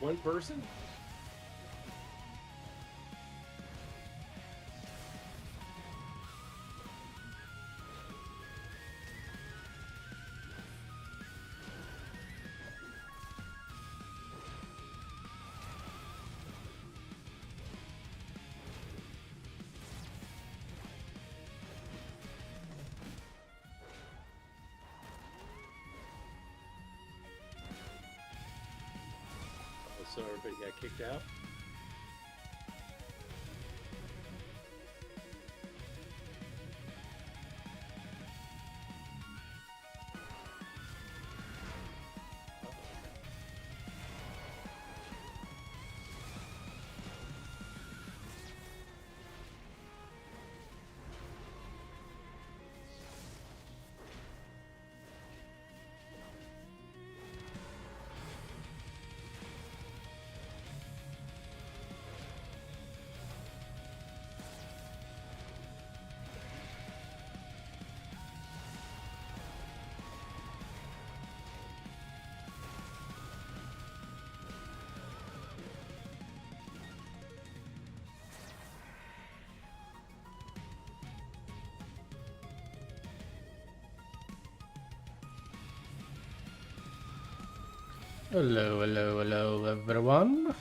One person? Oh, so everybody got kicked out? Hello, hello, hello, everyone.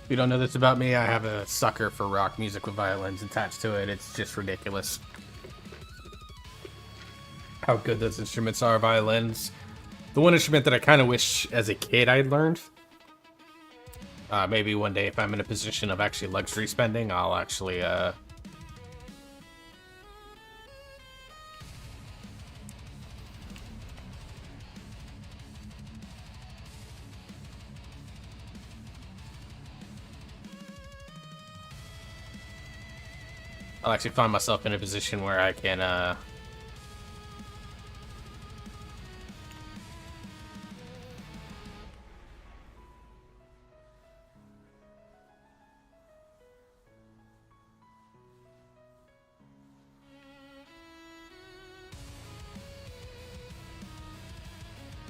If you don't know this about me, I have a sucker for rock music with violins attached to it. It's just ridiculous how good those instruments are, violins. The one instrument that I kind of wish as a kid I'd learned. Maybe one day if I'm in a position of actually luxury spending, I'll actually I'll actually find myself in a position where I can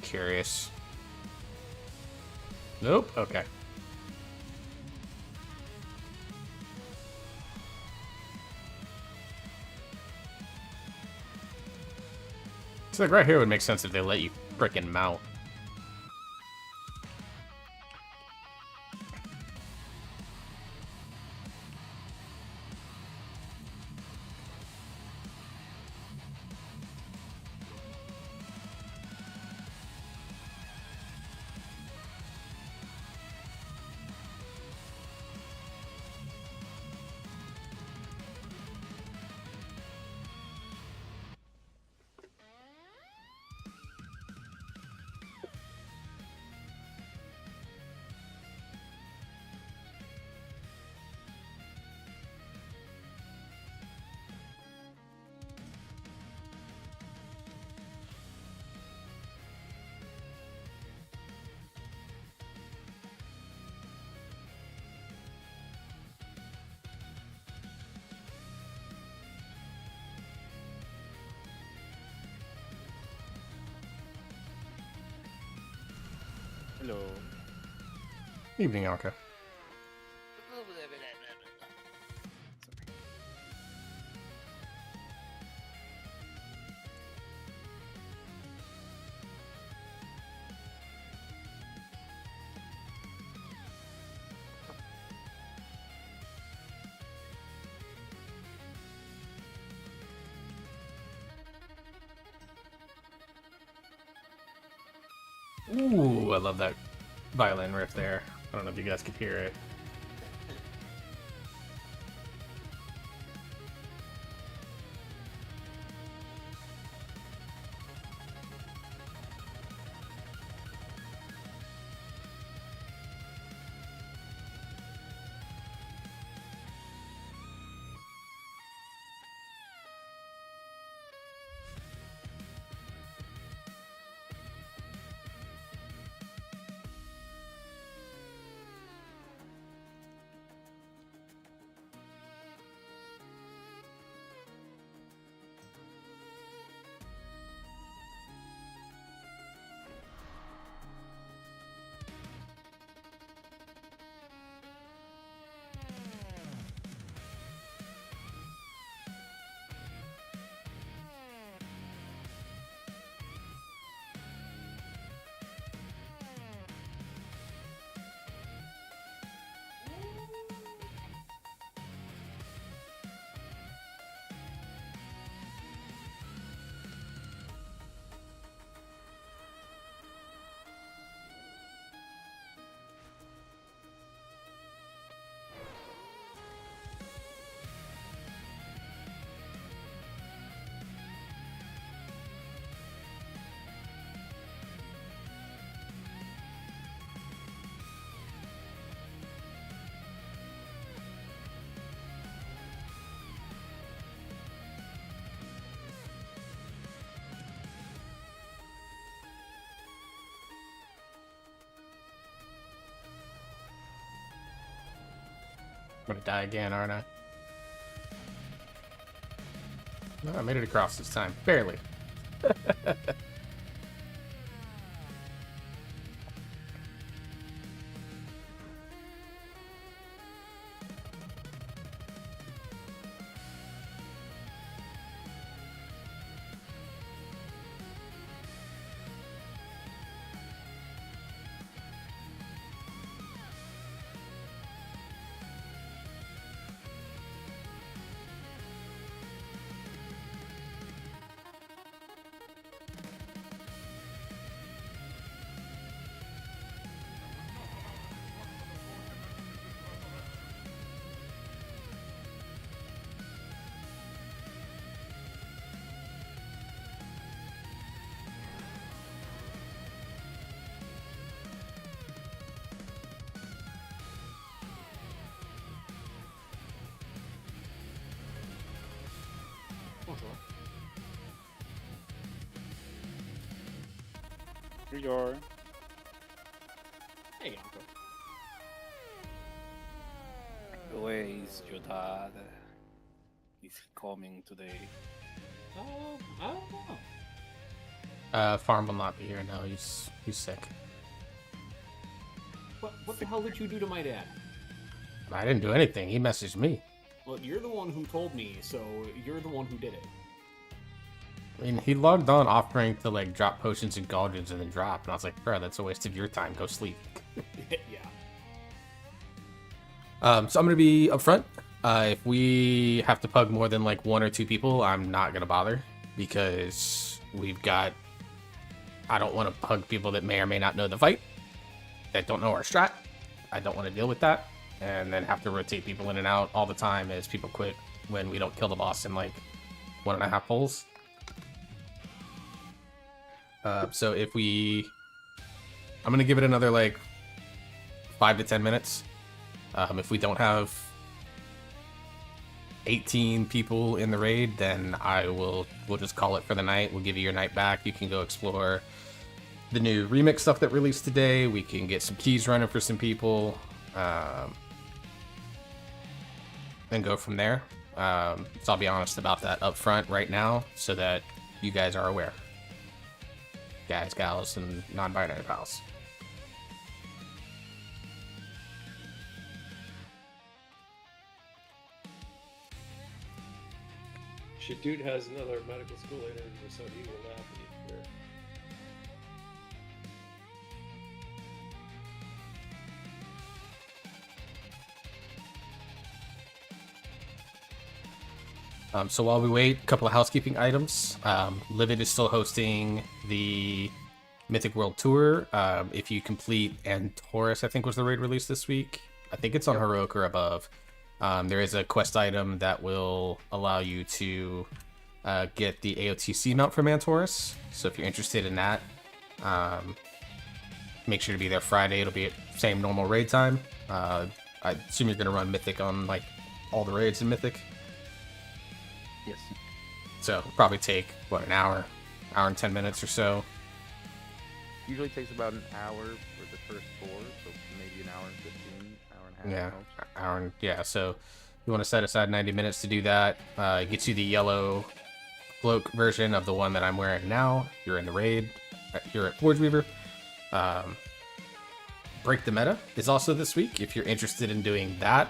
curious. Nope. Okay. So like right here would make sense if they let you frickin' mount. Hello. Evening, Anka. Ooh, I love that violin riff there. I don't know if you guys could hear it. I'm gonna die again, aren't I? No, I made it across this time. Barely. Bonjour. Here you are. Hey, Uncle. Where is your dad? Is he coming today? I don't know. Farm will not be here. No, he's sick. What the hell did you do to my dad? I didn't do anything. He messaged me. Well, you're the one who told me, so you're the one who did it. I mean, he logged on offering to like drop potions and Gauldrons and then drop, and I was like, bro, that's a waste of your time. Go sleep. Yeah. So I'm gonna be upfront. If we have to pug more than like 1 or 2 people, I'm not gonna bother because I don't want to pug people that may or may not know the fight, that don't know our strat. I don't want to deal with that, and then have to rotate people in and out all the time as people quit when we don't kill the boss in like 1.5 pulls. So I'm gonna give it another like 5 to 10 minutes. If we don't have 18 people in the raid, then we'll just call it for the night. We'll give you your night back. You can go explore the new remix stuff that released today. We can get some keys running for some people, and go from there. So I'll be honest about that up front right now so that you guys are aware. Guys, gals, and non-binary pals. Dude has another medical school later, so he will not be here. So while we wait, a couple of housekeeping items. Livid is still hosting the Mythic World Tour. If you complete Antorus, I think was the raid release this week. I think it's on Heroic or above. There is a quest item that will allow you to get the AOTC mount from Antorus. So if you're interested in that, make sure to be there Friday. It'll be at same normal raid time. I assume you're going to run Mythic on like all the raids in Mythic. Yes. So it'll probably take, an hour and 10 minutes or so. Usually takes about an hour for the first 4, so maybe an hour and 15, hour and a half. Yeah, so you want to set aside 90 minutes to do that. It gets you the yellow cloak version of the one that I'm wearing now. You're in the raid. You're at Forge Weaver. Break the Meta is also this week if you're interested in doing that.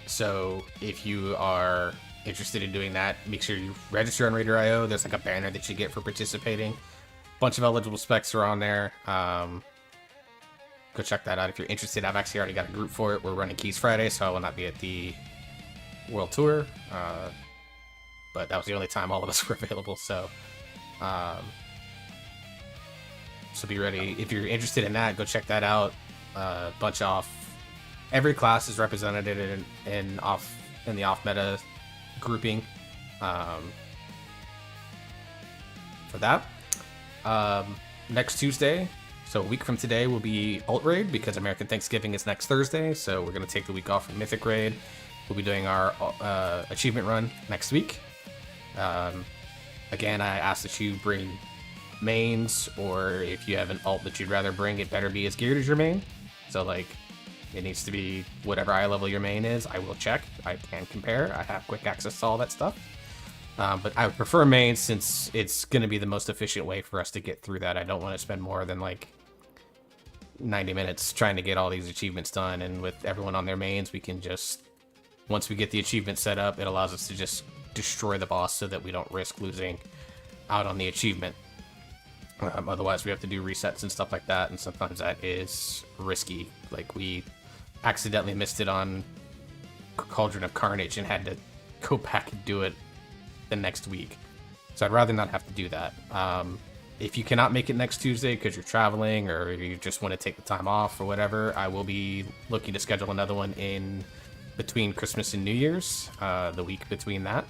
So if you are interested in doing that, make sure you register on Raider.io. There's like a banner that you get for participating. Bunch of eligible specs are on there. Go check that out if you're interested. I've actually already got a group for it. We're running Keys Friday, so I will not be at the World Tour. But that was the only time all of us were available, so be ready. If you're interested in that, go check that out. Bunch off. Every class is represented in the off meta grouping for that. Next Tuesday, so a week from today, will be Alt Raid because American Thanksgiving is next Thursday. So we're gonna take the week off from Mythic Raid. We'll be doing our achievement run next week. Again, I ask that you bring mains, or if you have an alt that you'd rather bring, it better be as geared as your main. So like, it needs to be whatever eye level your main is. I will check. I can compare. I have quick access to all that stuff. But I would prefer mains since it's going to be the most efficient way for us to get through that. I don't want to spend more than like 90 minutes trying to get all these achievements done. And with everyone on their mains, we can just, once we get the achievement set up, it allows us to just destroy the boss so that we don't risk losing out on the achievement. Otherwise, we have to do resets and stuff like that. And sometimes that is risky. Like we accidentally missed it on Cauldron of Carnage and had to go back and do it the next week. So I'd rather not have to do that. If you cannot make it next Tuesday because you're traveling or you just want to take the time off or whatever, I will be looking to schedule another one in between Christmas and New Year's, the week between that.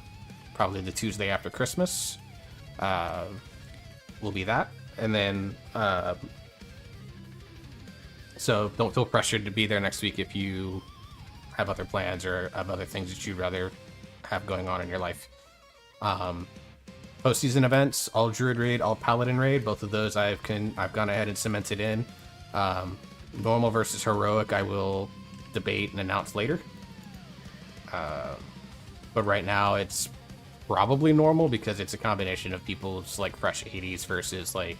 Probably the Tuesday after Christmas will be that. And then, so don't feel pressured to be there next week if you have other plans or have other things that you'd rather have going on in your life. Postseason events, all Druid Raid, all Paladin Raid, both of those I've gone ahead and cemented in. Normal versus Heroic, I will debate and announce later. But right now it's probably normal because it's a combination of people's like fresh 80s versus like,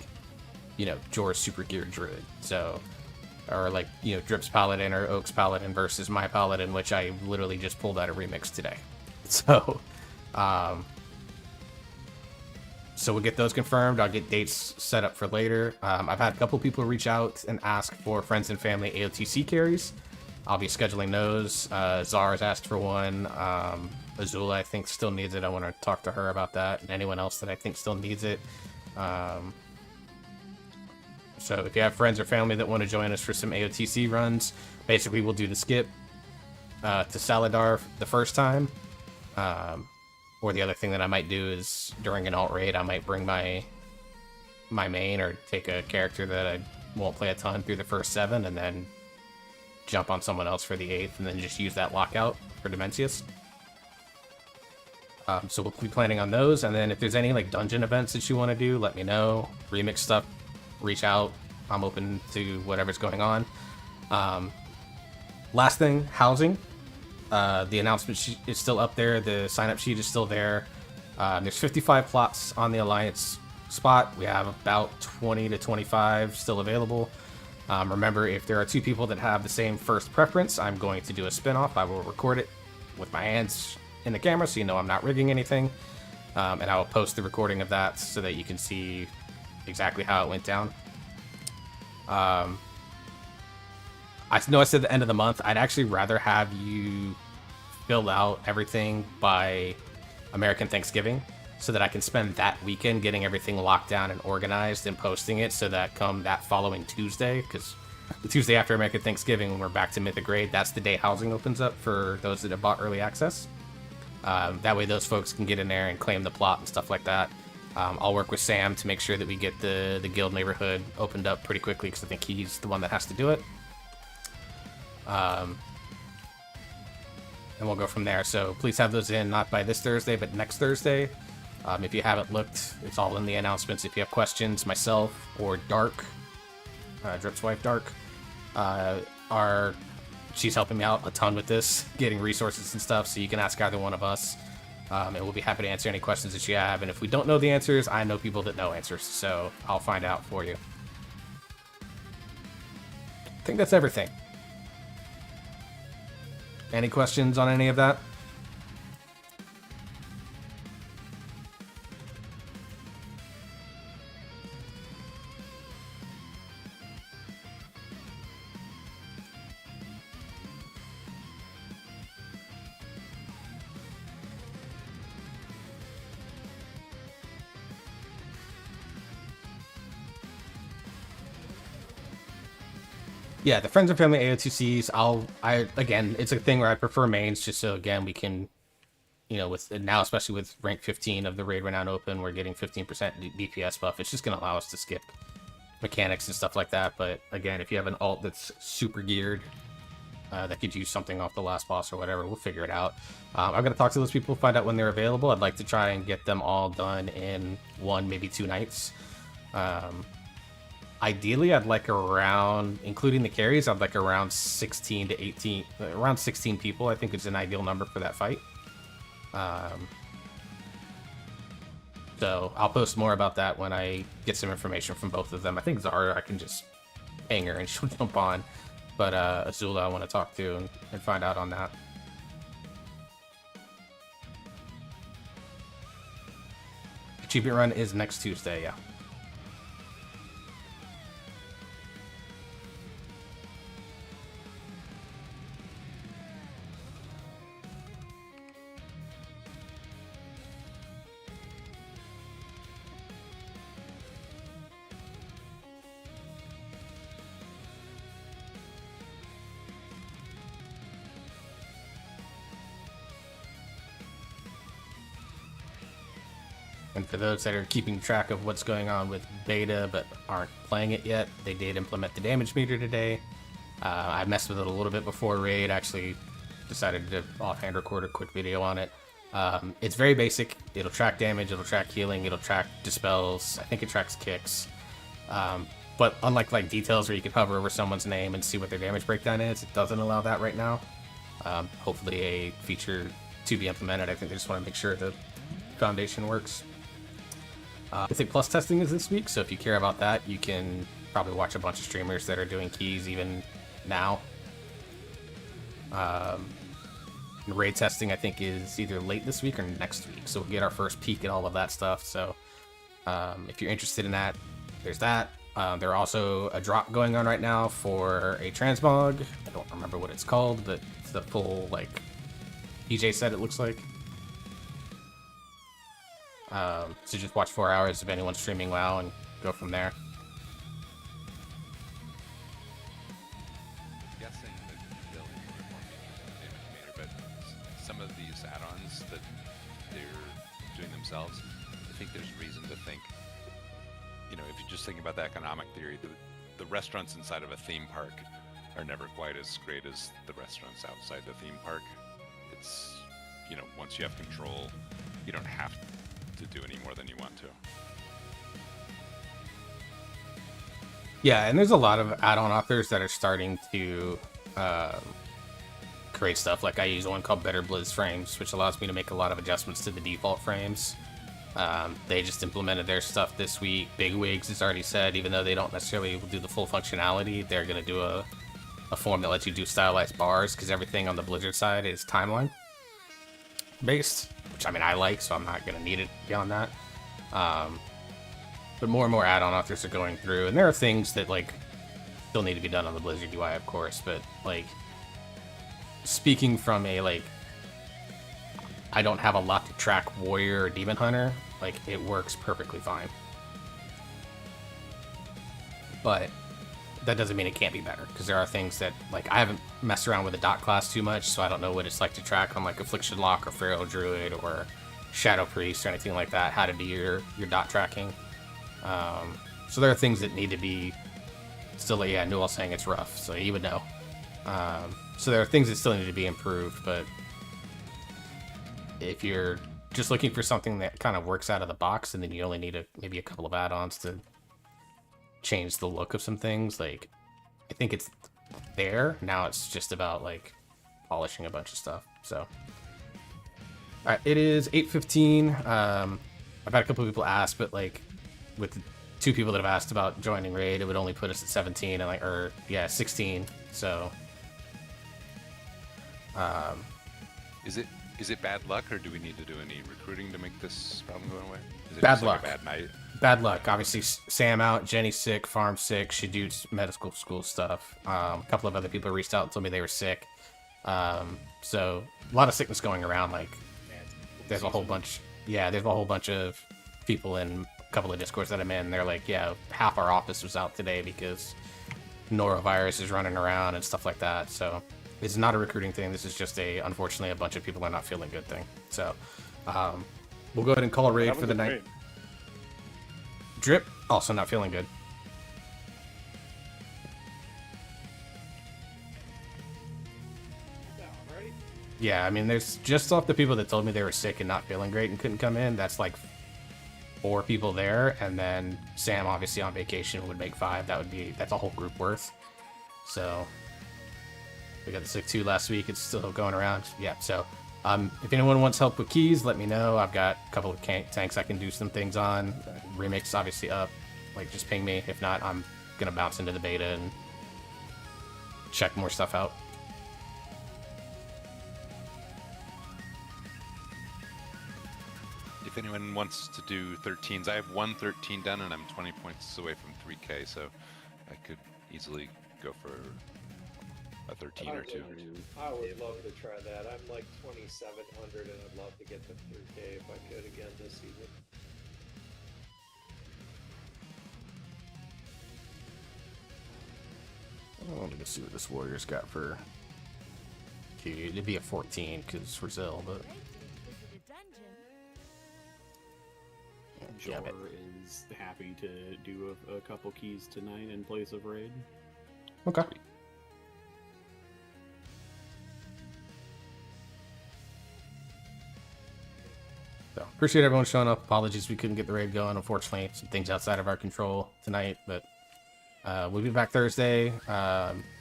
Jor's super geared druid. So, or like, Drip's Paladin or Oak's Paladin versus my Paladin, which I literally just pulled out a remix today. So, so we'll get those confirmed. I'll get dates set up for later. I've had a couple people reach out and ask for friends and family AOTC carries. I'll be scheduling those. Zara's asked for one. Azula, I think, still needs it. I want to talk to her about that. And anyone else that I think still needs it. So if you have friends or family that want to join us for some AOTC runs, basically we'll do the skip to Saladar the first time. Or the other thing that I might do is during an alt raid, I might bring my main or take a character that I won't play a ton through the first 7 and then jump on someone else for the 8th and then just use that lockout for Dimensius. So we'll be planning on those, and then if there's any like dungeon events that you want to do, let me know. Remix stuff, reach out. I'm open to whatever's going on. Last thing, housing. The announcement sheet is still up there. The sign-up sheet is still there. There's 55 plots on the Alliance spot. We have about 20 to 25 still available. Remember, if there are 2 people that have the same first preference, I'm going to do a spin-off. I will record it with my hands in the camera so you know I'm not rigging anything. And I will post the recording of that so that you can see exactly how it went down. I know I said the end of the month. I'd actually rather have you fill out everything by American Thanksgiving so that I can spend that weekend getting everything locked down and organized and posting it so that come that following Tuesday, because the Tuesday after American Thanksgiving, when we're back to Mythic Raid, that's the day housing opens up for those that have bought early access. That way those folks can get in there and claim the plot and stuff like that. I'll work with Sam to make sure that we get the guild neighborhood opened up pretty quickly because I think he's the one that has to do it. And we'll go from there. So please have those in, not by this Thursday, but next Thursday. If you haven't looked, it's all in the announcements. If you have questions, myself or Dark, Drip's wife Dark, she's helping me out a ton with this, getting resources and stuff, so you can ask either one of us. And we'll be happy to answer any questions that you have. And if we don't know the answers, I know people that know answers, so I'll find out for you. I think that's everything. Any questions on any of that? Yeah, the friends and family AOTCs, again, it's a thing where I prefer mains just so, again, we can, with now, especially with rank 15 of the Raid Renown Open, we're getting 15% DPS buff. It's just going to allow us to skip mechanics and stuff like that. But again, if you have an alt that's super geared, that could use something off the last boss or whatever, we'll figure it out. I'm going to talk to those people, find out when they're available. I'd like to try and get them all done in 1, maybe 2 nights. Ideally, I'd like around, including the carries, I'd like around 16 to 18, around 16 people, I think is an ideal number for that fight. So I'll post more about that when I get some information from both of them. I think Zara, I can just ping her and she'll jump on. But Azula, I want to talk to and find out on that. Achievement run is next Tuesday, yeah. And for those that are keeping track of what's going on with beta but aren't playing it yet, they did implement the damage meter today. I messed with it a little bit before raid, actually decided to offhand record a quick video on it. It's very basic. It'll track damage, it'll track healing, it'll track dispels, I think it tracks kicks. But unlike like details where you can hover over someone's name and see what their damage breakdown is, it doesn't allow that right now. Hopefully a feature to be implemented. I think they just want to make sure that Foundation works. I think plus testing is this week, so if you care about that, you can probably watch a bunch of streamers that are doing keys even now. Raid testing, I think, is either late this week or next week, so we'll get our first peek at all of that stuff. So if you're interested in that, there's that. There's also a drop going on right now for a transmog. I don't remember what it's called, but it's the full, like, EJ said it looks like. So just watch 4 hours of anyone streaming WoW and go from there. I'm guessing that they'll be more Animator, but some of these add-ons that they're doing themselves, I think there's reason to think, you know, if you're just thinking about the economic theory, the restaurants inside of a theme park are never quite as great as the restaurants outside the theme park. It's, you know, once you have control, you don't have to do any more than you want to. Yeah, and there's a lot of add-on authors that are starting to create stuff. Like I use one called Better Blizz Frames, which allows me to make a lot of adjustments to the default frames. They just implemented their stuff this week. Bigwigs has already said, even though they don't necessarily do the full functionality, they're going to do a form that lets you do stylized bars, because everything on the Blizzard side is timeline based, which I mean I like, so I'm not going to need it beyond that. But more and more add-on authors are going through, and there are things that like still need to be done on the Blizzard UI, of course, but like speaking from a like I don't have a lot to track Warrior or Demon Hunter, like it works perfectly fine. But that doesn't mean it can't be better, because there are things that, like, I haven't messed around with the dot class too much, so I don't know what it's like to track on, like, Affliction Lock or Feral Druid or Shadow Priest or anything like that, how to do your dot tracking. So there are things that need to be still, yeah, Newell saying it's rough, so you would know. So there are things that still need to be improved, but if you're just looking for something that kind of works out of the box, and then you only need maybe a couple of add-ons to change the look of some things, like I think it's there now. It's just about like polishing a bunch of stuff. So all right, it is 8:15. I've had a couple of people ask, but like with the 2 people that have asked about joining raid, it would only put us at 17 and like, or yeah, 16. So Is it bad luck, or do we need to do any recruiting to make this problem go away? Is it bad just luck. Like a bad night? Bad luck. Obviously, Sam out, Jenny's sick, Farm's sick, Shadut's medical school stuff. A couple of other people reached out and told me they were sick. So a lot of sickness going around. Like, there's a whole bunch. Yeah, there's a whole bunch of people in a couple of Discords that I'm in. They're like, yeah, half our office was out today because norovirus is running around and stuff like that. So it's not a recruiting thing. This is just unfortunately, a bunch of people are not feeling good thing. So we'll go ahead and call a raid for the night. Raid? Drip, also not feeling good. Right? Yeah, I mean, there's just off the people that told me they were sick and not feeling great and couldn't come in. That's like 4 people there, and then Sam obviously on vacation would make 5. That's a whole group worth. So we got the sick 2 last week. It's still going around. Yeah. So if anyone wants help with keys, let me know. I've got a couple of tanks I can do some things on. Remix obviously up. Like, just ping me. If not, I'm gonna bounce into the beta and check more stuff out. If anyone wants to do 13s, I have 1 13 done, and I'm 20 points away from 3K, so I could easily go for a 13 or 2. I would love to try that. I'm like 2,700, and I'd love to get to 3K if I could again this season. Let me see what this warrior's got for. It'd be a 14 because for Zill, but. Jor is happy to do a couple keys tonight in place of raid. Okay. So appreciate everyone showing up. Apologies we couldn't get the raid going. Unfortunately, some things outside of our control tonight, but we'll be back Thursday.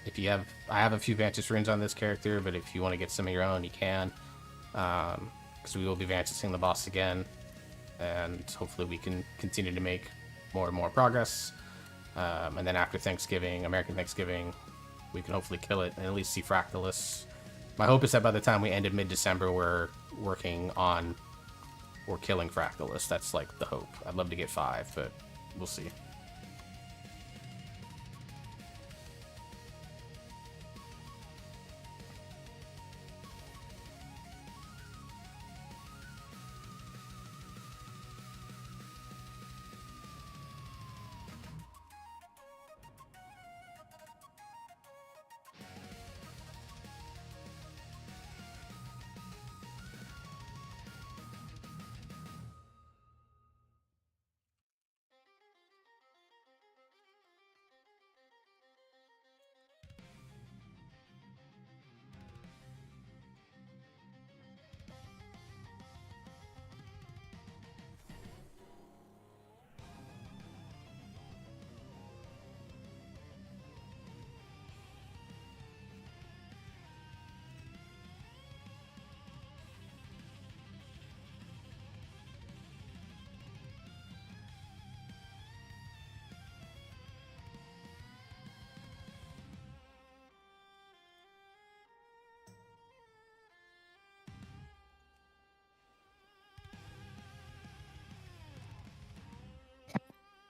If you have, I have a few Vantage runes on this character, but if you want to get some of your own, you can. Because we will be Vantaging the boss again. and hopefully we can continue to make more and more progress. And then after Thanksgiving, American Thanksgiving, we can hopefully kill it and at least see Fractalus. My hope is that by the time we ended mid-December, we're working on or killing Fractalus. That's like the hope. I'd love to get 5, but we'll see.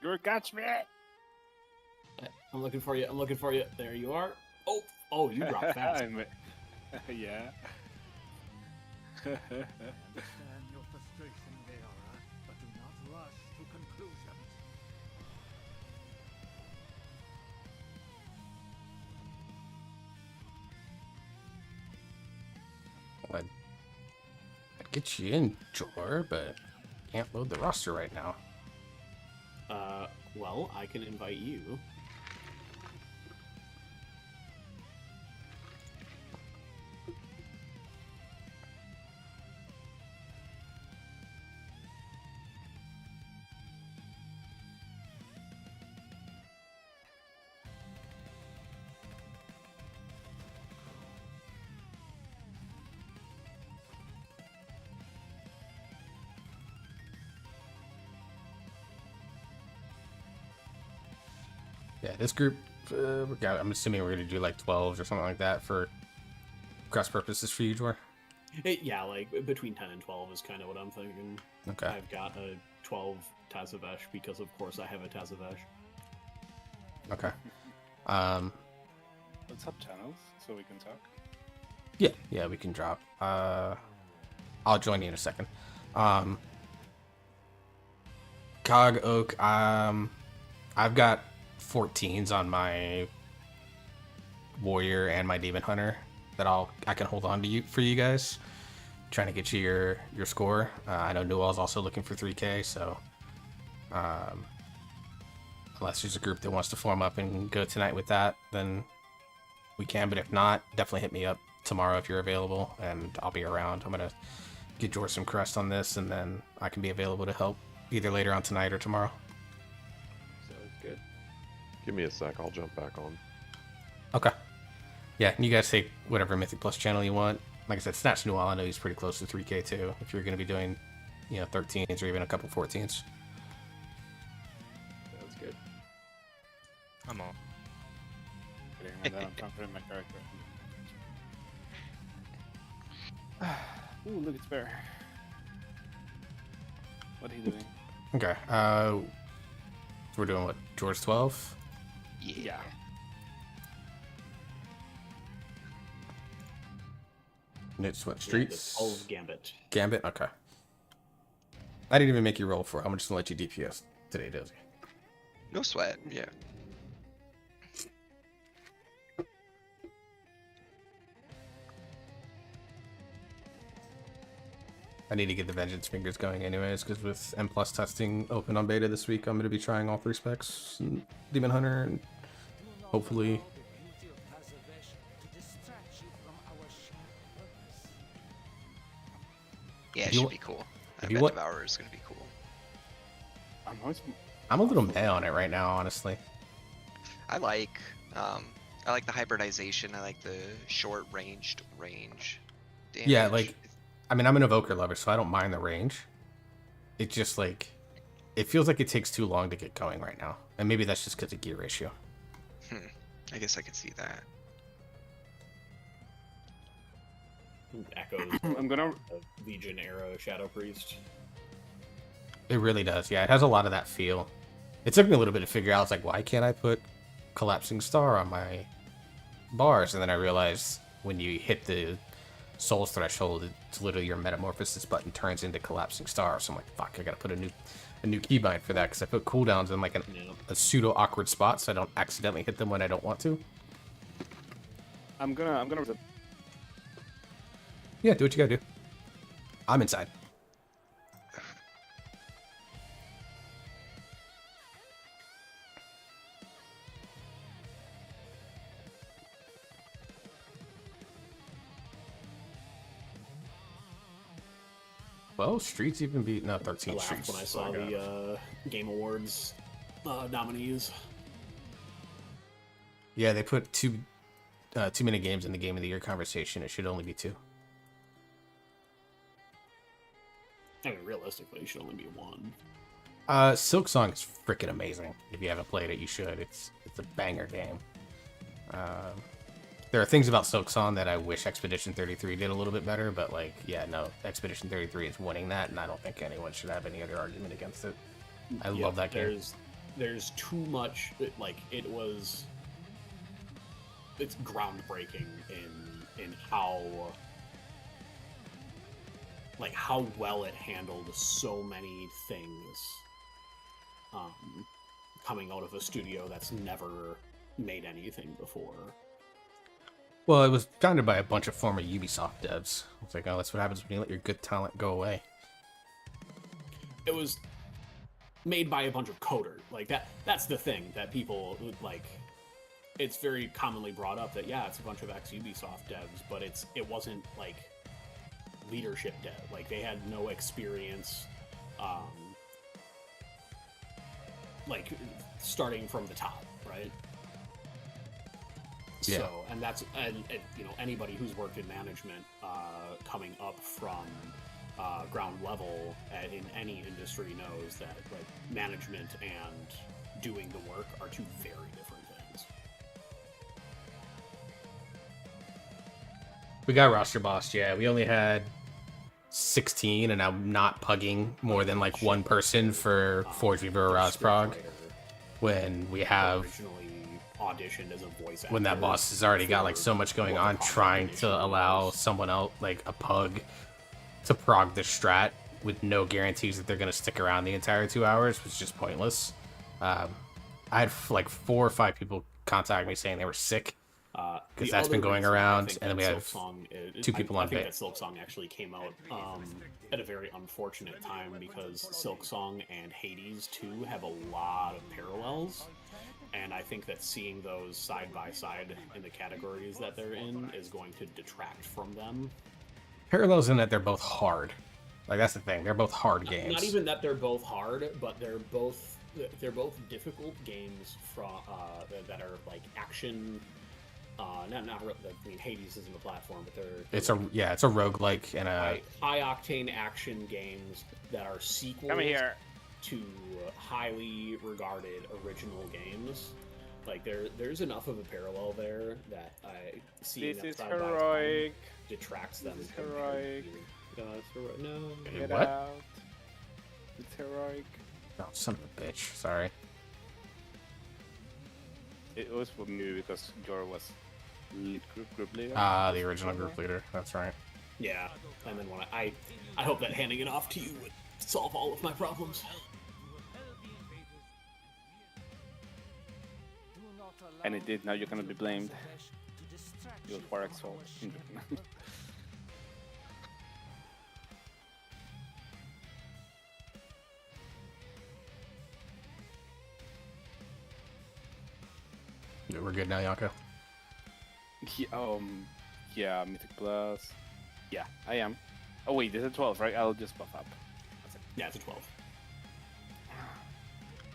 You're catch me. I'm looking for you. I'm looking for you. There you are. Oh, you dropped fast. Yeah. I understand your frustration, Leora, but do not rush to conclusions. I'd get you in, Jor, but can't load the roster right now. Well, I can invite you. Yeah, this group, I'm assuming we're going to do like 12s or something like that for cross purposes for you, Jor. Yeah, like between 10 and 12 is kind of what I'm thinking. Okay. I've got a 12 Tazavesh because, of course, I have a Tazavesh. Okay. Let's up channels so we can talk. Yeah, we can drop. I'll join you in a second. Cog Oak, I've got 14s on my warrior and my demon hunter that I can hold on to you for you guys, trying to get you your score. I know Newell's also looking for 3K, so unless there's a group that wants to form up and go tonight with that, then we can. But if not, definitely hit me up tomorrow if you're available, and I'll be around. I'm gonna get George some crust on this, and then I can be available to help either later on tonight or tomorrow. Sounds good. Give me a sec, I'll jump back on. Okay. Yeah, and you guys take whatever Mythic Plus channel you want. Like I said, Snatch Newell, I know he's pretty close to 3K too, if you're going to be doing, 13s or even a couple 14s. Sounds good. I'm on. I'm confident in my character. Ooh, look, it's Bear. What are you doing? Okay. We're doing what? George 12? Yeah. And it's what? Yeah, Streets? the 12 Gambit. Gambit? Okay. I didn't even make you roll for it. I'm just going to let you DPS today, Dozy. No sweat, yeah. I need to get the Vengeance Fingers going anyways, because with M+ testing open on beta this week, I'm going to be trying all 3 specs. And Demon Hunter, and hopefully... Yeah, it should be cool. I bet Devourer is going to be cool. I'm a little meh on it right now, honestly. I like the hybridization. I like the short ranged range damage. Yeah, like, I mean, I'm an Evoker lover, so I don't mind the range. it just like it feels like it takes too long to get going right now, and maybe that's just because of gear ratio. I guess I could see that. Echoes. I'm gonna. Legion era Shadow Priest. It really does. Yeah, it has a lot of that feel. It took me a little bit to figure out. I was like, why can't I put Collapsing Star on my bars? And then I realized when you hit the Souls threshold, it's literally your Metamorphosis button turns into Collapsing Star. So I'm like, fuck, I gotta put a new keybind for that because I put cooldowns in like a pseudo awkward spot so I don't accidentally hit them when I don't want to. I'm gonna. Yeah, do what you gotta do. I'm inside. Well, Streets even beat 13 I laughed Streets. when I saw the Game Awards nominees. Yeah, they put too many games in the Game of the Year conversation. It should only be 2. I mean, realistically, it should only be 1. Silksong is freaking amazing. If you haven't played it, you should. It's a banger game. There are things about Silksong that I wish Expedition 33 did a little bit better, but like, yeah, no, Expedition 33 is winning that, and I don't think anyone should have any other argument against it. I love that game. There's too much. Like, it's groundbreaking in how well it handled so many things coming out of a studio that's never made anything before. Well, it was founded by a bunch of former Ubisoft devs. It's like, oh, that's what happens when you let your good talent go away. It was made by a bunch of coders. Like, that's the thing that people, like, it's very commonly brought up that, yeah, it's a bunch of ex-Ubisoft devs, but it wasn't, like, leadership dev. Like, they had no experience, like, starting from the top, right? Yeah. So, and that's, and you know, anybody who's worked in management, coming up from ground level in any industry knows that, like, management and doing the work are two very different things. We got roster bossed, yeah. We only had 16, and I'm not pugging more than like one person for Forge Weaver or Rosprog. When we have originally auditioned as a voice actor, when that boss has already got like so much going on, trying to allow someone else, like a pug, to prog the strat with no guarantees that they're going to stick around the entire 2 hours was just pointless. I had like 4 or 5 people contact me saying they were sick because that's been going around, and then we have 2 people on I think bit. that Silksong actually came out at a very unfortunate time because Silksong and Hades 2 have a lot of parallels. And I think that seeing those side by side in the categories that they're in is going to detract from them. Parallels in that they're both hard. Like, that's the thing. They're both hard games. Not even that they're both hard, but they're both difficult games that are like action. I mean, Hades isn't a platform, but they're it's a roguelike and a high octane action games that are sequels to highly regarded original games. Like, there's enough of a parallel there that I see that side by side detracts them. This is heroic. No. Get What? out. It's heroic. Oh, son of a bitch. Sorry. It was for me because Jor was group leader. The original group leader. That's right. Yeah, and then when I hope that handing it off to you would solve all of my problems. And it did. Now you're gonna be blamed. You're far exalt. We're good now, Yako. Yeah, Mythic Plus. Yeah, I am. Oh wait, this is 12, right? I'll just buff up. Yeah, it's a 12.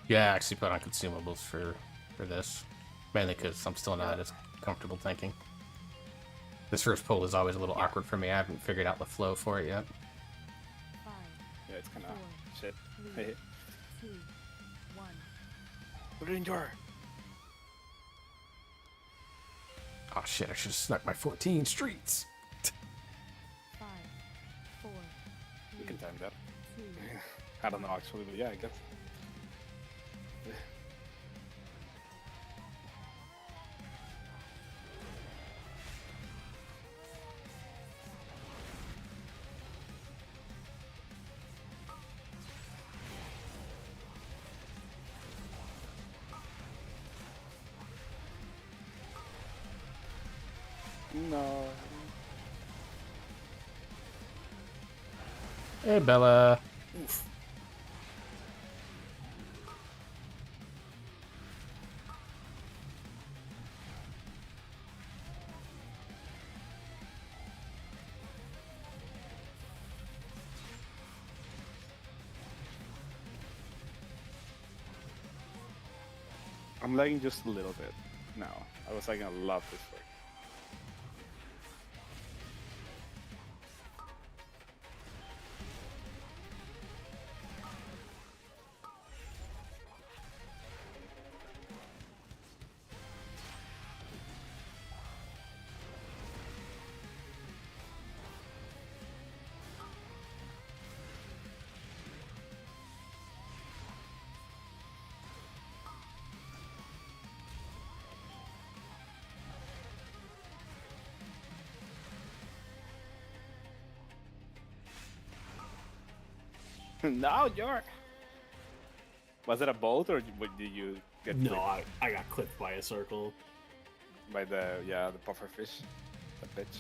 Yeah, I actually put on consumables for this. Mainly because I'm still not as comfortable tanking. This first pull is always a little awkward for me. I haven't figured out the flow for it yet. Yeah, it's kind of shit. 3, 2, 1. Put it in jar. Oh shit, I should have snuck my 14 streets. 5, 4, We can time that. 2, I don't know actually, but yeah, I guess. No. Hey, Bella. Oof. I'm lagging just a little bit now. I was lagging a lot before. No, you're. Was it a bolt or did you get No, clipped I got clipped by a circle. by the puffer fish, the bitch?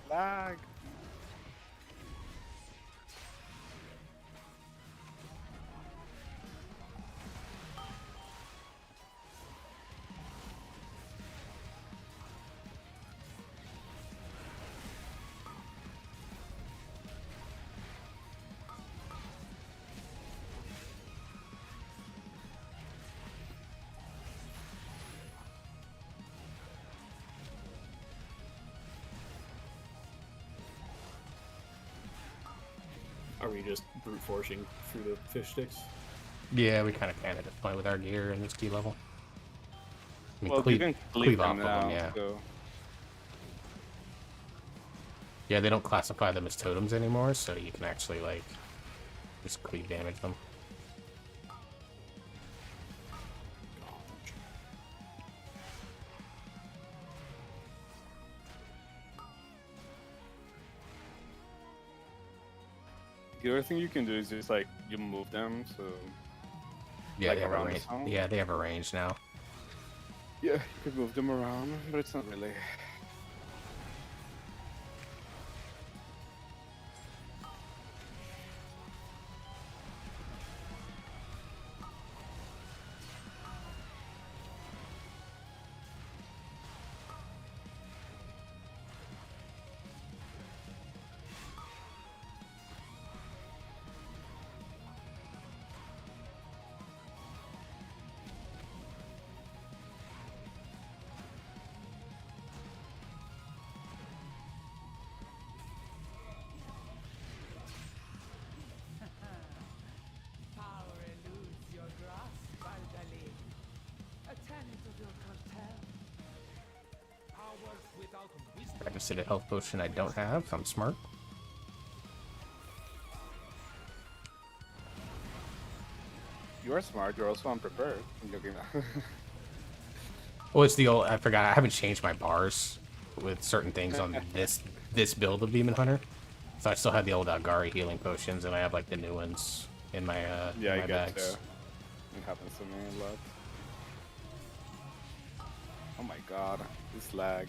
Lag. Are we just brute forcing through the fish sticks? Yeah, we kind of can at this point with our gear and this key level. I mean, Well, you can cleave cleave off them of now. them, yeah. So. Yeah, they don't classify them as totems anymore, so you can actually, like, just cleave damage them. The other thing you can do is just like you move them, so Yeah, like they have a around the range. zone? Yeah, they have a range now. yeah, you could move them around, but it's not really. Power eludes your grasp, Aldali. A tenet of your cartel. Powers without wisdom. I just did a health potion I don't have. I'm smart. You're smart. You're also unprepared. I'm joking. Well, it's the old. I forgot. I haven't changed my bars with certain things on this build of Demon Hunter. So I still have the old Agari healing potions, and I have like the new ones in my yeah, in I my get bags. It happens to me a lot. Oh my god, this lag.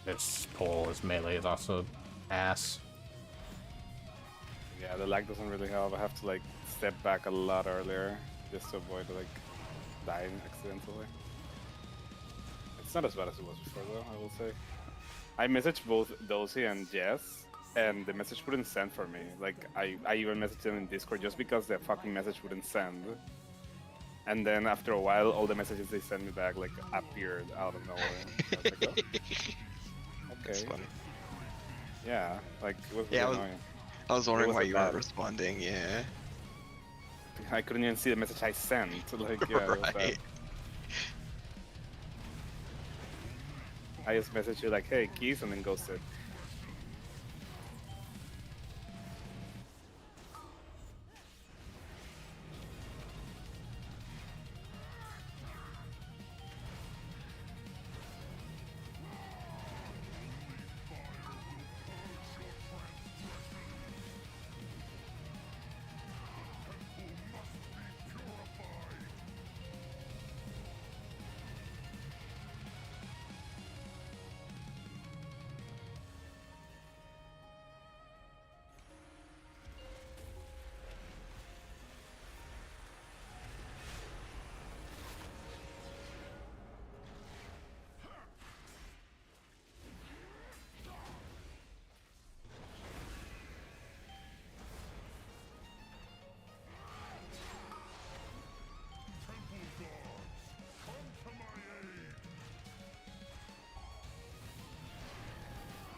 This pole, this melee is also ass. Yeah, the lag doesn't really help. I have to like step back a lot earlier just to avoid like dying accidentally. It's not as bad as it was before though, I will say. I messaged both Dozy and Jess, and the message wouldn't send for me. Like, I even messaged them in Discord just because the fucking message wouldn't send. And then after a while, all the messages they sent me back, like, appeared out of nowhere. I was like, oh. That's Okay. funny. Yeah, like, it was Yeah, really annoying. I was wondering why wasn't you bad. weren't responding, yeah. I couldn't even see the message I sent. Like, yeah, it was bad. Right. I just messaged you like, hey, keys, and then ghosted.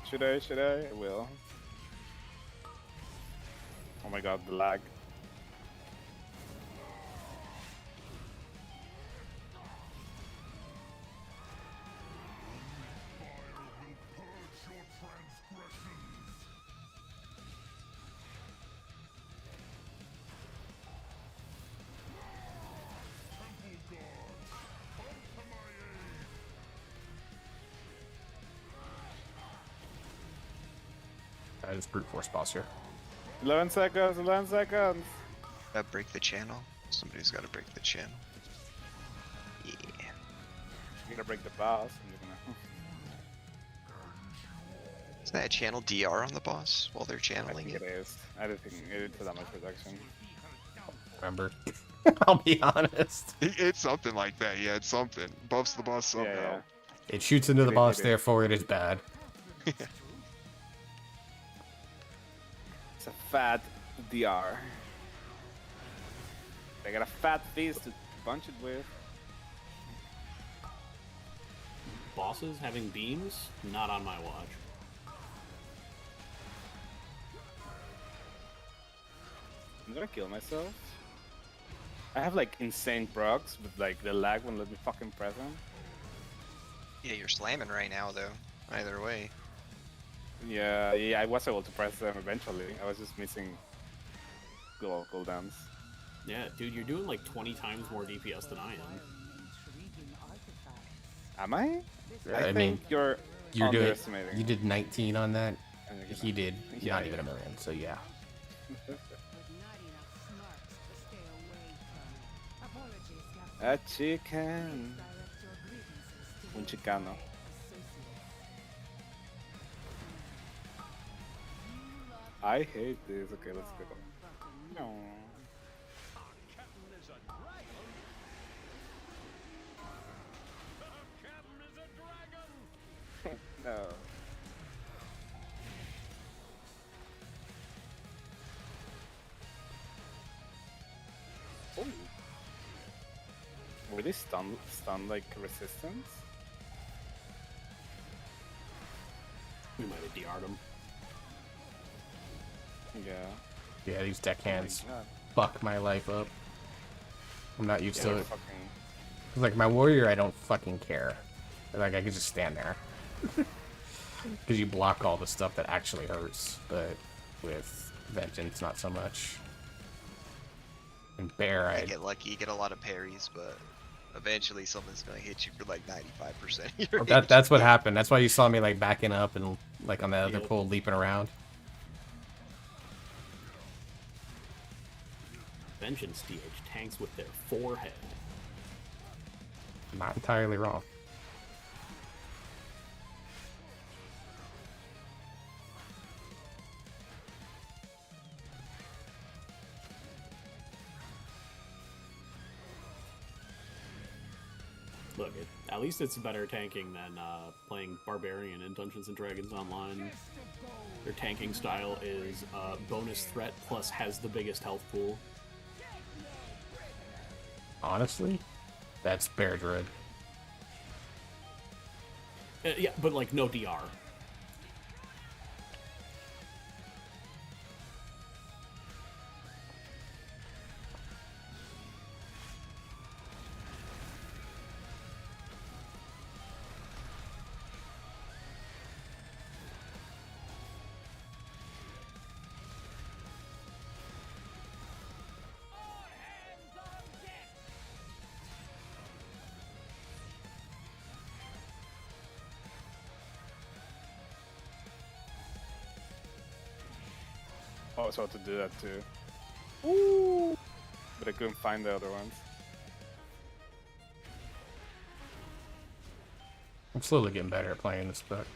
Should I? Should I? I will. Oh my god, the lag. That is brute force boss here. 11 seconds, 11 seconds! Gotta break the channel. Somebody's gotta break the channel. Yeah. You're gonna break the boss, and you're gonna... Is that a channel DR on the boss while they're I channeling think it? it is. I don't think it did that much reduction. Remember? I'll be honest. It's something like that, yeah, it's something. Buffs the boss somehow. Yeah, It shoots into the It boss, is. therefore it is bad. It's a fat DR. They got a fat face to punch it with. Bosses having beams? Not on my watch. I'm gonna kill myself. I have like insane procs, but like the lag won't let me fucking press them. Yeah, you're slamming right now though. Either way. Yeah, I was able to press them eventually. I was just missing cooldowns. Yeah, dude, you're doing like 20 times more DPS than I am. Am I? Yeah, I I think mean, you're You're doing. underestimating. You did 19 on that. And you're He did Yeah, not even yeah. a million. So yeah. A chicken. Un chicano. I hate this. Okay, let's go. No. No. Oh. Were they stun like resistance? We might have DR'd him. Yeah. Yeah, these deck hands God. fuck my life up. I'm not used Yeah, to they're it. fucking... Like my warrior, I don't fucking care. Like I can just stand there. Because you block all the stuff that actually hurts, but with Vengeance, not so much. And Bear, I I get lucky, you get a lot of parries, but eventually something's gonna hit you for like 95% of your that's what HP. happened. That's why you saw me like backing up and like on the other Yep. pole leaping around. Vengeance DH tanks with their forehead. Not entirely wrong. Look, at least it's better tanking than playing Barbarian in Dungeons and Dragons Online. Their tanking style is bonus threat plus has the biggest health pool. Honestly, that's Bear Druid. Yeah, but like no DR. Oh, I was about to do that too. Ooh! But I couldn't find the other ones. I'm slowly getting better at playing this book.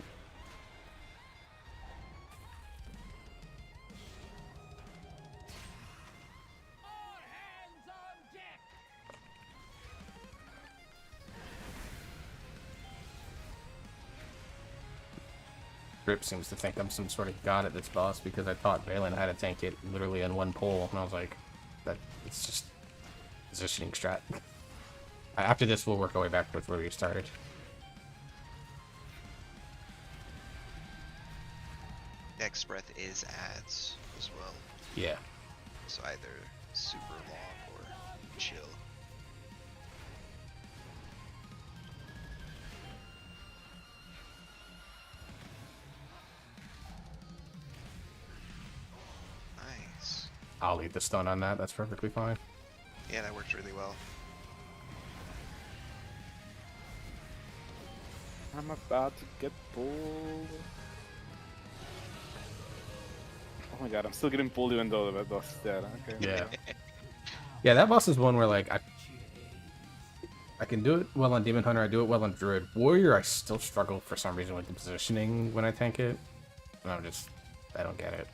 Grip seems to think I'm some sort of god at this boss because I taught Valen how to tank it literally in one pull, and I was like, that it's just positioning strat. After this, we'll work our way back with where we started. Next breath is ads as well. Yeah. So either super long or chill. Nice. I'll lead the stun on that. That's perfectly fine. Yeah, that worked really well. I'm about to get pulled. Oh my god, I'm still getting pulled even though the boss is dead. Okay. Yeah. Yeah, that boss is one where like I can do it well on Demon Hunter, I do it well on Druid. Warrior, I still struggle for some reason with the positioning when I tank it. And I don't get it.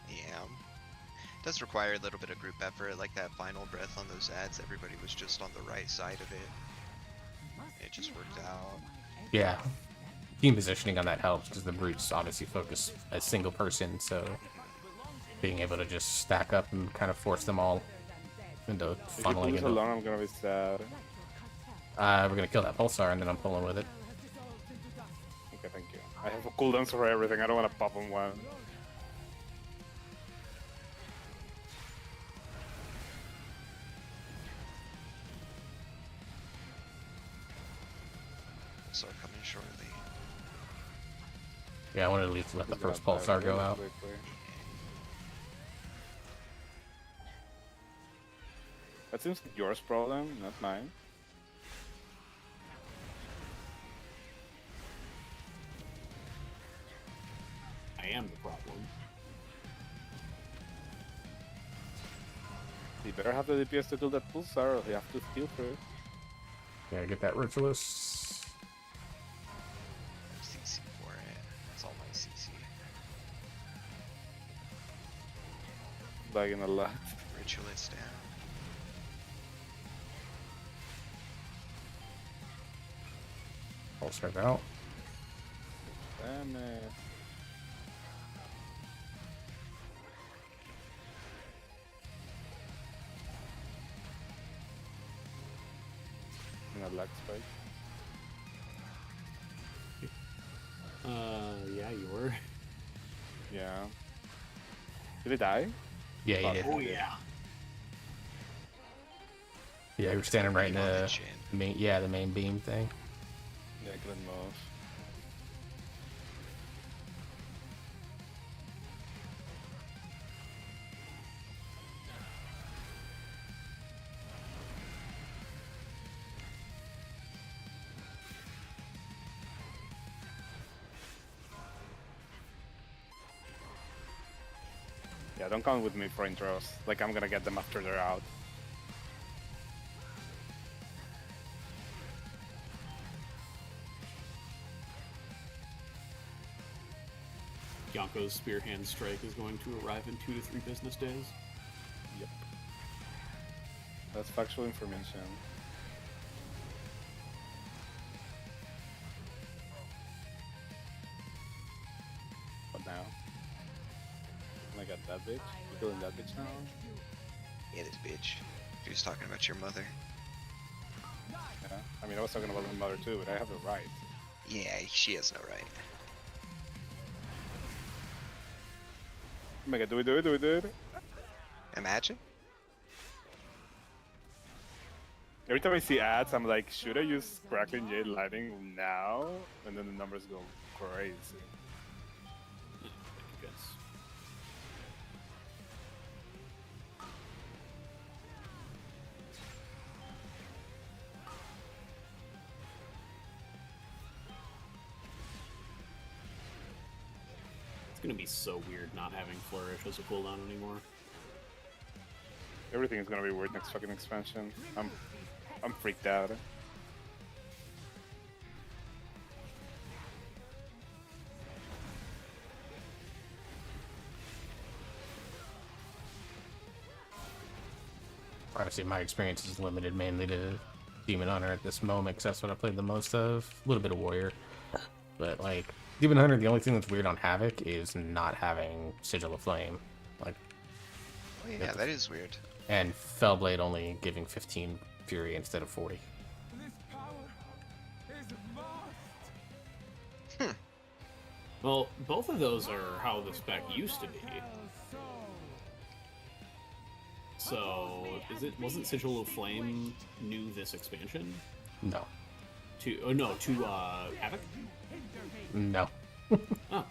Yeah. It does require a little bit of group effort, like that final breath on those ads, everybody was just on the right side of it. It just worked out. Yeah. Team positioning on that helps because the brutes obviously focus a single person, so being able to just stack up and kind of force them all into If you funneling pull this into. alone, I'm gonna be sad. We're gonna kill that pulsar and then I'm pulling with it. Okay, thank you. I have a cooldown for everything. I don't want to pop on one. So coming shortly. Yeah, I wanted to at least let the He's gonna first die pulsar go really out. quickly. That seems like yours problem, not mine. I am the problem. You better have the DPS to kill that pulsar, or you have to steal first. Yeah, get that Ritualist. CC for it. It's all my CC. Lagging a lot. Ritualist down. Pulsar out. Damn it. Lag spike. Yeah, you were. Yeah. Did he die? Yeah, he did. Oh yeah. Yeah, we're standing right in On the the chin. the main beam thing. Yeah, I couldn't move. Yeah, don't come with me for intros. Like, I'm gonna get them after they're out. Yonko's Spearhand Strike is going to arrive in 2 to 3 business days. Yep. That's factual information. my god, that bitch. You killing that bitch now? Yeah, this bitch. He was talking about your mother. Yeah. I mean, I was talking about my mother too, but I have the right. Yeah, she has no right. Oh my god, do it. Imagine? Every time I see ads, I'm like, should I use Crackling Jade Lightning now? And then the numbers go crazy. It's gonna be so weird not having Flourish as a cooldown anymore. Everything is gonna be weird next fucking expansion. I'm freaked out. Honestly, my experience is limited mainly to Demon Hunter at this moment, because that's what I played the most of. A little bit of Warrior. But, like, Demon Hunter, the only thing that's weird on Havoc is not having Sigil of Flame. Like, Oh yeah, that is weird. and Fellblade only giving 15 Fury instead of 40. This power is vast. Well, both of those are how the spec used to be. So, wasn't Sigil of Flame new this expansion? No. To Havoc? No. Oh.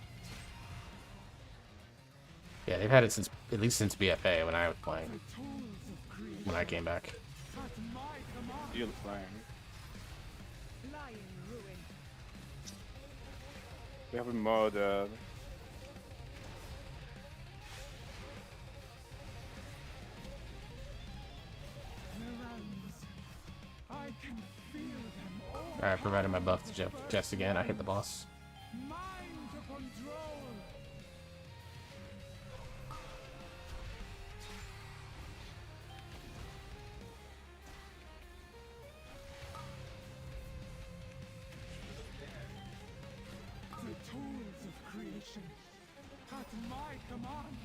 Yeah, they've had it since, at least since BFA when I was playing. When I came back. You're playing. We have a mod. I can feel them all. Alright, provided my buff to Jess again. I hit the boss. Mind control. The tools of creation at my command.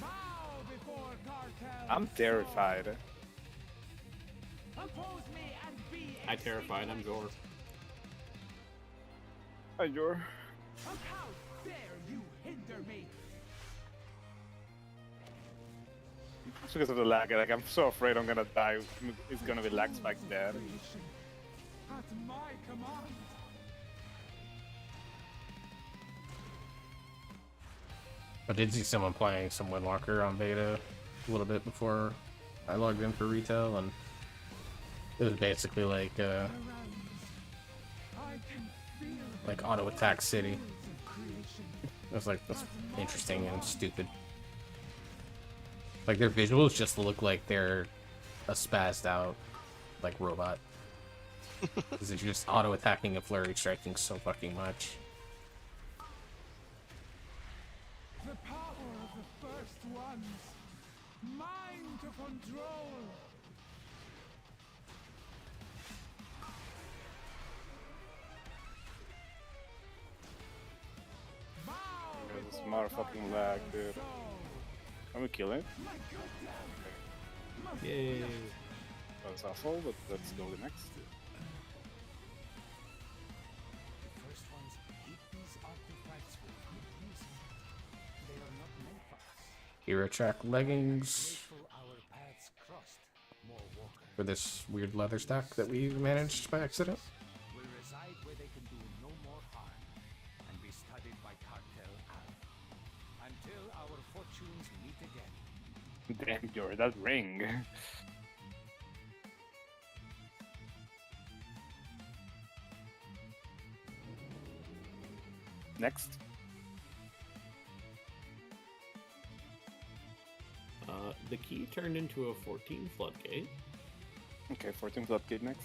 Bow before cartel. I'm terrified. Oppose me and be I terrified, I'm Jor. Hi, Jor. How dare you hinder me? It's because of the lag. Like, I'm so afraid I'm gonna die. It's gonna be lag spike dead. At my command. I did see someone playing some Windwalker on beta a little bit before I logged in for retail, and it was basically like auto attack city. It was like that's interesting and stupid. Like their visuals just look like they're a spazzed out like robot. Because they're just auto attacking and flurry striking so fucking much. The power of the first ones. Mind to control. This motherfucking lag, dude. I'm gonna kill it. Yay. That was awful, but let's go to the next. The first ones hate these artifacts with good reason. They are not meant for us. Hero track leggings Grateful our paths crossed. More walkers for this weird leather stack that we managed by accident. will reside where they can do no more harm and be studied by cartel until our fortunes meet again. Damn, Jor, that ring. Next. The key turned into a 14 floodgate. Okay, 14 floodgate next.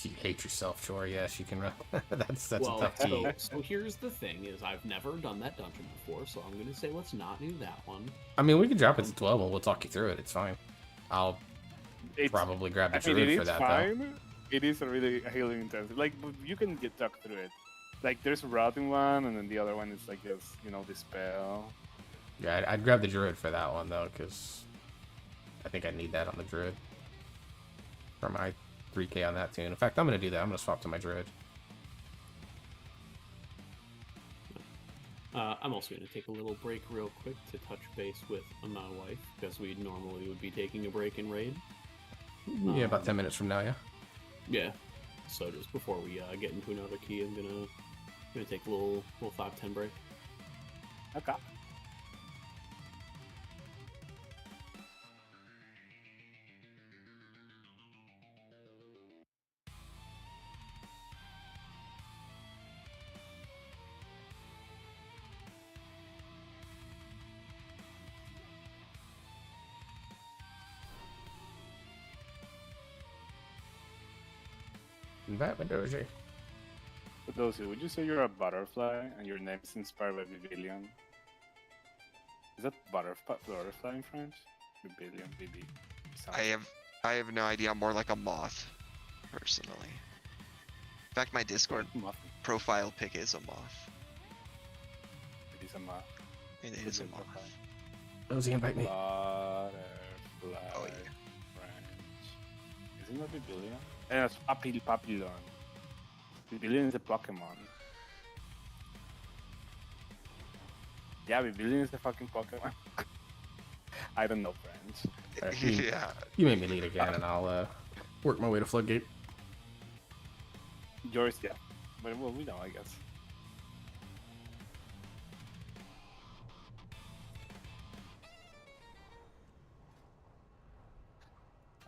You hate yourself, Jor. Yes, you can run. that's Well, a tough key. so here's the thing: is I've never done that dungeon before, so I'm gonna say let's not do that one. I mean, we can drop it to 12 and we'll talk you through it. It's fine. I'll probably grab the I mean, druid it for is that though. fine. It is a really healing intensive. Like, you can get stuck through it. Like, there's a routing one, and then the other one is like this, you know, dispel. Yeah, I'd grab the druid for that one though, because I think I need that on the druid for my 3k on that tune. In fact, I'm gonna do that. I'm gonna swap to my druid. I'm also going to take a little break real quick to touch base with my wife, because we normally would be taking a break in raid. Yeah, about 10 minutes from now, yeah. Yeah. So just before we get into another key, I'm gonna take a little 5-10 break. Okay. That Mendoza. For those who, would you say you're a butterfly and your name is inspired by Bibilion? Is that butterfly in French? Bibilion, BB. I have no idea. I'm more like a moth, personally. In fact, my Discord profile pic is a moth. It is a moth. It is a moth. Dozy, invite me. Butterfly. Oh yeah. French. Isn't that Bibilion? And it's Papillon. Bibilion is a Pokemon. Yeah, Bibilion is a fucking Pokemon. I don't know French. Yeah. You made me lead again, and I'll work my way to Floodgate. Yours, yeah. But well, we know, I guess.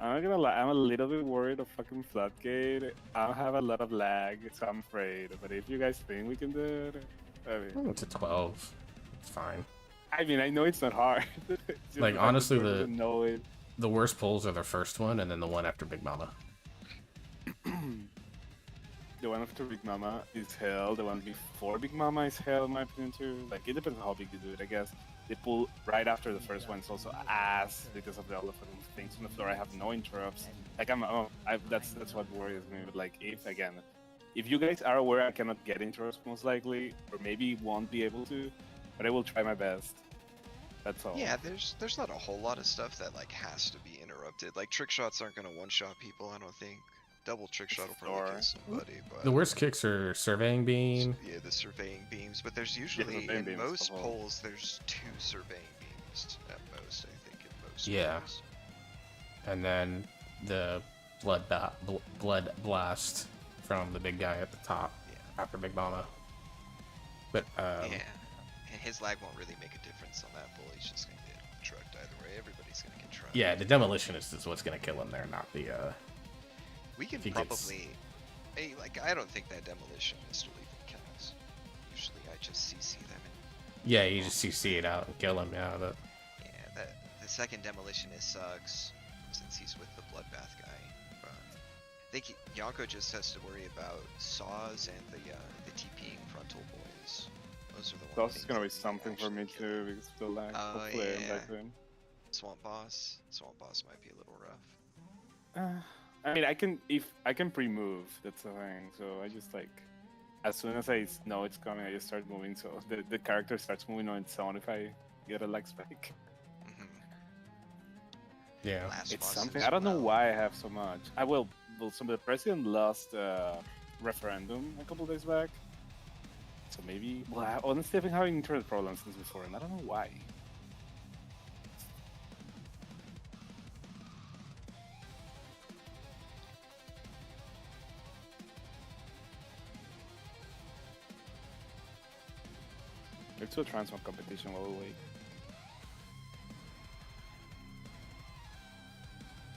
I'm not gonna lie, I'm a little bit worried of fucking Floodgate. I have a lot of lag, so I'm afraid. But if you guys think we can do it, I mean... It's a 12. It's fine. I mean, I know it's not hard. It's Like, just honestly, I don't know it. the worst pulls are the first one, and then the one after Big Mama. The one after Big Mama is hell. The one before Big Mama is hell, in my opinion, too. Like, it depends on how big you do it, I guess. The pull right after the first one is also ass because of the other fucking things on the floor. I have no interrupts. Like, that's what worries me. But, like, if you guys are aware I cannot get interrupts most likely, or maybe won't be able to, but I will try my best. That's all. Yeah, there's not a whole lot of stuff that like has to be interrupted. Like trick shots aren't gonna one-shot people, I don't think. Double trick shot will probably kill somebody, but The worst kicks are Surveying Beam. yeah, the surveying beams. But there's usually surveying in beams, most oh. polls there's 2 surveying beams at most. I think in most. Yeah. polls. And then the blood blast from the big guy at the top after Big Mama. But Yeah. And his lag won't really make a difference on that bull. He's just gonna get trucked either way. Everybody's gonna get trucked. yeah, the demolitionist is what's gonna kill him there, not the We can if he gets- probably. Hey, like I don't think that demolitionist will even cast. Usually I just CC them and Yeah, you just CC it out and kill him, yeah. yeah, the second demolitionist sucks since he's with the bloodbath guy. But I think Yonko just has to worry about saws and the TPing frontal boys. Those are the So ones. this is gonna be something for me too, because of the lag. Oh, Hopefully I'm yeah. back then. Swamp boss might be a little rough. I mean, I can pre-move. That's the thing. So I just like, as soon as I know it's coming, I just start moving. So the character starts moving on its own if I get a lag spike. Yeah. Last It's boss something. as I don't know well. why I have so much. Well, so the president lost referendum a couple days back. So maybe. Well, honestly, I've been having internet problems since before, and I don't know why. Let's do a transmog competition while we wait.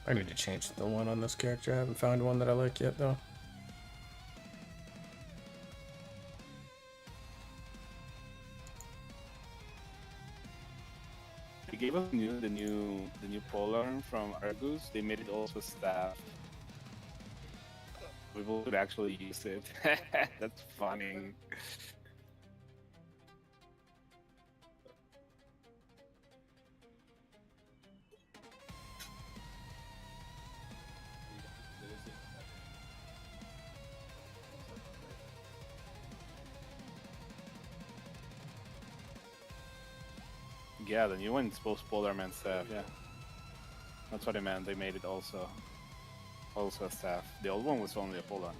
I need to change the one on this character. I haven't found one that I like yet, though. They gave us the new polearm from Argus. They made it also staff. We would actually use it. That's funny. Yeah, the new one is both Polearm and Staff, yeah. That's what I meant, they made it also a Staff. The old one was only a Polearm.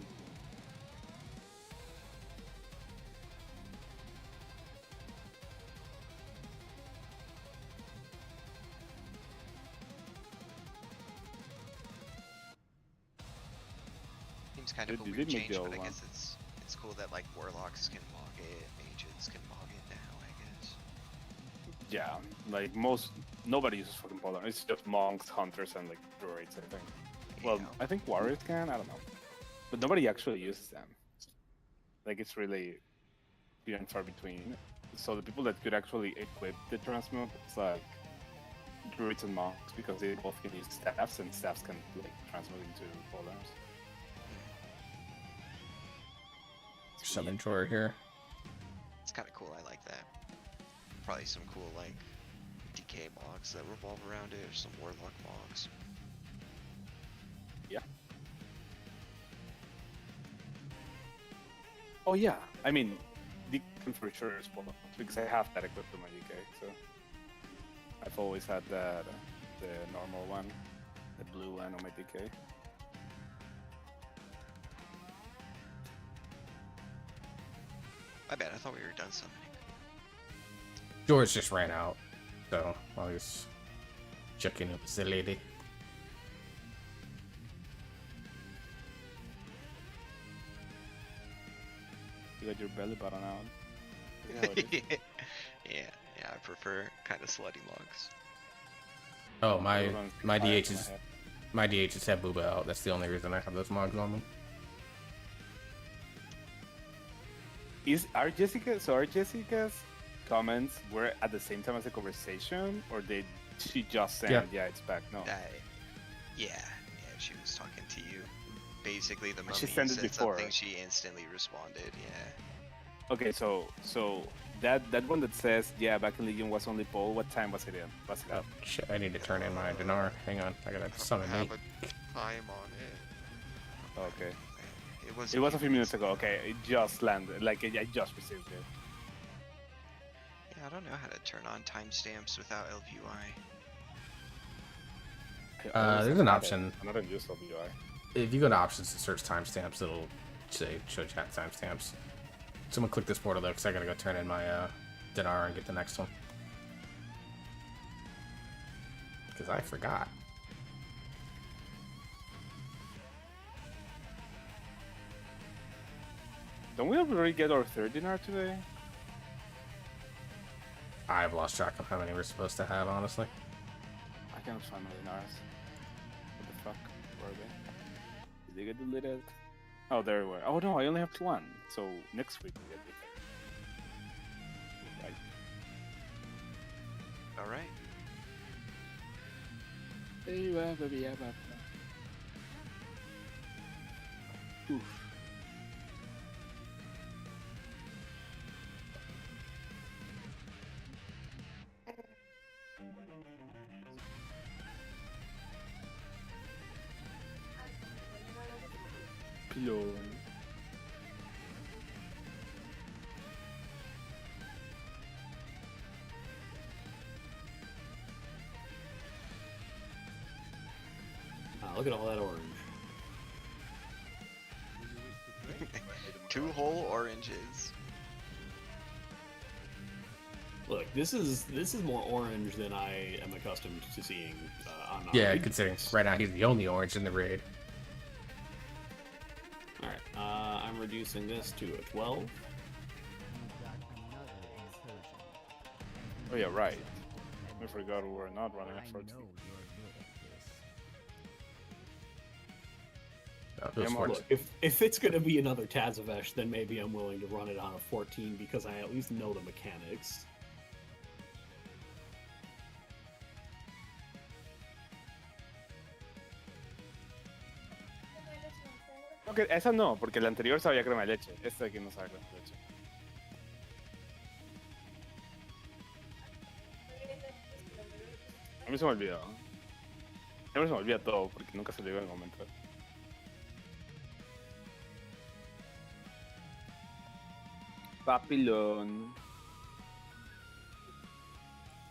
Seems kind of a They weird did make change, the but old I one. guess it's cool that like warlocks can mog it, mages can mog it now, I guess. Yeah, like nobody uses fucking Polearm. It's just monks, hunters, and like druids, I think. Well, Yeah. I think warriors can, I don't know. But nobody actually uses them. Like, it's really few and far between. So the people that could actually equip the transmute, it's like druids and monks, because they both can use staffs, and staffs can like transmute into Polearms. Summon drawer here. It's kind of cool. I like that. Probably some cool like DK mogs that revolve around it, or some warlock mogs. Yeah. Oh yeah, I mean, DK for sure is Polearms, because I have that equipped to my DK, so I've always had that, the normal one, the blue one on my DK. My bad. I thought we were done summoning. George just ran out, so I'll just check in with the lady. You got your belly button out. Yeah, I prefer kind of slutty mogs. Oh, my Everyone's my quiet DH in is my head. my DH is have Booba out. That's the only reason I have those mogs on them. Are Jessica's comments were at the same time as the conversation, or did she just say, yeah, it's back? No. Yeah, she was talking to you. Basically, the moment She you sent it said before. something, she instantly responded. Yeah. Okay, so that one that says, yeah, back in Legion was only Pole. What time was it in? Was it Oh up? shit! I need to turn in my Dinar. Hang on, I gotta summon have me. a time on it. Okay. It was a few minutes ago. Okay, it just landed. Like, I just received it. Yeah, I don't know how to turn on timestamps without LVUI. There's an option. I'm not use LVI. If you go to options and search timestamps, it'll say show chat timestamps. Someone click this portal though, because I gotta go turn in my Dinar and get the next one. Because I forgot. Don't we already get our third Dinar today? I've lost track of how many we're supposed to have, honestly. I can't find my Dinars. What the fuck? Where are they? Did they get deleted? Oh, there we were. Oh no, I only have one. So next week we get the third. Right. All right. Oof. Pillow. Look at all that orange. 2 whole oranges. Look, this is more orange than I am accustomed to seeing on my Yeah, raid. considering right now he's the only orange in the raid. All right, I'm reducing this to a 12. Oh yeah, right. I forgot we were not running at 14. Oh, those Yeah, four- Look, if it's gonna be another Tazavesh, then maybe I'm willing to run it on a 14 because I at least know the mechanics. Ok, esa no, porque la anterior sabía crema de leche. Esta de aquí no sabe crema de leche. A mí se me olvidó. A mí se me olvida todo porque nunca se lo iba a comentar. Papilón.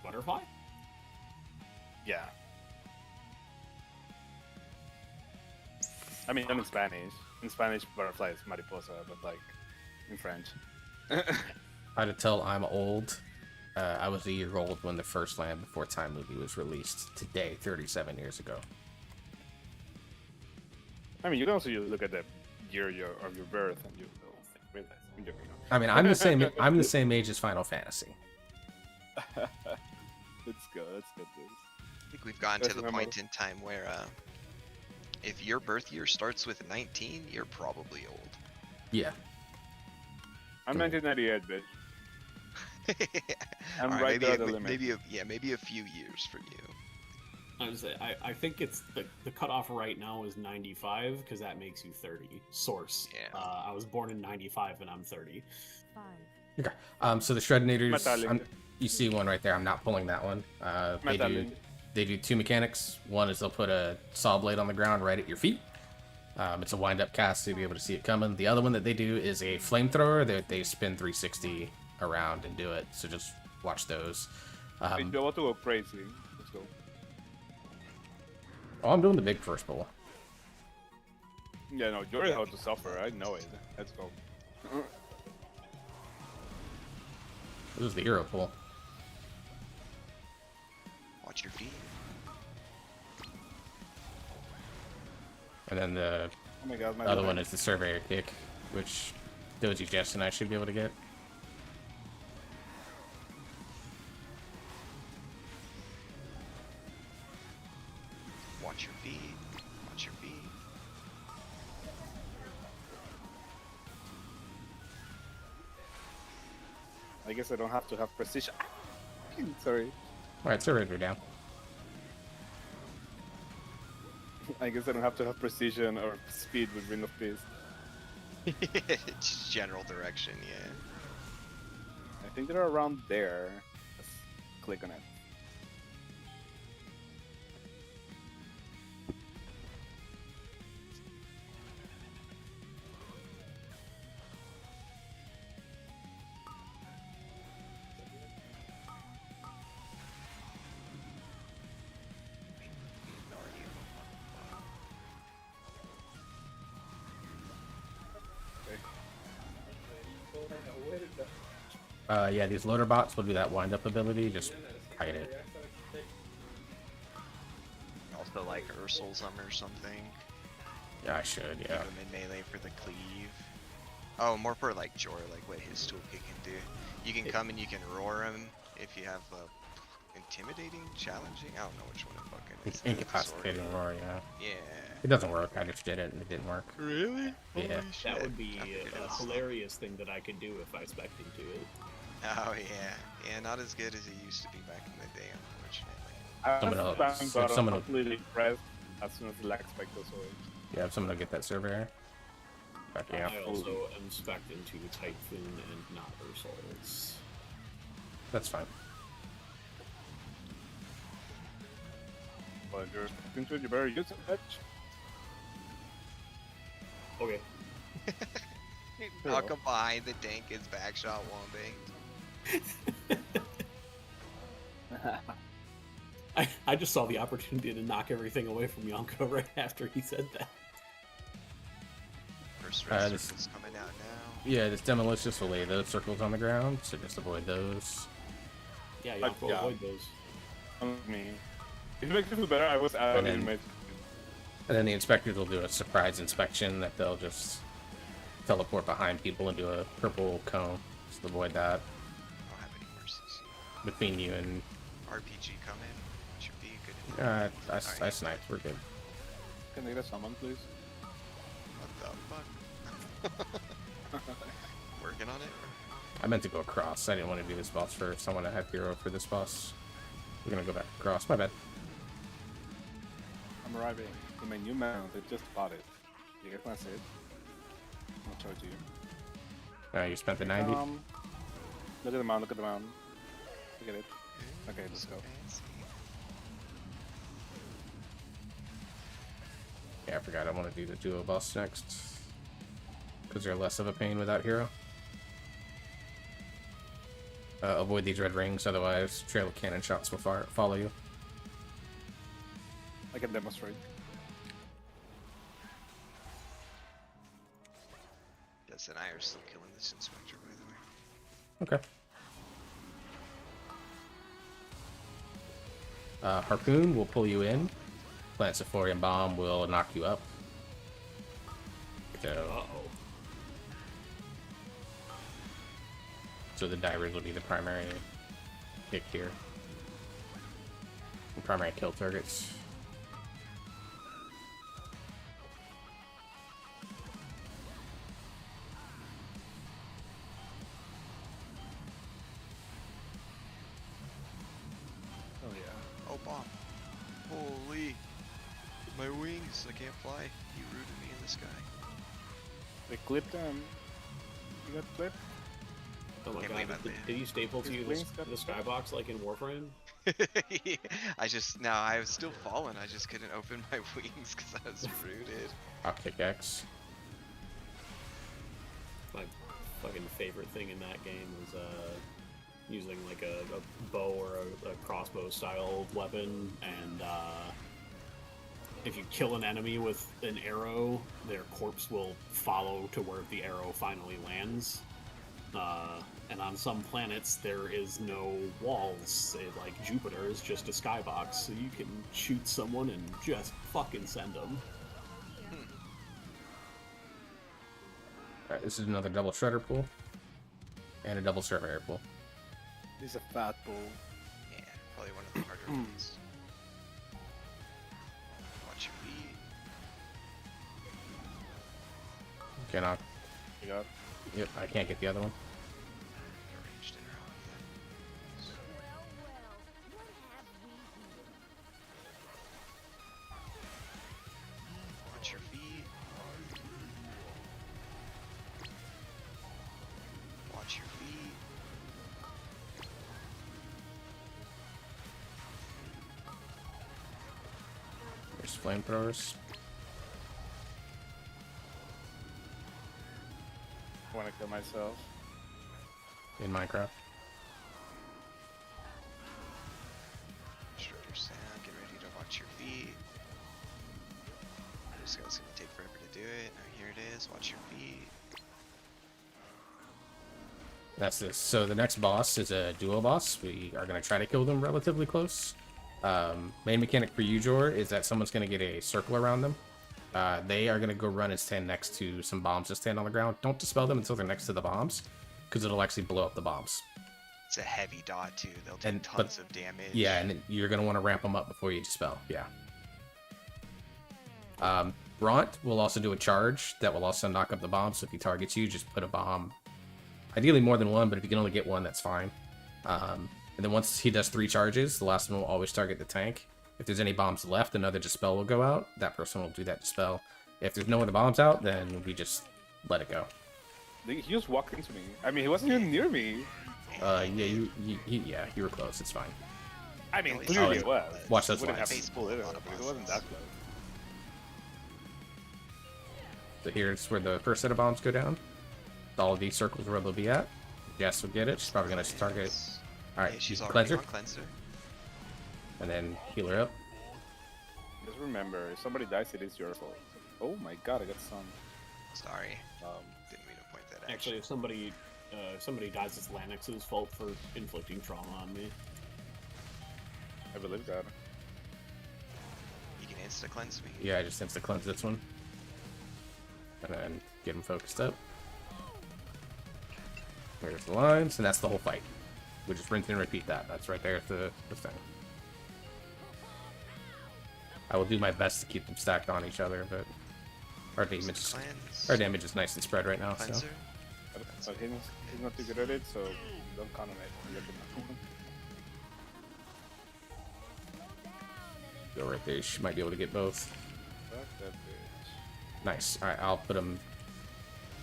Butterfly? Yeah. I mean, not in Spanish. In Spanish, butterfly is mariposa, but like in French. How to tell I'm old. I was a year old when the first Land Before Time movie was released. Today, 37 years ago. I mean, you can also look at the year of your birth and you will realize. I'm joking. I mean, I'm the same. I'm the same age as Final Fantasy. Let's go. Let's go, dude. I think we've gotten to the point in time where if your birth year starts with 19, you're probably old. Yeah. I'm 1998, bitch. I'm Alright, right there at the limit. maybe a few years for you. I would say I think it's the cutoff right now is 95 because that makes you 30. Source. Yeah. I was born in 95 and I'm 30. Okay. So the Shredinators, you see one right there. I'm not pulling that one. They do two mechanics. One is they'll put a saw blade on the ground right at your feet. It's a wind-up cast, so you'll be able to see it coming. The other one that they do is a flamethrower that they spin 360 around and do it. So just watch those. You want to go crazy. Let's go. Oh, I'm doing the big first pull. Yeah, no, you're how to suffer. I know it. Let's go. This is the hero pull. Watch your feet. And then the Oh my God, my other leg. one is the Surveyor kick, which Doji, Jess, and I should be able to get. Watch your feet. Watch your feet. I guess I don't have to have precision. Sorry. Alright, Surveyor down. I guess I don't have to have precision or speed with Ring of Peace. Just general direction, yeah. I think they're around there. Let's click on it. Yeah, these loader bots will do that wind up ability, just hide it. Also like Ursul's or something. Yeah, I should, Keep yeah. him in melee for the cleave. Oh, more for like Jor, like what his toolkit can do. You can come and you can roar him if you have intimidating, challenging. I don't know which one it fucking is. Incapacitating roar, yeah. Yeah. It doesn't work. I just did it and it didn't work. Really? Yeah. That would be a hilarious thing that I could do if I spec'd into it. Oh yeah. Yeah, not as good as it used to be back in the day, unfortunately. Someone else. Someone will, completely pressed as soon as the lag spike goes away. yeah, if someone will get that Surveyor. Back out. I also am spec'd into Typhoon and not Ursul's. That's fine. But you're into it, you better use it, bitch. Okay. I'll come behind the tank is backshot Wombe. I just saw the opportunity to knock everything away from Yonko right after he said that. First This- circle's coming out now. Yeah, this Demolicious will lay those circles on the ground, so just avoid those. Yeah, Yonko, yeah. avoid those. Me. If it makes you feel better, I was adding then- my. And then the inspectors will do a surprise inspection that they'll just teleport behind people and do a purple cone. Just avoid that I don't have any mercies. between you and. RPG coming. Should be good. I sniped. We're good. Can I get a summon, please? What the fuck? Working on it? I meant to go across. I didn't want to do this boss first. I want to have hero for this boss. We're gonna go back across. My bad. I'm arriving in my new mount. I just bought it. You guys want to see it? I'll show it to you. You spent the 90. Look at the mount. Look at the mount. Look at it. Okay, let's go. Fancy. Yeah, I forgot. I want to do the duo boss next because they're less of a pain without hero. Avoid these red rings, otherwise trail of cannon shots will follow you. I can demonstrate. Yes, and I are still killing this inspector, by the way. Okay. Harpoon will pull you in. Lanciforium Bomb will knock you up. So the divers will be the primary pick here. The primary kill targets. Oh yeah. Oh, bomb. Holy. My wings. I can't fly. You rooted me in the sky. They clipped him. You got clipped? Oh my Can't god, believe I- did you staple to His you wings the got skybox like in Warframe? I was still falling. I just couldn't open my wings because I was rooted. I'll kick X. My fucking favorite thing in that game was using like a bow or a crossbow style weapon, and if you kill an enemy with an arrow, their corpse will follow to where the arrow finally lands. And on some planets, there is no walls. Like Jupiter is just a skybox, so you can shoot someone and just fucking send them. Alright, this is another double shredder pool. And a double surveyor pool. He's a fat bull. Yeah, probably one of the harder ones. Watch your feet. Cannot. You got. Yep, I can't get the other one. Arranged in around that. Watch your feet. Watch your feet. There's flamethrowers. I want to kill myself. In Minecraft. Shredder sound. Get ready to watch your feet. This guy's gonna take forever to do it. Now here it is. Watch your feet. That's this. So the next boss is a duo boss. We are going to try to kill them relatively close. Main mechanic for Ujor is that someone's going to get a circle around them. They are going to go run and stand next to some bombs that stand on the ground. Don't dispel them until they're next to the bombs, because it'll actually blow up the bombs. It's a heavy dot too. They'll take tons of damage. Yeah, and you're going to want to ramp them up before you dispel. Yeah. Bront will also do a charge that will also knock up the bomb. So if he targets you, just put a bomb. Ideally more than one, but if you can only get one, that's fine. And then once he does 3 charges, the last one will always target the tank. If there's any bombs left, another dispel will go out. That person will do that dispel. If there's no other bombs out, then we just let it go. He just walked into me. I mean, he wasn't even near me. Yeah, you were close. It's fine. I mean, Oh, clearly oh, it was. watch those Wouldn't lines. have to pull it out, but it wasn't that close. So here's where the first set of bombs go down. All of these circles where they'll be at. Jess will get it. She's probably going to target. Alright, Yeah, she's already cleanser. on cleanser. And then heal her up. Just remember, if somebody dies, it is your fault. Oh my god, I got some. Sorry. Didn't mean to point that out. Actually, if somebody dies, it's Lanix's fault for inflicting trauma on me. I believe that. You can insta cleanse me. Yeah, I just insta cleanse this one. And then get him focused up. There's the lines, and that's the whole fight. We just rinse and repeat that. That's right there at the thing. I will do my best to keep them stacked on each other, but our damage is nice and spread right now. So Cleanser. But he's not too good at it, so don't count on it. go right there. She might be able to get both. Fuck that bitch. Nice. All right, I'll put him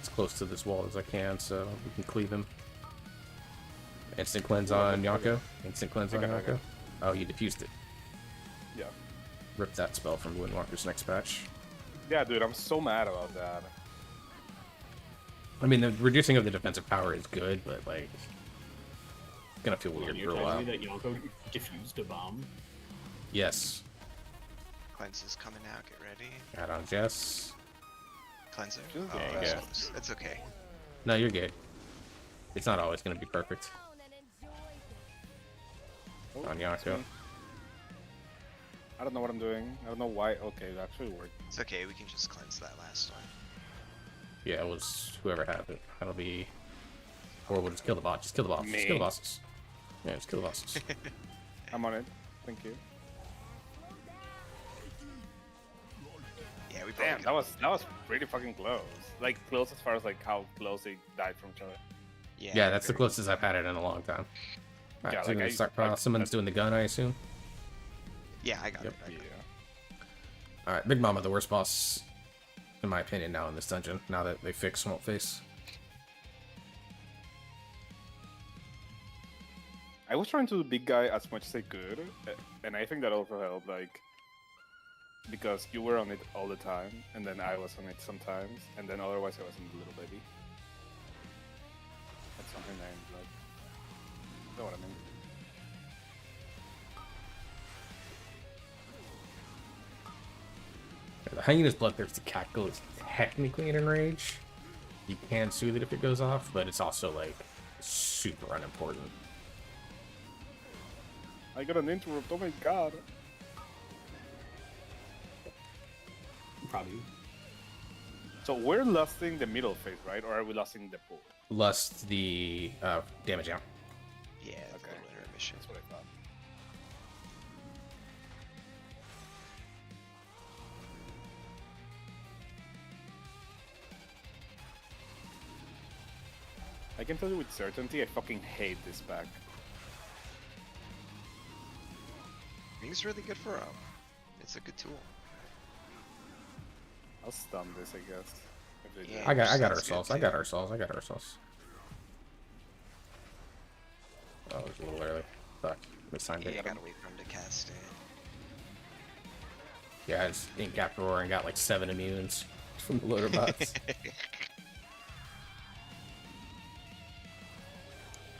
as close to this wall as I can, so we can cleave him. Instant cleanse on Yonko. Instant cleanse on I got Yonko. it. Oh, you diffused it. Yeah. Rip that spell from Windwalker's next patch. Yeah, dude, I'm so mad about that. I mean, the reducing of the defensive power is good, but like, gonna feel weird You're for a telling while. me that Yonko defused a bomb? Yes. Cleanse is coming out. Get ready. Add on Jess. Cleanser. Just Oh, yeah, that's yeah. close. That's okay. No, you're good. It's not always gonna be perfect. Oh, On Yonko. I don't know what I'm doing. I don't know why. Okay, it actually worked. It's okay. We can just cleanse that last one. Yeah, it was whoever had it. That'll be. Or we'll just kill the bot. Just kill the boss. Just kill the Me. bosses. Yeah, just kill the bosses. I'm on it. Thank you. Yeah, we probably Damn, that was pretty fucking close. Like close as far as like how close they died from each other. Yeah, that's the closest I've had it in a long time. Alright, Yeah, so like we're gonna I- start, I- someone's doing the gun, I assume. Yeah, I got Yep. it. I got it. Alright, Big Mama, the worst boss, in my opinion, now in this dungeon, now that they fixed Swamp Face. I was trying to do big guy as much as I could, and I think that also helped, like, because you were on it all the time, and then I was on it sometimes, and then otherwise I was in the little baby. That's something I like. You know what I mean? The Hyena's Bloodthirsty Cackle is technically an enrage. You can soothe it if it goes off, but it's also, like, super unimportant. I got an interrupt. Oh my god. Probably. So we're lusting the middle phase, right? Or are we lusting the pool? Lust the damage out. Yeah, the Okay. little intermission. That's what I thought. I can tell you with certainty, I fucking hate this pack. Ring's really good for it's a good tool. I'll stun this, I guess. If they do. Yeah. I got Sounds our good, sauce. I too. got our sauce. I got our sauce. Oh, it was a little early. Fuck. Mistimed Yeah, it. you gotta wait for him to cast it. Yeah, I just inked Gap Roar and got like 7 immunes from the loader bots.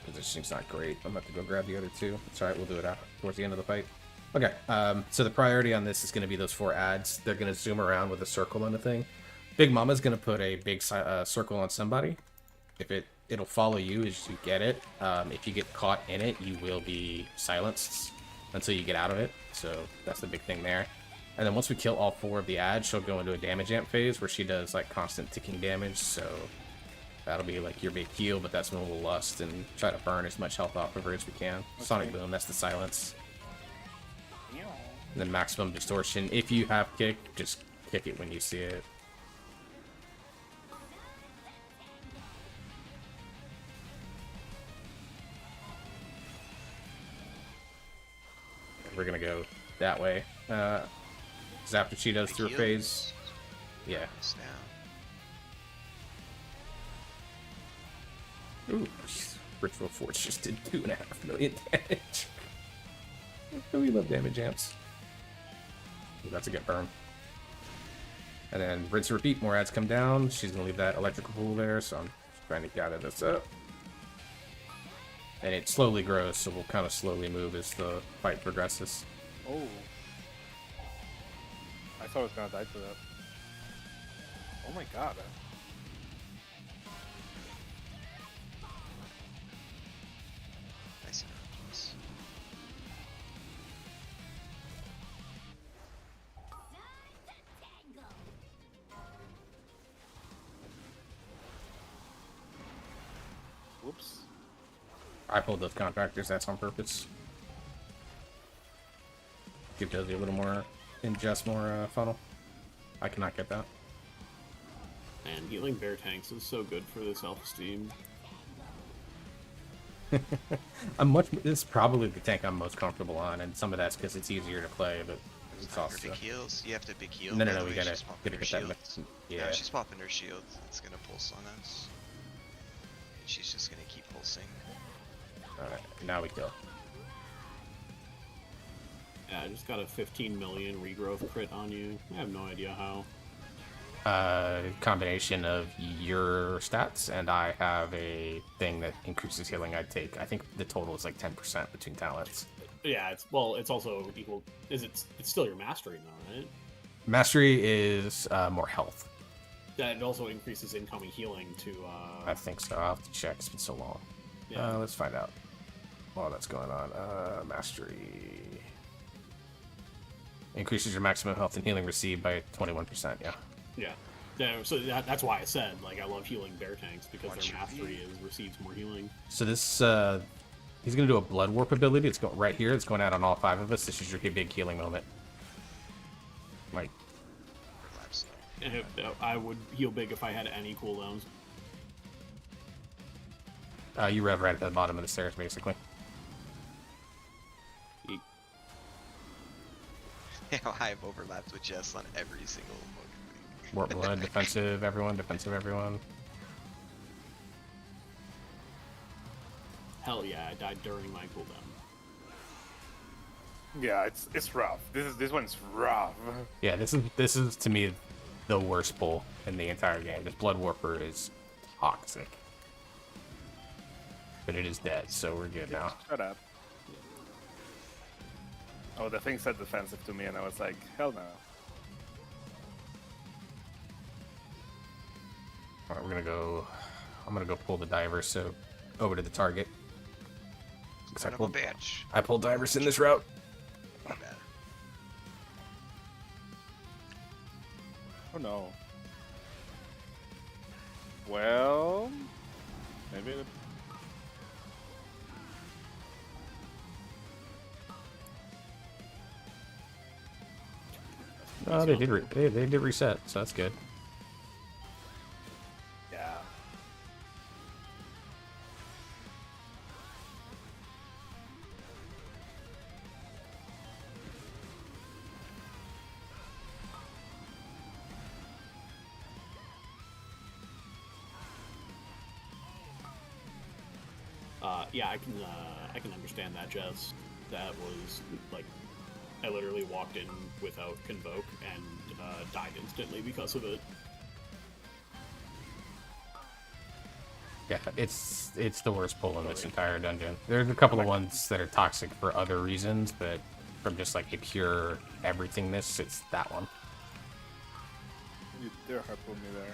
Positioning's not great. I'm about to go grab the other two. It's alright, we'll do it out towards the end of the fight. Okay, so the priority on this is going to be those 4 ads. They're going to zoom around with a circle on the thing. Big Mama's going to put a big circle on somebody. If it'll follow you as you get it. If you get caught in it, you will be silenced until you get out of it. So that's the big thing there. And then once we kill all 4 of the ads, she'll go into a damage amp phase where she does like constant ticking damage. So that'll be like your big heal, but that's when we'll lust and try to burn as much health off of her as we can. Okay. Sonic Boom, that's the silence. And then maximum distortion. If you have kick, just kick it when you see it. And we're gonna go that way. Because after she does through a phase, yeah. Ooh, Ritual Force just did 2.5 million damage. We love damage amps. Ooh, that's a good burn. And then rinse and repeat, more ads come down. She's gonna leave that electrical pool there, so I'm trying to gather this up. And it slowly grows, so we'll kind of slowly move as the fight progresses. Oh. I thought I was gonna die to that. Oh my god. Nice enough. Whoops. I pulled those contractors, that's on purpose. Give Josie a little more, ingest more funnel. I cannot get that. And healing bear tanks is so good for the self-esteem. This is probably the tank I'm most comfortable on, and some of that's because it's easier to play, but it's also... Big heals? You have to big heal? No, by no, the we way, gotta she's popping her get that shield. mix. Yeah. No, she's popping her shield. It's gonna pulse on us. And she's just gonna keep pulsing. Alright, now we kill. Yeah, I just got a 15 million regrowth crit on you. I have no idea how. combination of your stats, and I have a thing that increases healing I take. I think the total is like 10% between talents. Yeah, it's also equal. It's still your mastery though, right? Mastery is more health. That it also increases incoming healing to. I think so. I'll have to check. It's been so long. Yeah. Let's find out while that's going on. Mastery increases your maximum health and healing received by 21%. Yeah. Yeah, so that's why I said, like, I love healing bear tanks, because their mastery receives more healing. So this, he's going to do a Blood Warp ability. It's going right here. It's going out on all 5 of us. This is your big healing moment. Like, I would heal big if I had any cooldowns. You rev right at the bottom of the stairs, basically. Yeah, I've overlapped with Jess on every single Pokemon. Warp Blood, defensive, everyone, defensive, everyone. Hell yeah, I died during my cooldown. Yeah, it's rough. This one's rough. Yeah, this is to me the worst pull in the entire game. This Blood Warper is toxic. But it is dead, so we're good now. Shut up. Oh, the thing said defensive to me, and I was like, hell no. Alright, I'm gonna go pull the diver, so over to the target. I pulled divers in this route. Not bad. Oh no. Well, maybe. Oh, they did reset, so that's good. Yeah. Yeah, I can understand that, Jess. That was like, I literally walked in without Convoke and died instantly because of it. Yeah, it's the worst pull in this entire dungeon. There's a couple of ones that are toxic for other reasons, but from just like a pure everythingness, it's that one. You dare harpoon me there.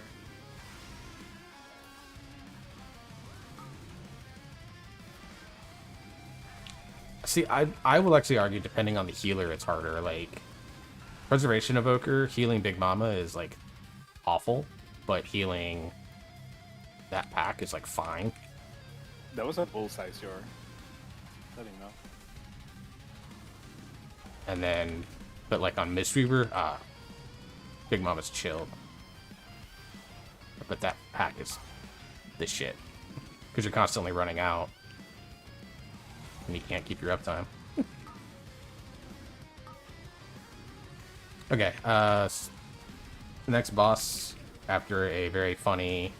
See, I will actually argue, depending on the healer, it's harder. Like, Preservation Evoker, healing Big Mama is, like, awful, but healing that pack is, like, fine. That was a bullseye, sure. I didn't know. And then, but, like, on Mistweaver, Big Mama's chilled. But that pack is the shit. Because you're constantly running out. And you can't keep your uptime. Okay, the next boss, after a very funny,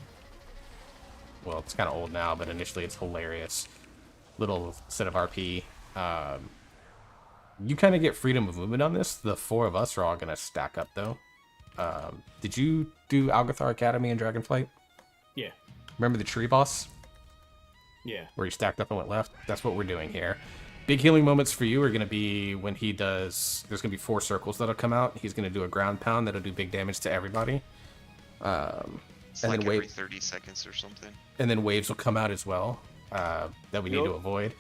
well, it's kind of old now, but initially it's hilarious, little set of RP. You kind of get freedom of movement on this. The 4 of us are all going to stack up, though. Did you do Algathar Academy and Dragonflight? Yeah. Remember the tree boss? Yeah. Where he stacked up and went left? That's what we're doing here. Big healing moments for you are going to be when he does... There's going to be 4 circles that'll come out. He's going to do a ground pound that'll do big damage to everybody. It's and like then every 30 seconds or something. And then waves will come out as well that we need to avoid.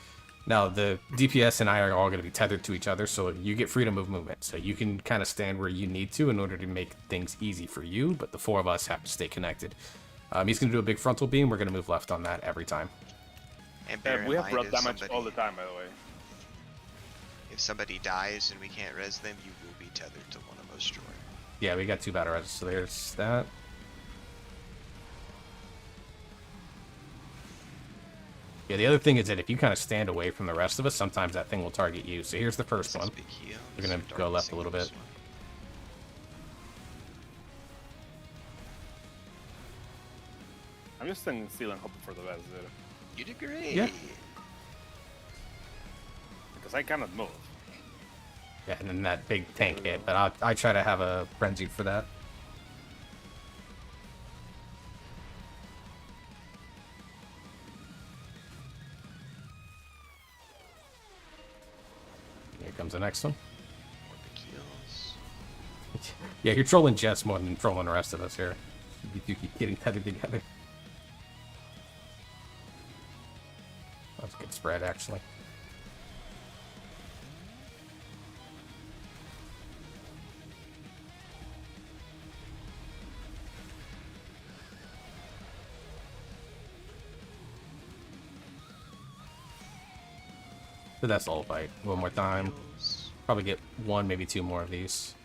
Now, the DPS and I are all going to be tethered to each other, so you get freedom of movement. So you can kind of stand where you need to in order to make things easy for you, but the 4 of us have to stay connected. He's going to do a big frontal beam. We're going to move left on that every time. And we have rub damage all the time, by the way. If somebody dies and we can't res them, you will be tethered to one of us, Jordan. Yeah, we got 2 battle res, so there's that. Yeah, the other thing is that if you kind of stand away from the rest of us, sometimes that thing will target you. So here's the first one. We're going to go left a little bit. I'm just stealing hoping for the best, dude. You did great. Yeah. Because I cannot move. Yeah, and then that big tank hit, but I try to have a frenzy for that. Here comes the next one. More big heals. Yeah, you're trolling Jess more than trolling the rest of us here. You keep getting tethered together. That's a good spread, actually. But that's the whole fight. One more time. Probably get one, maybe two more of these.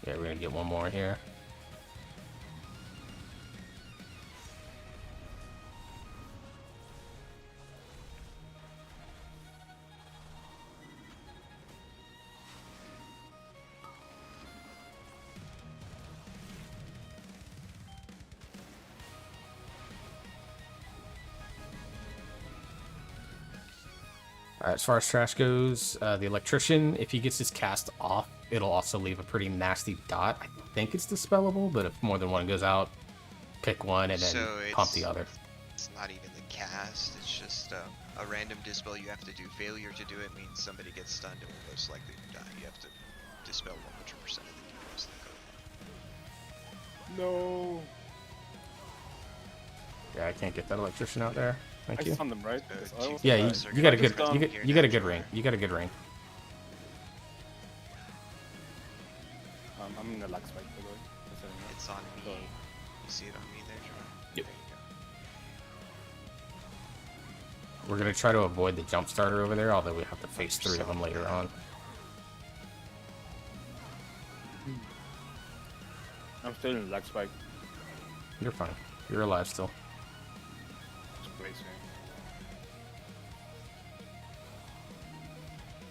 Yeah, we're gonna get one more here. Alright, as far as trash goes, the electrician, if he gets his cast off, it'll also leave a pretty nasty dot. I think it's dispellable, but if more than one goes out, pick one and then pump the other. It's not even the cast, it's just a random dispel you have to do. Failure to do it means somebody gets stunned and will most likely die. You have to dispel 100% of the DPS that go. No. Yeah, I can't get that electrician out there. Thank you. I stunned them, right? Yeah, you got a good you got a good ring. You got a good ring. I'm in the lag spike, by the way. It's on me. You see it on me there, John? Yep. We're gonna try to avoid the jump starter over there, although we have to face 3 of them later on. I'm still in the lag spike. You're fine. You're alive still. It's crazy.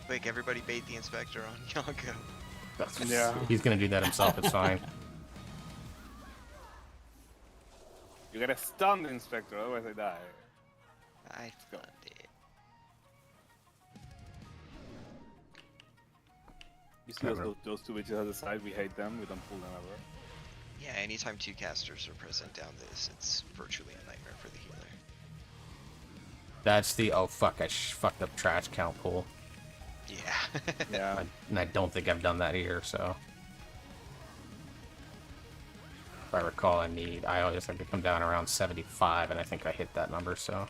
Quick, everybody bait the inspector on Yonko. Yeah. He's gonna do that himself, it's fine. You gotta stun the inspector, otherwise I die. I stunned it. You see those two witches on the side, we hate them, we don't pull them ever. Yeah, anytime 2 casters are present down this, it's virtually a nightmare for the healer. That's the oh fuck, I fucked up trash count pool. Yeah. Yeah. And I don't think I've done that here, so. If I recall, I always have to come down around 75, and I think I hit that number, so.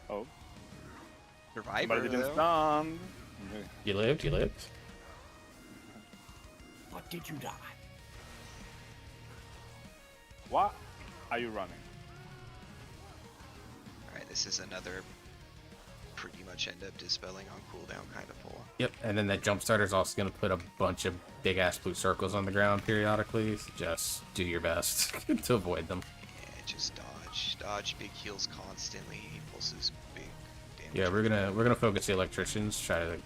Oh. Survivor, But didn't though. stun. You lived, you lived. But did you die? What are you running? Alright, this is another pretty much end up dispelling on cooldown kind of pull. Yep, and then that jump starter is also going to put a bunch of big ass blue circles on the ground periodically. So just do your best to avoid them. Yeah, just dodge. Dodge big heals constantly. He pulses big damage. Yeah, we're gonna focus the electricians, try to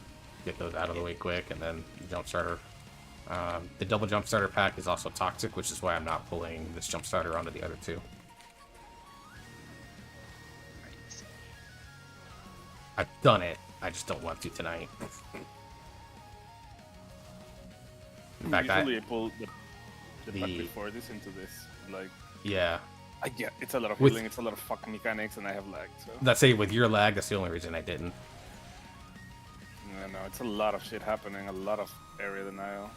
get those out of the way quick, and then the jump starter. The double jump starter pack is also toxic, which is why I'm not pulling this jump starter onto the other 2. Right. I've done it. I just don't want to tonight. In fact, Usually I pull the pack the- before this into this. Like, yeah. yeah, it's a lot of With- healing, it's a lot of fucking mechanics, and I have lag, so. That's it. With your lag, that's the only reason I didn't. No, it's a lot of shit happening, a lot of area denial.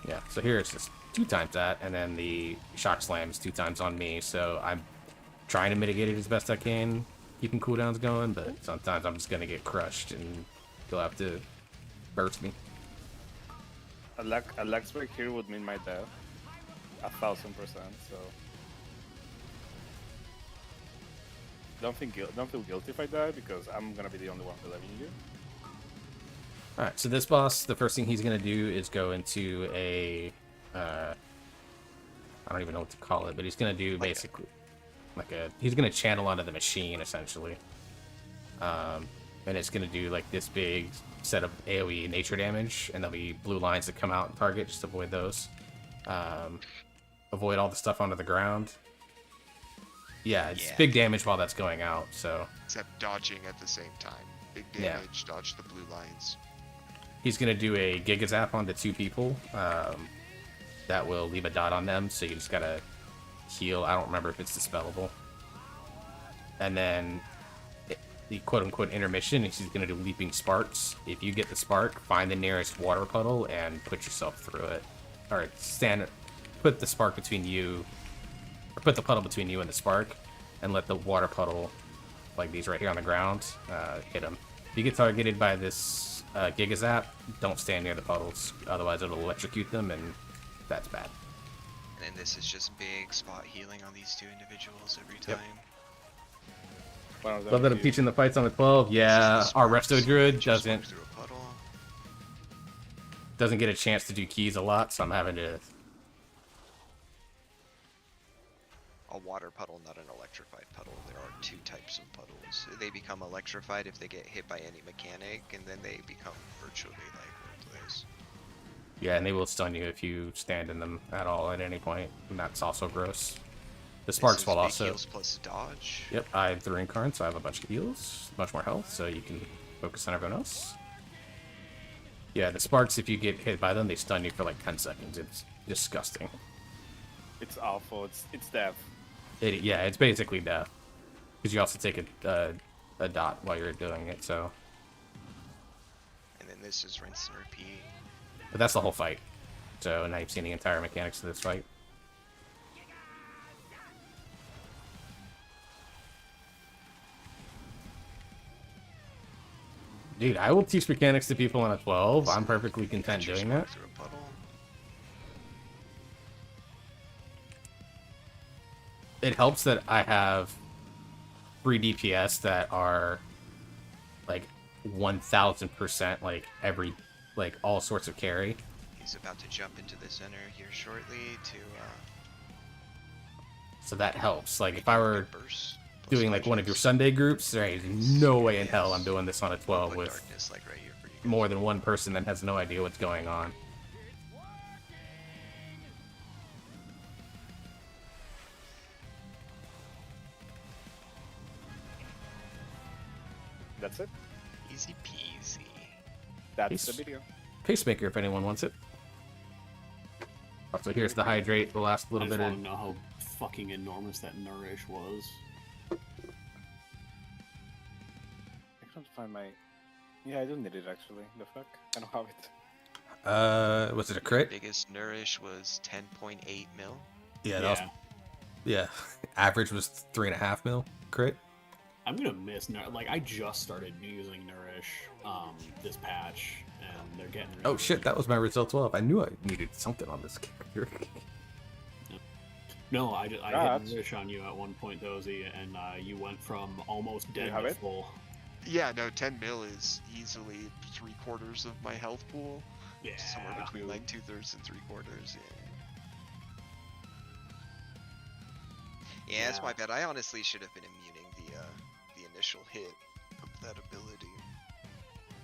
Yeah. So here it's just 2 times that, and then the shock slam is 2 times on me. So I'm trying to mitigate it as best I can, keeping cooldowns going. But sometimes I'm just gonna get crushed, and you'll have to burst me. A lag spike here would mean my death. 1000%, so. Don't feel guilty if I die, because I'm gonna be the only one believing you. Alright, so this boss, the first thing he's going to do is go into a... I don't even know what to call it, but he's going to do basically... he's going to channel onto the machine, essentially. And and it's gonna do like this big set of AoE nature damage, and there'll be blue lines that come out and target. Just avoid those. Avoid all the stuff onto the ground. Yeah, it's big damage while that's going out. So Except dodging at the same time. Big damage, dodge the blue lines. he's gonna do a Giga Zap onto 2 people. That will leave a dot on them. So you just gotta heal. I don't remember if it's dispellable. And then the quote-unquote intermission is he's going to do Leaping Sparks. If you get the spark, find the nearest water puddle and put yourself through it. Or put the spark between you, or put the puddle between you and the spark, and let the water puddle, like these right here on the ground, hit him. If you get targeted by this Giga Zap, don't stand near the puddles, otherwise it'll electrocute them, and that's bad. And then this is just big spot healing on these 2 individuals every time. Love that I'm teaching the fights on the 12. Yeah, our Resto Druid doesn't get a chance to do keys a lot, so I'm having to... A water puddle, not an electrified puddle. There are 2 types of puddles. They become electrified if they get hit by any mechanic, and then they become virtually like worthless. Yeah, and they will stun you if you stand in them at all at any point, and that's also gross. The sparks will also... Heals plus dodge. Yep, I have the Reincarn, so I have a bunch of heals, much more health, so you can focus on everyone else. Yeah, the sparks, if you get hit by them, they stun you for like 10 seconds. It's disgusting. It's awful. It's death. Yeah, it's basically death. Because you also take a dot while you're doing it, so... And then this is rinse and repeat. But that's the whole fight. So now you've seen the entire mechanics of this fight. Dude, I will teach mechanics to people on a 12. I'm perfectly content doing that. It helps that I have 3 DPS that are like 1000% like all sorts of carry. He's about to jump into the center here shortly to so that helps. Like if I were doing like one of your Sunday groups, there's no way in hell I'm doing this on a 12 with more than one person that has no idea what's going on. That's it. Easy peasy. That's the video. Pacemaker, if anyone wants it. Also, here's the hydrate. The last little bit I of. just want to know how fucking enormous that nourish was. I can't find my. Yeah, I do need it actually. The fuck? I don't have it. Was it a crit? Biggest nourish was 10.8 mil. Yeah, that was. Yeah, average was 3.5 mil crit. I'm gonna miss like I just started using Nourish this patch, and they're getting. Oh shit, that was my result 12. I knew I needed something on this character. No, I hit Nourish on you at one point, Dozy, and you went from almost dead to full. Yeah, no, 10 mil is easily 3/4 of my health pool. Yeah. Somewhere between like 2/3 and 3/4. Yeah, that's my bad. I honestly should have been immuning the initial hit of that ability.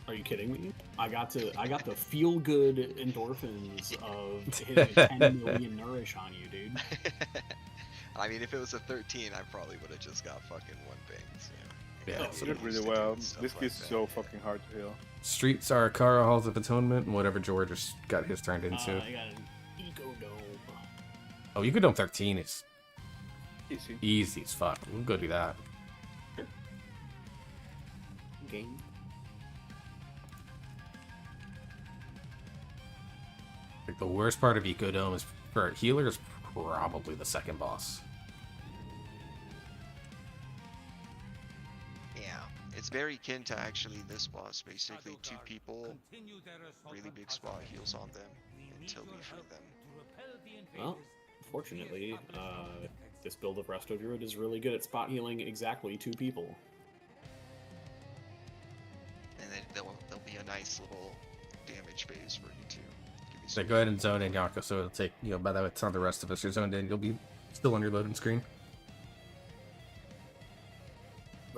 Are you kidding me? I got the feel good endorphins of hitting 10 million nourish on you, dude. I mean, if it was a 13, I probably would have just got fucking one bang. So, yeah, you did really well. This is so fucking hard to heal. Streets are Kara Halls of Atonement, and whatever George just got his turned into. I got an Eco Dome. Oh, Eco Dome 13 is easy. Easy as fuck. We'll go do that. Game. Like the worst part of Eco Dome is for a healer is probably the second boss. Yeah, It's very akin to actually this boss. Basically, 2 people, really big spot heals on them until we free them. Well, fortunately, this build of Resto Druid is really good at spot healing exactly 2 people. And then there'll be a nice little damage phase for you too. So go ahead and zone in Yonko, so it'll take, by the time the rest of us are zoned in, you'll be still on your loading screen.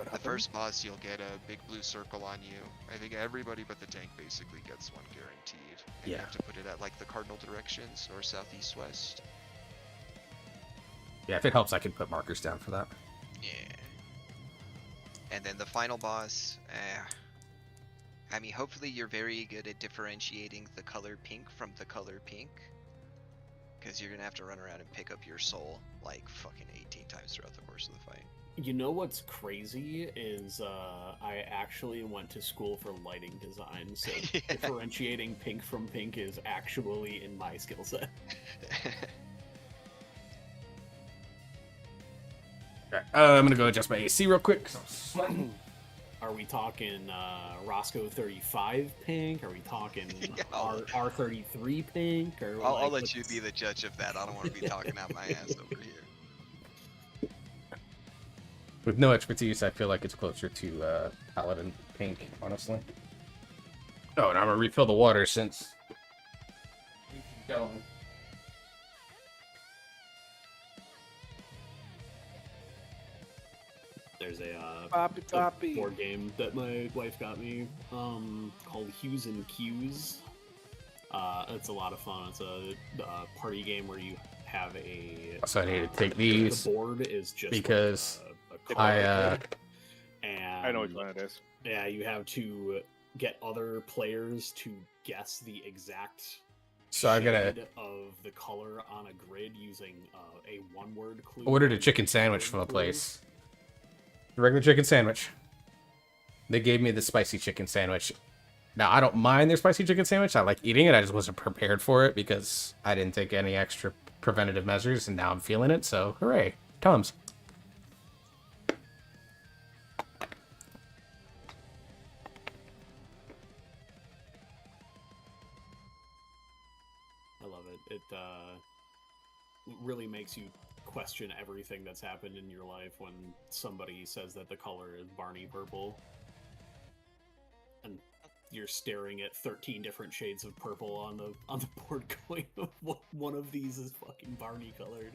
What The happened? first boss, you'll get a big blue circle on you. I think everybody but the tank basically gets one guaranteed. And you Yeah. have to put it at like the cardinal directions, north, south, east, west. Yeah, if it helps, I can put markers down for that. Yeah. And then the final boss, I mean, hopefully you're very good at differentiating the color pink from the color pink. Because you're gonna have to run around and pick up your soul like fucking 18 times throughout the course of the fight. You know what's crazy is I actually went to school for lighting design, so Yeah. differentiating pink from pink is actually in my skill set. Okay, I'm gonna go adjust my AC real quick. 'cause I'm sweating. Are we talking Roscoe 35 pink? Are we talking Yeah. R33 pink? Or I'll like, let you what's- be the judge of that. I don't want to be talking out my ass over here. With no expertise, I feel like it's closer to Paladin pink, honestly. Oh, and I'm gonna refill the water since. Going. There's a Poppy. board game that my wife got me called Hues and Cues. It's a lot of fun. It's a party game where you have a. So I need to take these The board is just because like I and I know which one it is. yeah, you have to get other players to guess the exact So I'm gonna shade of the color on a grid using a one-word clue. ordered a and chicken sandwich two-word from a clue. place. The regular chicken sandwich. They gave me the spicy chicken sandwich. Now I don't mind their spicy chicken sandwich. I like eating it. I just wasn't prepared for it because I didn't take any extra preventative measures, and now I'm feeling it. So hooray, Tums. I love it. It really makes you question everything that's happened in your life when somebody says that the color is Barney purple. And you're staring at 13 different shades of purple on the board going, one of these is fucking Barney colored.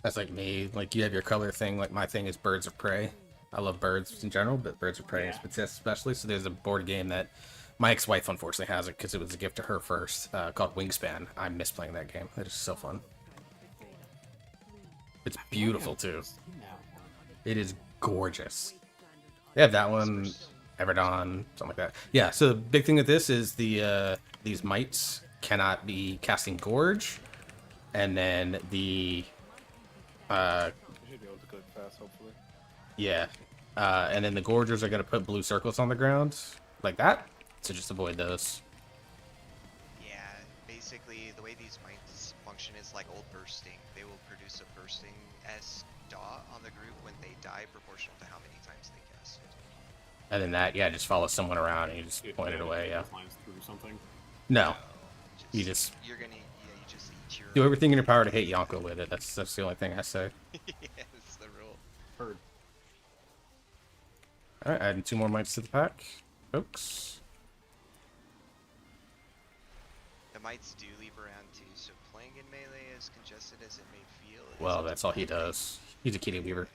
That's like me. Like you have your color thing. Like my thing is Birds of Prey. I love birds in general, but Birds of Prey Yeah. especially. So there's a board game that my ex-wife unfortunately has it because it was a gift to her first, called Wingspan. I miss playing that game. It is so fun. It's beautiful too. It is gorgeous. They have that one, Everdon, something like that. Yeah. So the big thing with this is these mites cannot be casting Gorge, and then the You should be able to click fast, hopefully. yeah, and then the Gorgers are gonna put blue circles on the ground like that. So just avoid those. Yeah, basically the way these mites function is like old bursting. They will produce a bursting S dot on the group when they die, proportional to how many times they cast it. And then that, yeah, just follow someone around and you just You point it know, away. Yeah. lines through something. No, you just You're gonna, yeah, you just eat your. do everything in your power to hit Yonko with it. That's the only thing I say. Yeah, that's the rule. Heard. All right, adding 2 more mites to the pack, folks. The mites do leap around too, so playing in melee, as congested as it may feel. it Well, isn't that's all he does. He's a kitty weaver.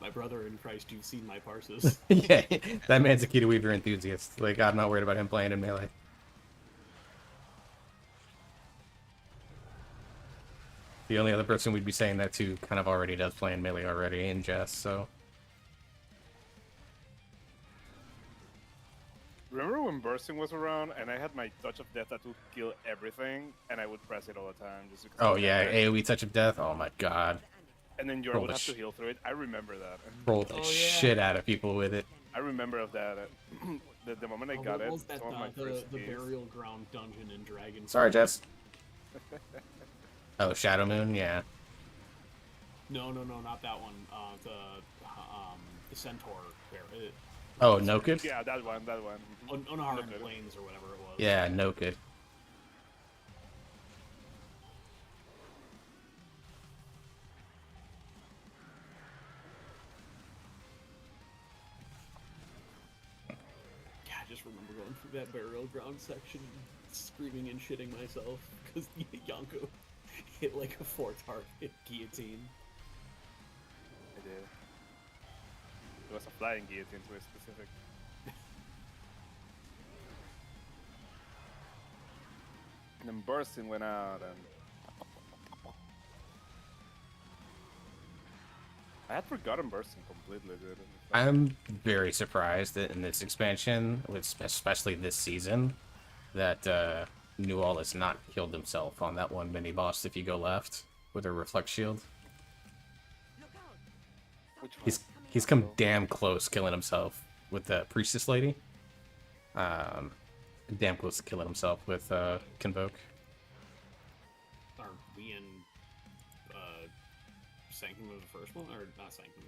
My brother in Christ, you've seen my parses. Yeah, that man's a kitty weaver enthusiast. Like, I'm not worried about him playing in melee. The only other person we'd be saying that to kind of already does play in melee already, in Jess, so. Remember when bursting was around and I had my touch of death that would kill everything, and I would press it all the time just because. Oh I yeah, had- AoE Touch of Death. Oh my god. And then Yor roll would the have to sh- heal through it. I remember that. Roll the shit out of people with it. I remember of that. The moment I Oh, got what it, was that, some of my the first the games- burial ground dungeon in Dragon. Sorry, Jess. Oh, Shadow Moon, yeah. No, not that one. The centaur. Oh, Nokid? Yeah, that one. Unharmed Nokid. Plains or whatever it was. Yeah, Nokid. Yeah, I just remember going through that burial ground section, screaming and shitting myself because Yonko hit like a 4-target guillotine. did. It was a flying guillotine to a specific. And then bursting went out and I had forgotten bursting completely, dude. I'm very surprised that in this expansion, especially this season, that Newall has not killed himself on that one mini boss if you go left with a reflect shield. He's come damn close killing himself with the priestess lady. Damn close to killing himself with Convoke. Are we in Sanctum of the first one, or not Sanctum?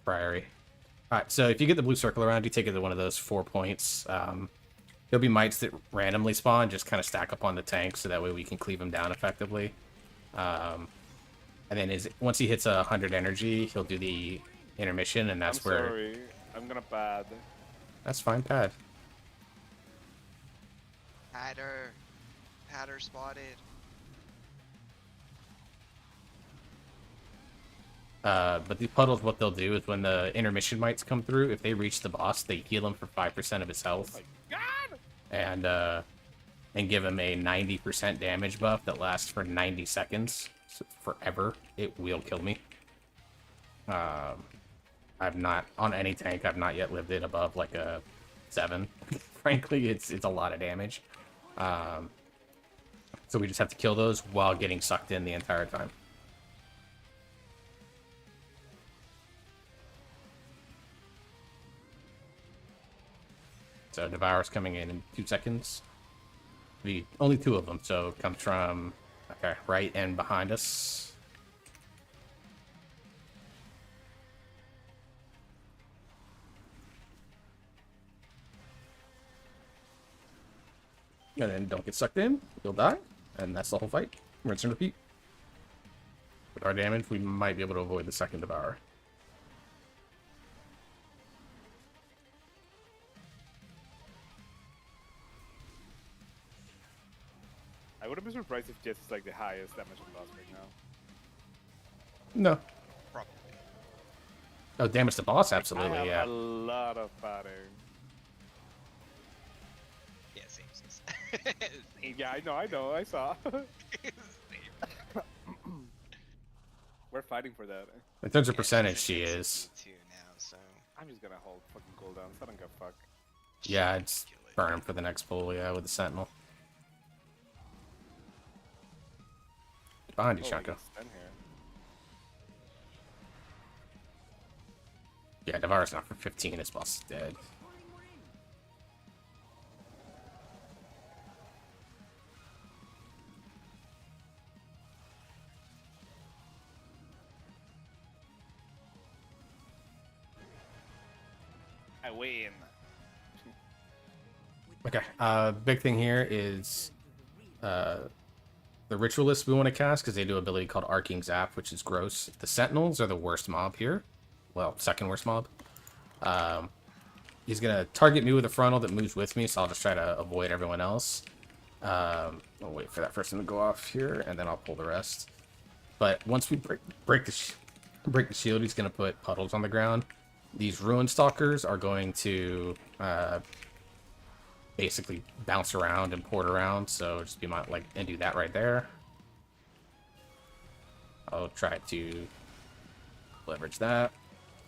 Priory. Alright, so if you get the blue circle around, you take it to one of those 4 points. There'll be mites that randomly spawn, just kind of stack up on the tank, so that way we can cleave them down effectively. And then once he hits 100 energy, he'll do the intermission, and that's where... Sorry, I'm gonna pad. That's fine, pad. Patter spotted. But the puddles, what they'll do is when the intermission mites come through, if they reach the boss, they heal him for 5% of his health. Oh my God! And give him a 90% damage buff that lasts for 90 seconds. So forever. It will kill me. I've not, on any tank, I've not yet lived it above like a 7. Frankly, it's a lot of damage. So we just have to kill those while getting sucked in the entire time. So Devour's coming in 2 seconds. Only 2 of them, so it comes from right and behind us. And then don't get sucked in, you'll die, and that's the whole fight. Rinse and repeat. With our damage, we might be able to avoid the second Devour. I wouldn't be surprised if Jess is like the highest damage on boss right now. No. Probably. Oh, damage to boss, I absolutely, have yeah. a lot of pattern. Yeah, same. Yeah, I know, I saw. We're fighting for that. In terms of percentage, she is. Too now, so I'm just gonna hold fucking cooldowns. I don't give a fuck. Yeah, it's burn him for the next pull, yeah, with the Sentinel. Behind you, Shaco. Yeah, Devour's not for 15, his boss is dead. I win. Okay, big thing here is the Ritualists we want to cast, because they do an ability called Arcing Zap, which is gross. The Sentinels are the worst mob here. Well, second worst mob. He's going to target me with a frontal that moves with me, so I'll just try to avoid everyone else. I'll wait for that person to go off here, and then I'll pull the rest. But once we break the shield, he's going to put puddles on the ground. These Ruin Stalkers are going to basically bounce around and port around, so just be my and do that right there. I'll try to leverage that.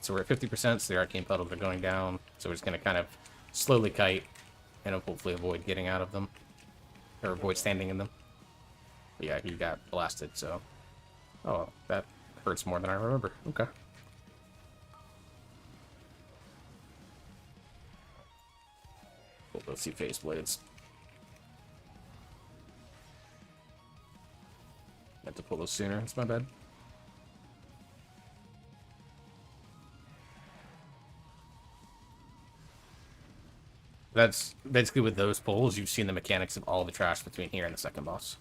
So we're at 50%, so the arcane puddles are going down. So we're just gonna kind of slowly kite and hopefully avoid getting out of them. Or avoid standing in them. But yeah, he got blasted, so. Oh, that hurts more than I remember. Okay. Let's see face blades. Had to pull those sooner. It's my bad. That's basically with those pulls. You've seen the mechanics of all the trash between here and the second boss.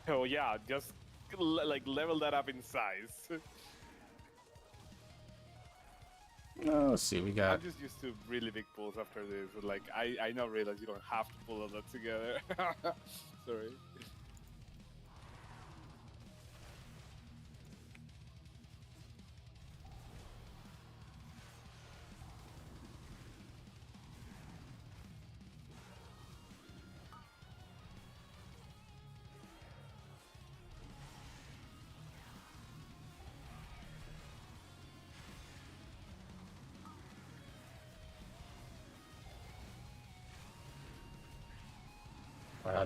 Oh yeah, just level that up in size. Oh, let's see, we got... I'm just used to really big pulls after this. Like, I now realize you don't have to pull all that together. Sorry.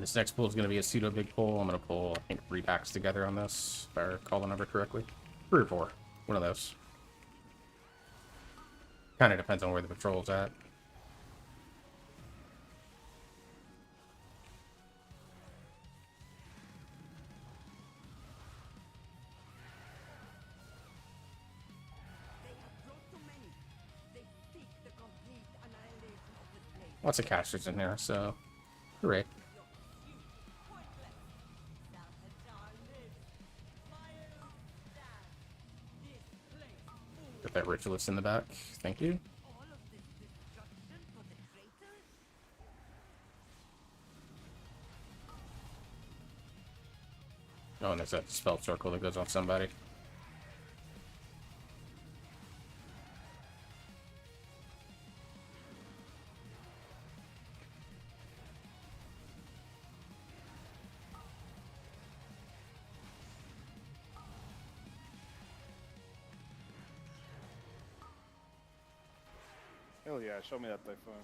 This next pull is going to be a pseudo big pull. I'm going to pull, I think, 3 packs together on this, if I recall the number correctly. 3 or 4. One of those. Kind of depends on where the patrol's at. Lots of casters in here, so hooray. Put that ritualist in the back. Thank you. Oh, and there's that spell circle that goes on somebody. Hell yeah, show me that Typhoon.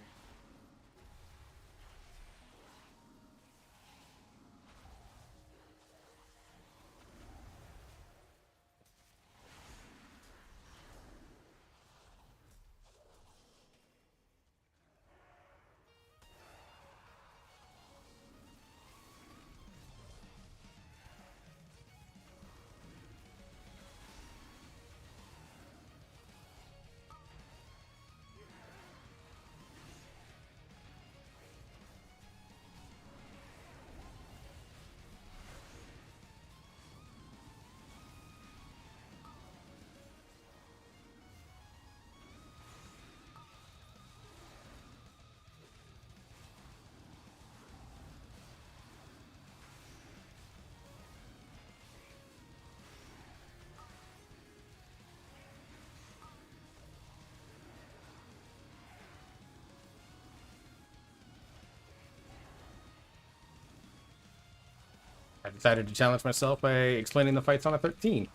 I decided to challenge myself by explaining the fights on a 13.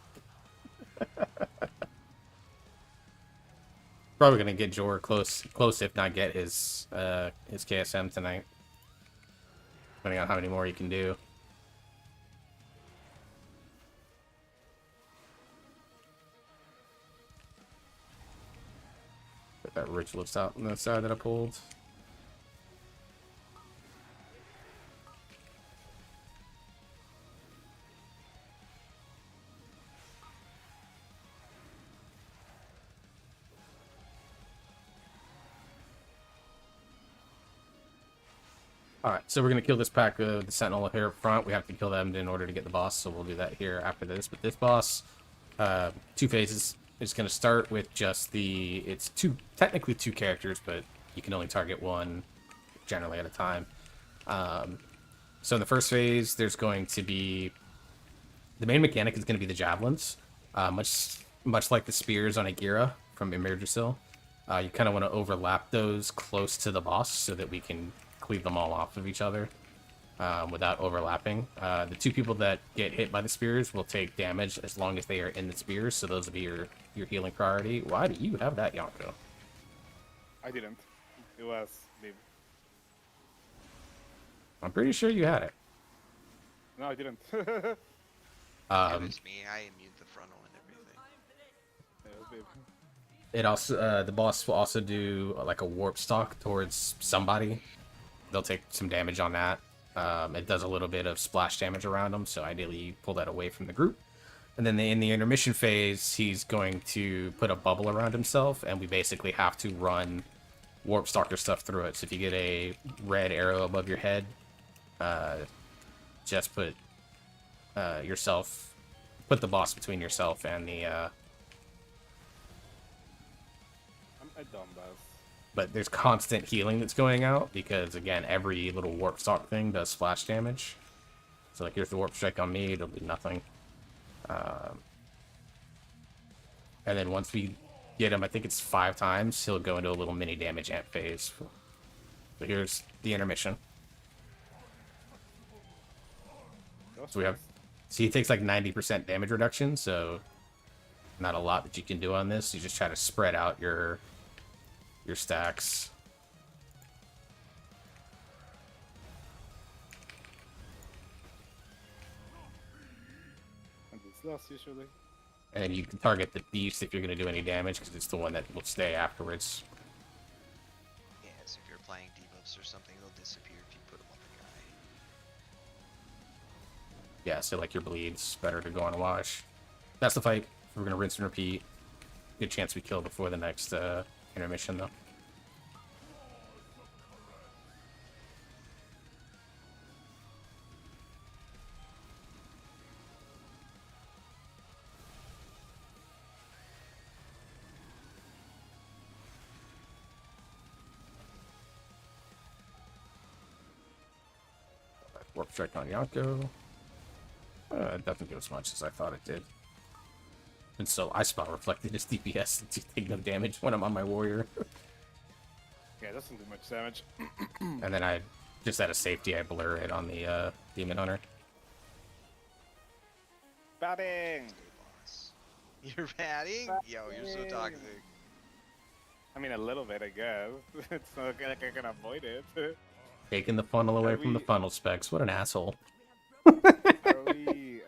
Probably gonna get Jor close if not get his KSM tonight. Depending on how many more you can do. Put that ritualist out on the side that I pulled. Alright, so we're going to kill this pack of the Sentinel here up front. We have to kill them in order to get the boss, so we'll do that here after this. But this boss, 2 phases. It's going to start with just the... It's technically two characters, but you can only target one generally at a time. So in the first phase, there's going to be... The main mechanic is going to be the javelins. Much like the spears on Agira from Emergisil. You kind of want to overlap those close to the boss so that we can cleave them all off of each other without overlapping. The 2 people that get hit by the spears will take damage as long as they are in the spears, so those will be your healing priority. Why do you have that, Yonko? I didn't. It was Liv. I'm pretty sure you had it. No, I didn't. It was me. I immune the frontal and everything. Yeah, it was Liv. It also the boss will also do like a warp stalk towards somebody. They'll take some damage on that. It does a little bit of splash damage around them, so ideally you pull that away from the group. And then in the intermission phase, he's going to put a bubble around himself, and we basically have to run warp stalker stuff through it. So if you get a red arrow above your head, just put put the boss between yourself and the I'm a dumbass. but there's constant healing that's going out because, again, every little warp stalk thing does splash damage. So, like, here's the warp strike on me, it'll do nothing. And then once we get him, I think it's 5 times, he'll go into a little mini damage amp phase. So here's the intermission. So he takes like 90% damage reduction, so not a lot that you can do on this. You just try to spread out your stacks. lost usually. And you can target the beast if you're going to do any damage, because it's the one that will stay afterwards. Yeah, so if you're applying debuffs or something, they'll disappear if you put them on the guy. Yeah, so like your bleeds, better to go on a wash. That's the fight. We're going to rinse and repeat. Good chance we kill before the next intermission, though. Warp strike on Yonko. It doesn't do as much as I thought it did. And so I spot reflected as DPS to take no damage when I'm on my warrior. Yeah, it doesn't do much damage. And then I, just out of safety, I blur it on the Demon Hunter. Batting! Boss. You're batting? Yo, you're so toxic. I mean, a little bit, I guess. It's not like I can avoid it. Taking the funnel away from the funnel specs. What an asshole. Are we,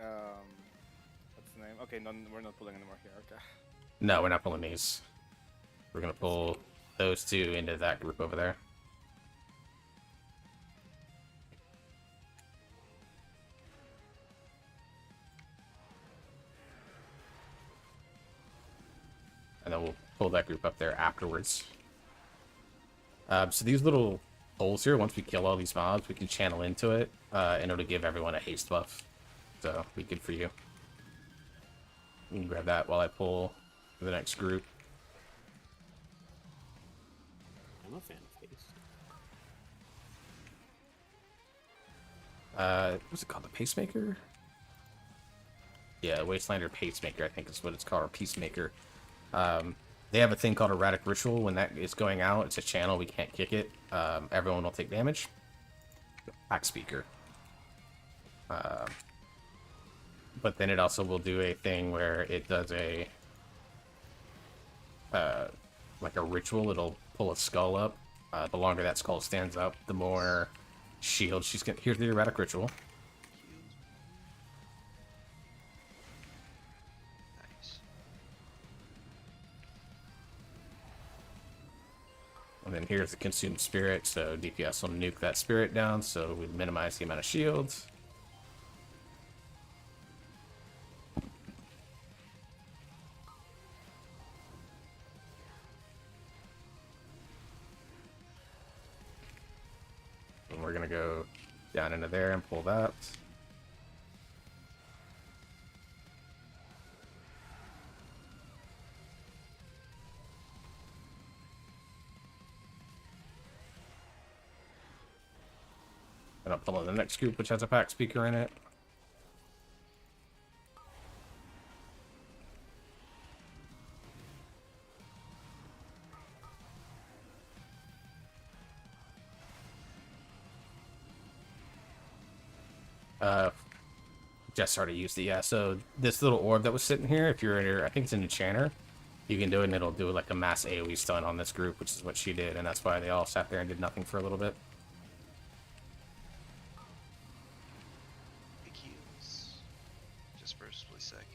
what's the name? Okay, no, we're not pulling anymore here, okay. No, we're not pulling these. We're gonna pull those two into that group over there. And then we'll pull that group up there afterwards. So these little holes here, once we kill all these mobs, we can channel into it, and it'll give everyone a haste buff. So, be good for you. You can grab that while I pull the next group. I'm a fan of haste. What's it called? The Pacemaker? Yeah, Wastelander Pacemaker, I think is what it's called, or Peacemaker. They have a thing called Erratic Ritual. When that is going out, it's a channel, we can't kick it. Everyone will take damage. Back speaker. But then it also will do a thing where it does a like a ritual. It'll pull a skull up. The longer that skull stands up, the more shield she's gonna. Here's the Erratic Ritual. Nice. And then here's the Consumed Spirit, so DPS will nuke that spirit down, so we minimize the amount of shields. And we're gonna go down into there and pull that. And I'll pull in the next group, which has a pack speaker in it. Just already used it, yeah. So this little orb that was sitting here, if you're, I think it's an enchanter, you can do it and it'll do like a mass AoE stun on this group, which is what she did, and that's why they all sat there and did nothing for a little bit. Big heals. Just for a split second.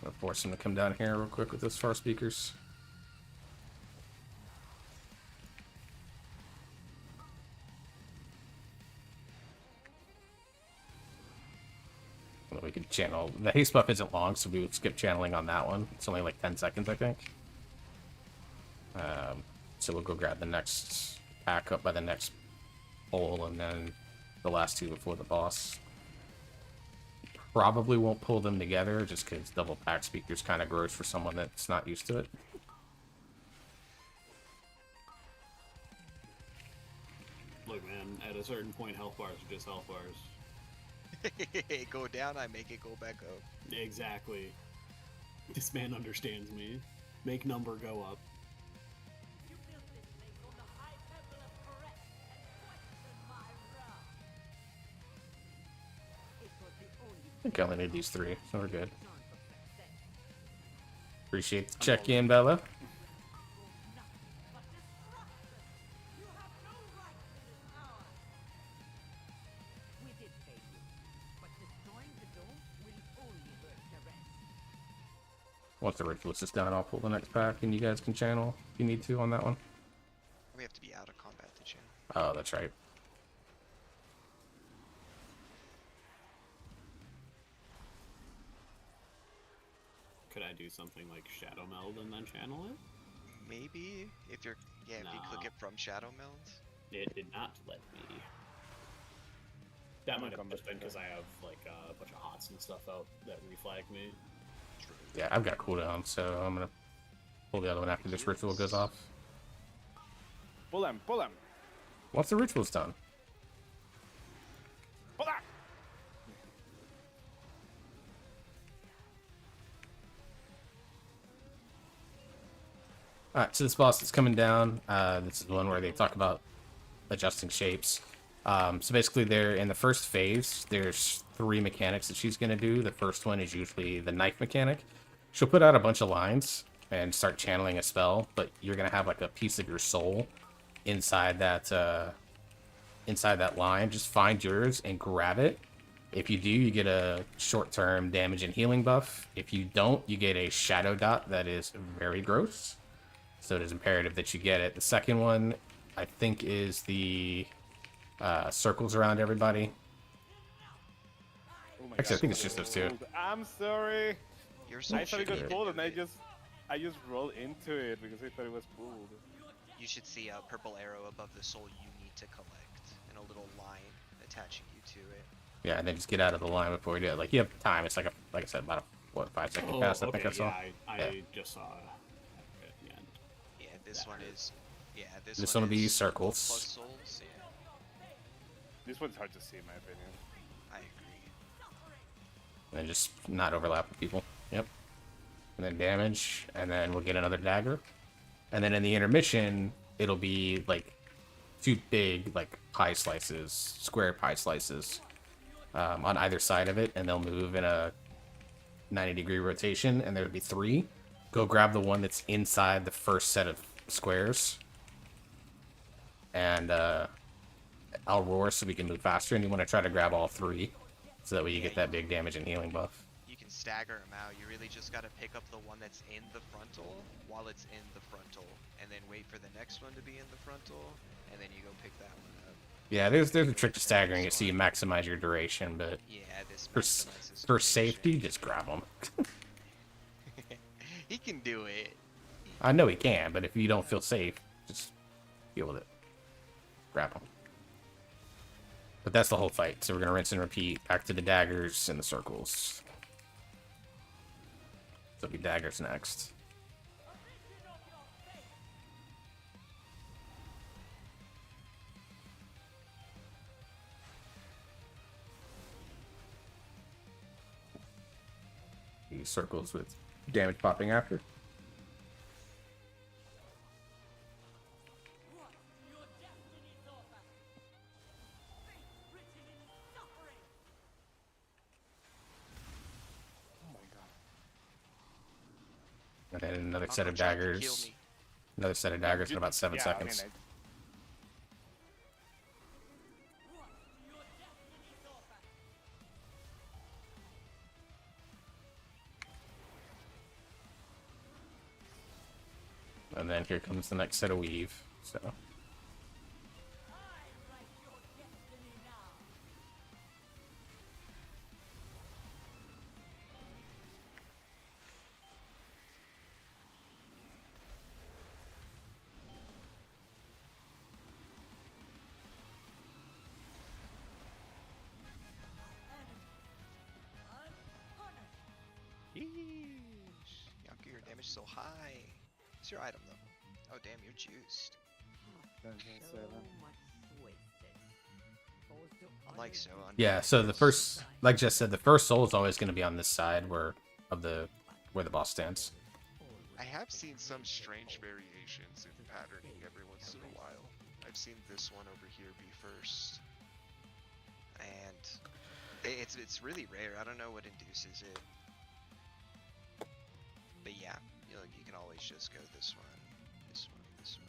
I'm gonna force him to come down here real quick with those far speakers. We could channel. The haste buff isn't long, so we would skip channeling on that one. It's only like 10 seconds, I think. So we'll go grab the next pack up by the next hole, and then the last two before the boss. Probably won't pull them together, just because double pack speakers kind of gross for someone that's not used to it. Look, man, at a certain point, health bars are just health bars. Go down, I make it go back up. Exactly. This man understands me. Make number go up. You built this place on the high level of correct and question my wrath. It was the only I think I only need these three, so we're good. son Appreciate the check-in, Bella. Once the ritualist is done, I'll pull the next pack, and you guys can channel if you need to on that one. We have to be out of combat to channel. Oh, that's right. Could I do something like Shadow Meld and then channel it? Maybe if you're if you click it from Shadow Meld. It did not let me. That might have just been because I have like a bunch of hots and stuff out that reflag me. Yeah, I've got cooldown, so I'm gonna pull the other one after this ritual goes off. Pull him, pull him. Once the ritual's done. Pull him. Alright, so this boss is coming down. This is one where they talk about adjusting shapes. So basically, they're in the first phase. There's 3 mechanics that she's going to do. The first one is usually the knife mechanic. She'll put out a bunch of lines and start channeling a spell, but you're going to have like a piece of your soul inside that line. Just find yours and grab it. If you do, you get a short-term damage and healing buff. If you don't, you get a shadow dot that is very gross. So it is imperative that you get it. The second one, I think, is the circles around everybody. Oh my Actually, I God, think it's just those 2. I'm sorry. You're so I thought it shitty. got pulled and I just rolled into it because I thought it was pulled. You should see a purple arrow above the soul you need to collect, and a little line attaching you to it. Yeah, and then just get out of the line before you do it. Like, you have time. It's like I said, about a 5-second pass. I think that's all. I just saw it at the end. Yeah, this one is. Yeah, This one will be is circles. plus souls. Yeah, This one's hard to see in my opinion. I agree. And then just not overlap with people. Yep. And then damage, and then we'll get another dagger. And then in the intermission, it'll be like 2 big like pie slices, square pie slices, on either side of it, and they'll move in a 90-degree rotation, and there'll be 3. Go grab the one that's inside the first set of squares, and I'll roar so we can move faster, and you want to try to grab all 3, so that way you get that big damage and healing buff. You can stagger them out. You really just gotta pick up the one that's in the frontal while it's in the frontal, and then wait for the next one to be in the frontal, and then you go pick that one up. Yeah, there's a trick to staggering it so you maximize your duration, but Yeah, this for maximizes for duration. safety, just grab them. He can do it. I know he can, but if you don't feel safe, just deal with it. Grab them. But that's the whole fight, so we're gonna rinse and repeat. Back to the daggers and the circles. So it'll be daggers next. These circles with damage popping after. And then another set of daggers. Another set of daggers in about 7 seconds. And then here comes the next set of weave. So. Yeesh. Yonko, your damage is so high. What's your item though? Oh damn, you're juiced. I like so. Yeah, so the first, like Jess said, the first soul is always going to be on this side where the boss stands. I have seen some strange variations in patterning every once in a while. I've seen this one over here be first. And it's really rare. I don't know what induces it. But yeah, you can always just go this one, this one, this one.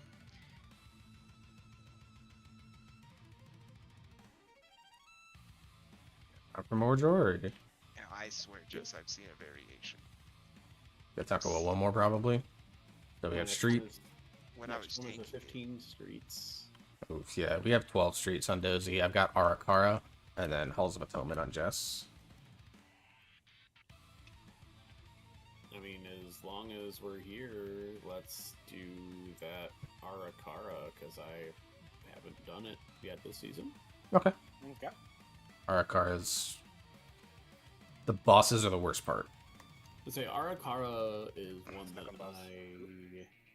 I'm from Mordor, or Yeah, I swear, just I've seen a variation. let's talk about one more probably. So we have street. When I was Next one is taking the it. 15 streets. Oof, yeah, we have 12 streets on Dozy. I've got Arakara, and then Halls of Atonement on Jess. I mean, as long as we're here, let's do that Arakara, because I haven't done it yet this season. Okay. Okay. Arakara's... The bosses are the worst part. I'd say Arakara is one that Second boss.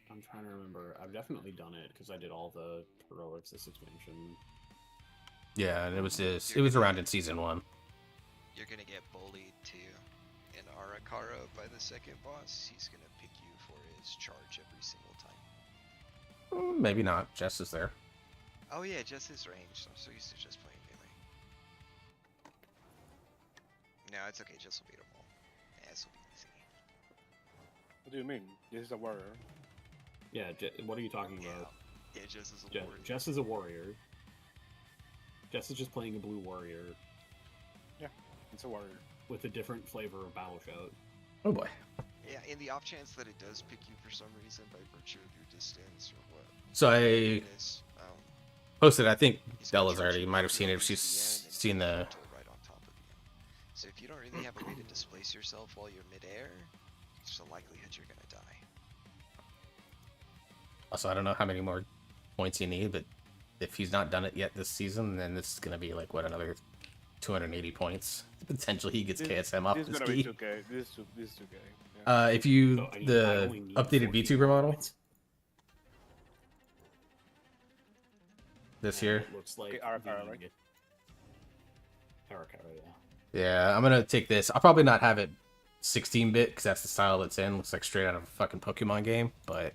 I'm trying to remember. I've definitely done it, because I did all the heroics this expansion. Yeah, and it was around in season 1. You're gonna get bullied too. In Arakara by the second boss, he's gonna pick you for his charge every single time. Maybe not. Jess is there. Oh yeah, just his range. I'm so used to just playing melee. No, it's okay, just will beat them all. Yeah, this will be easy. What do you mean? This is a warrior. Yeah, what are you talking Yeah, about? yeah, just as a warrior. Jess is a warrior. Jess is just playing a blue warrior It's a warrior. with a different flavor of battle shout. Oh boy. Yeah, in the off chance that it does pick you for some reason by virtue of your distance or what. So I it is, posted, I think he's gonna Bella's charge already you might have right seen it if towards she's the end and seen he's the... gonna turtle right on top of you. So if you don't really have a way to displace yourself while you're midair, there's a likelihood you're gonna die. Also, I don't know how many more points you need, but if he's not done it yet this season, then this is going to be like, what, another 280 points? Potentially he gets KSM off This is this gonna be key. 2K. This is 2K. Yeah. If you, So I the only need updated 14 VTuber model points. this And year. It looks like Okay, Arakara, right? Arakara, yeah. Yeah, I'm going to take this. I'll probably not have it 16-bit because that's the style it's in. Looks like straight out of a fucking Pokemon game, but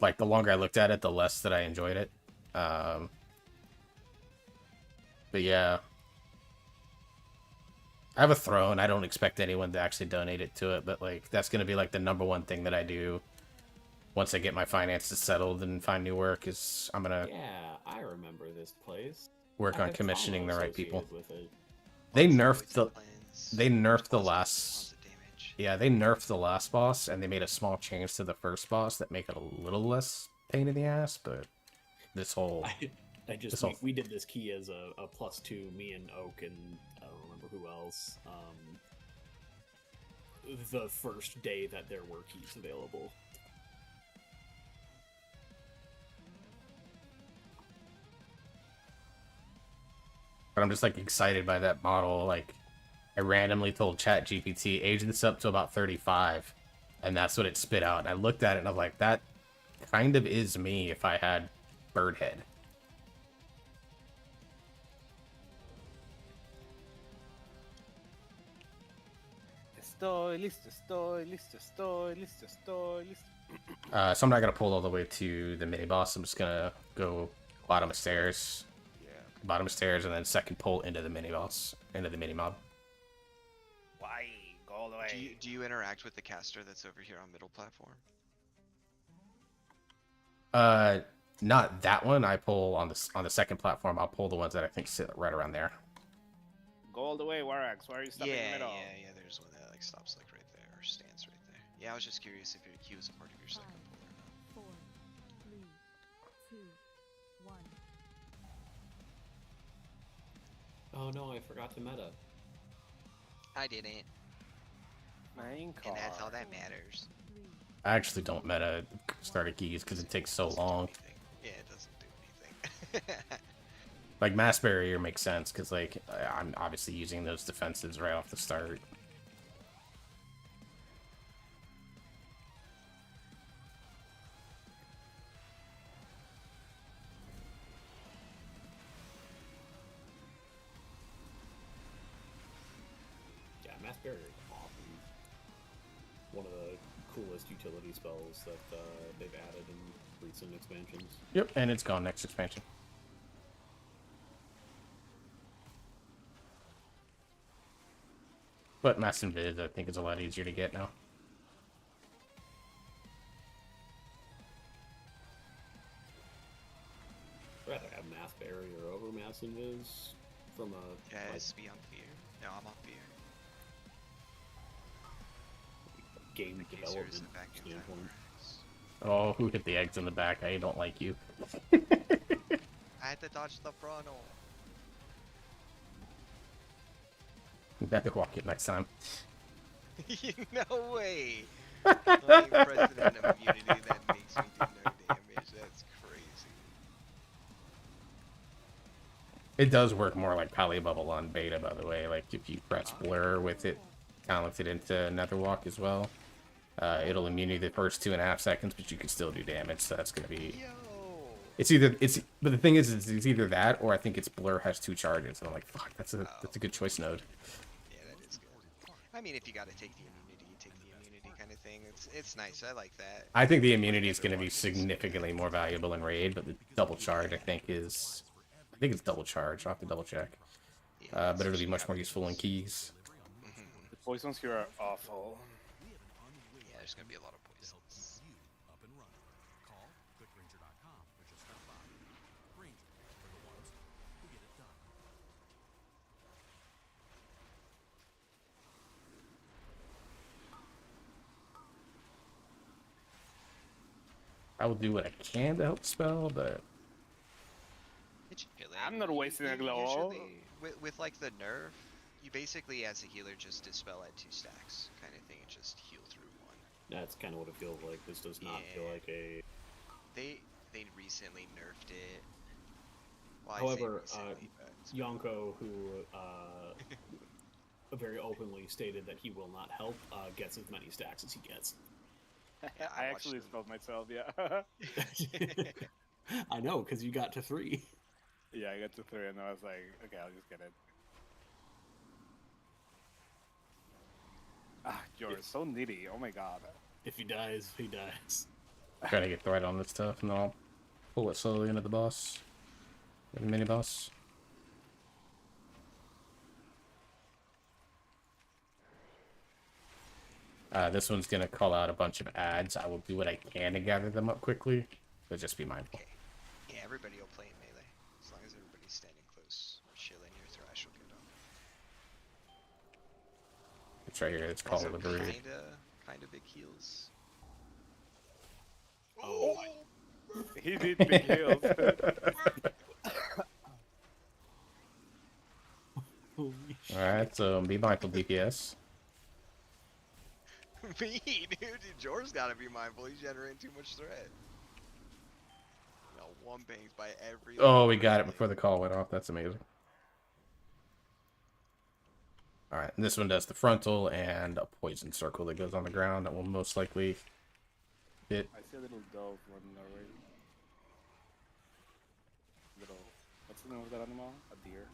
like the longer I looked at it, the less that I enjoyed it. But yeah, I have a throne. I don't expect anyone to actually donate it to it, but like that's gonna be like the number one thing that I do once I get my finances settled and find new work. Is I'm gonna Yeah, I remember this place. work I on had commissioning the trauma right people. associated with it. They Poison nerfed the cleanse, they nerfed the causes last. tons of damage. Yeah, they nerfed the last boss, and they made a small change to the first boss that make it a little less pain in the ass, but this whole... I just This all- we did this key as a +2, me and Oak and I don't remember who else. The first day that there were keys available. But I'm just, like, excited by that model. Like, I randomly told ChatGPT, age this up to about 35, and that's what it spit out. And I looked at it, and I'm like, that kind of is me if I had bird head. Estoy listo, estoy listo, estoy listo, estoy listo. So I'm not going to pull all the way to the mini-boss. I'm just going to go bottom of stairs. Yeah, okay. Bottom of stairs, and then second pull into the mini-boss. Into the mini-mob. Why? Go all the way. Do you interact with the caster that's over here on middle platform? Not that one. I pull on the second platform. I'll pull the ones that I think sit right around there. Go all the way, Warax. Why are you stopping in the Yeah, middle? yeah. There's one that like stops like right there or stands right there. Yeah, I was just curious if your Q is a part of your second pull or not. 4, 3, 2, 1. Oh no, I forgot to meta. I didn't, Main and that's all card. that matters. 3, I actually don't meta starter keys because it takes so Doesn't do long. anything. Yeah, it doesn't do anything. Like mass barrier makes sense because like I'm obviously using those defensives right off the start. Yeah, Mass Barrier is awesome. One of the coolest utility spells that they've added in recent expansions. Yep, and it's gone next expansion. But Mass Invis I think is a lot easier to get now. passive is from a Yes, be on fear. No, I'm on fear. game Users development in back in time. standpoint. Oh, who hit the eggs in the back? I don't like you. I had to dodge the frontal. Better walk it next time. No way! Playing President of Immunity that makes me do no damage. That's crazy. It does work more like Polybubble on beta, by the way. Like, if you press blur with it, talented into Netherwalk as well, it'll immunity the first 2.5 seconds, but you can still do damage, so that's gonna be... Yo! But the thing is it's either that, or I think it's blur has 2 charges, and I'm like, fuck, that's a good choice node. Yeah, that is good. I mean, if you gotta take the immunity, you take the immunity kind of thing. It's nice. I like that. I think the immunity is gonna be significantly more valuable in Raid, but the double charge, I think it's double charge. I'll have to double check. Yeah, But it'll be much more useful in keys. The poisons here are awful. Yeah, there's gonna be a lot of poisons. I will do what I can to help spell, but It's chilling. I'm not wasting a You glow. usually, with like the nerf, you basically as a healer just dispel at 2 stacks kind of thing and just heal through 1. That's kind of what it feels like. This does not feel Yeah. like a. They recently nerfed it. Well, I say However, recently, but Yonko, who very openly stated that he will not help, gets as many stacks as he gets. Yeah, I watched actually them. spelled myself, yeah. I know, because you got to 3. Yeah, I got to 3 and I was like, okay, I'll just get it. Ah, you're so needy, oh my god. If he dies, he dies. try to get right on this stuff, and then I'll pull it slowly into the boss. The mini boss. This one's gonna call out a bunch of ads. I will do what I can to gather them up quickly, but just be mindful. Okay. Yeah, everybody will play in melee. As long as everybody's standing close or chilling, your thrash will get on. It's right here. It's called Also, the breed. kinda big heals. Oh, He did big heals. holy shit. Alright, so be mindful, DPS. Me, dude. Jor's gotta be mindful. He's generating too much threat. You know, 1 bangs by every. Oh, we got it before the call went off. That's amazing. Alright, and this one does the frontal and a poison circle that goes on the ground that will most likely hit. I see a little dove running our way. What's the name of that animal? A deer?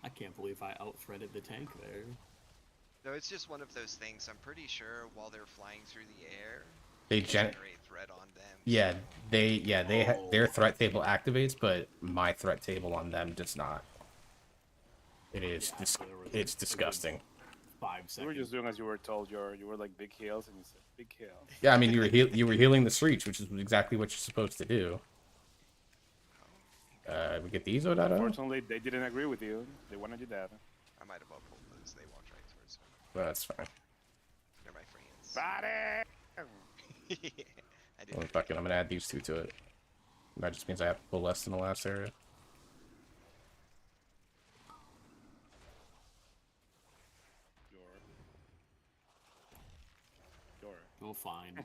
I can't believe I out-threaded the tank there. No, it's just one of those things. I'm pretty sure while they're flying through the air, They generate threat on them. Their threat table activates, but my threat table on them does not. It is it's disgusting. 5 You seconds. were just doing as you were told. You were like big heals, and you said big heals. Yeah, I mean you were healing the Screech, which is exactly what you're supposed to do. We get these Odado? Unfortunately, they didn't agree with you. They wanted you dead. I might have uppulled those. They walked right towards me. Well, that's fine. They're my friends. Body! I didn't. Well, fuck it, I'm gonna add these 2 to it. That just means I have to pull less than the last area. Sure. Oh, fine.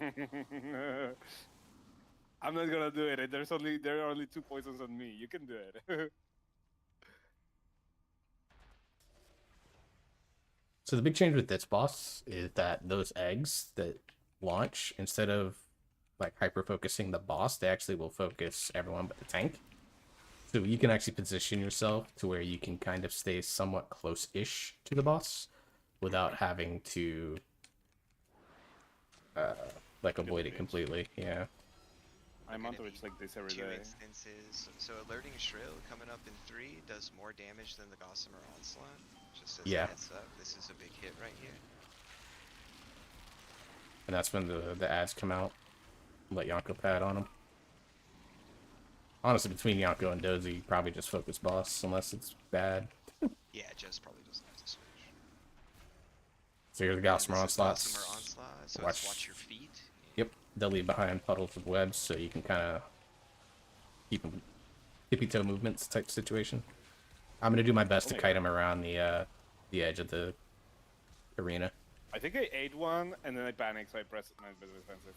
I'm not gonna do it. There are only 2 poisons on me. You can do it. So the big change with this boss is that those eggs that launch, instead of like hyper focusing the boss, they actually will focus everyone but the tank. So you can actually position yourself to where you can kind of stay somewhat close-ish to the boss without having to like avoid it completely. Yeah. I'm on Twitch like this every 2 day. instances. So alerting Shrill coming up in 3 does more damage than the Gossamer Onslaught. Just as Yeah. a heads up, this is a big hit right here. And that's when the ads come out. Let Yonko pad on them. Honestly, between Yonko and Dozy, probably just focus boss, unless it's bad. Yeah, Jess probably doesn't have to switch. So here's the And Gossamer this is Onslaughts. Gossamer Onslaught, so Watch. it's watch your feet. Yep, they'll leave behind puddles of webs, so you can kind of keep them tippy-toe movements type situation. I'm gonna do my best to kite them around the edge of the arena. I think I ate one and then I panicked, so I pressed my bit defensive.